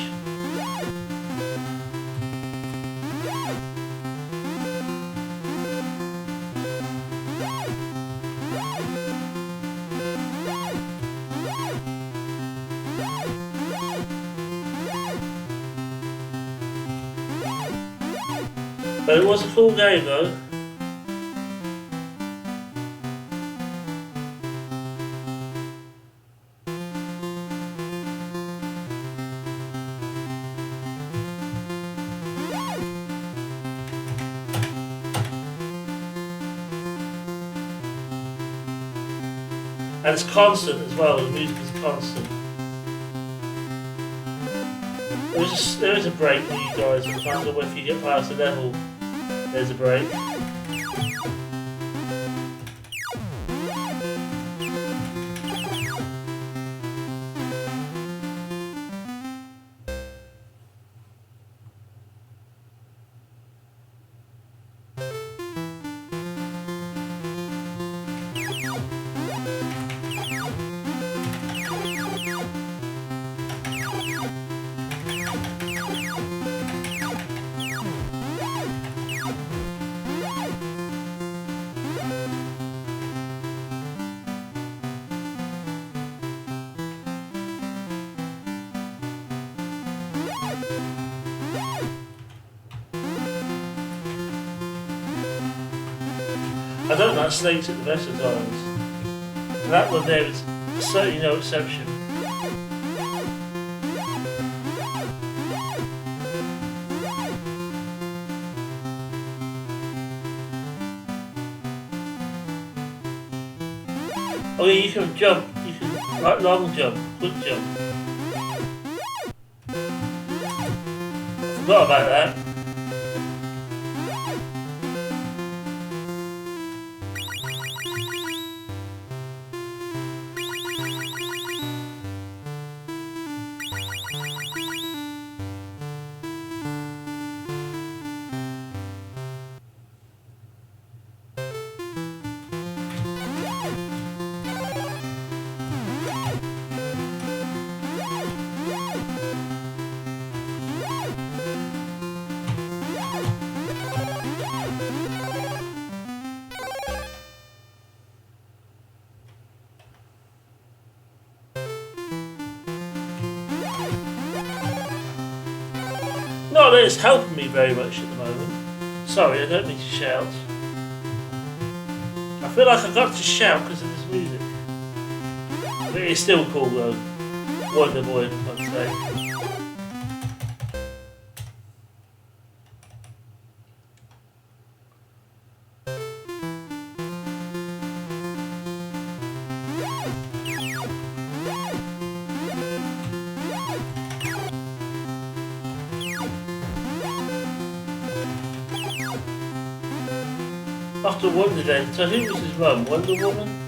But it was a cool game though. And it's constant as well, the music is constant. There is a break for you guys, and if you get past the level, there's a break. I don't like snakes at the best of times. And that one there is certainly no exception. Oh yeah, you can jump. You can like long jump, quick jump. I Forgot about that. Not that it's helping me very much at the moment. Sorry, I don't mean to shout. I feel like I've got to shout because of this music. But it's still cool though. Wonder Boy, I'd say. After Wonder then, so who was his mum? Wonder Woman?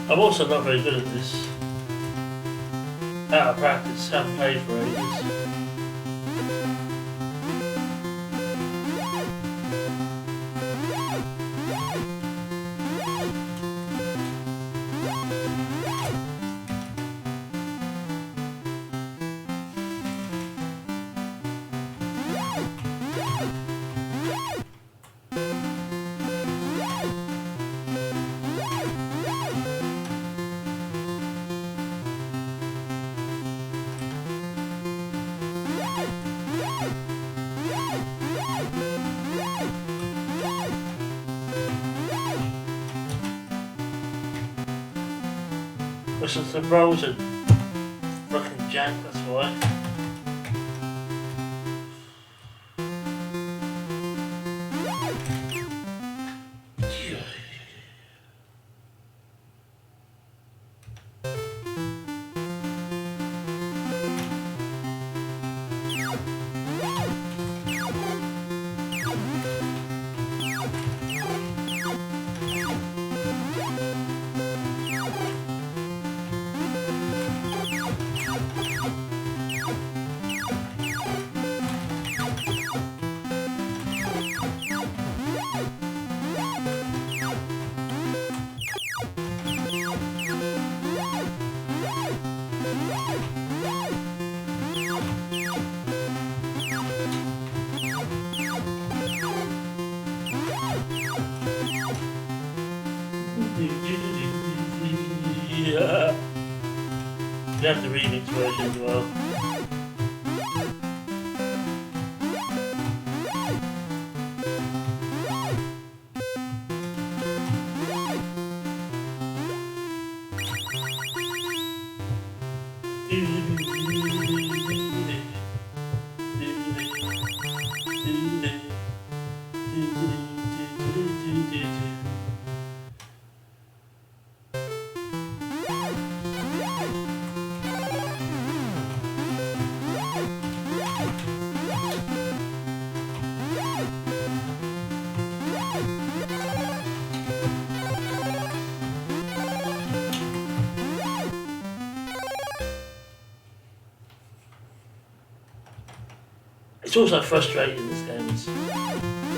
I'm also not very good at this. Out of practice, haven't played for ages. Since the rolls are fucking jank, that's why. Yeah. You have the remix version as well. It's also frustrating, this game. It's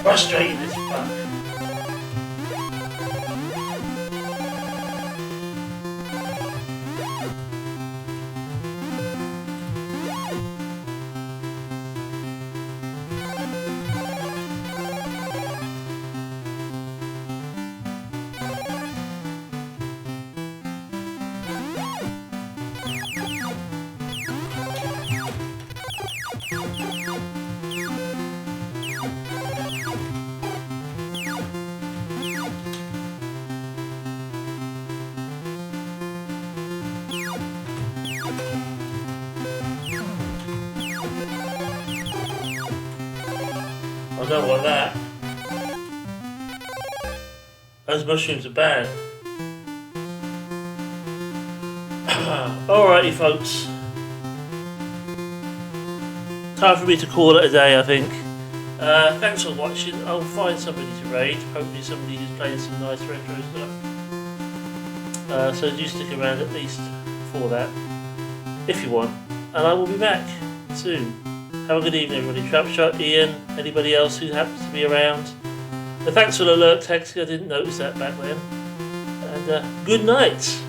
frustrating as fuck. I don't want that. Those mushrooms are bad. Alrighty folks. Time for me to call it a day, I think. Thanks for watching. I'll find somebody to raid. Hopefully somebody who's playing some nice retro stuff. So do stick around at least for that, if you want. And I will be back soon. Have a good evening everybody. Trapshot, Ian, anybody else who happens to be around. Thanks for the alert text, I didn't notice that back then. And good night.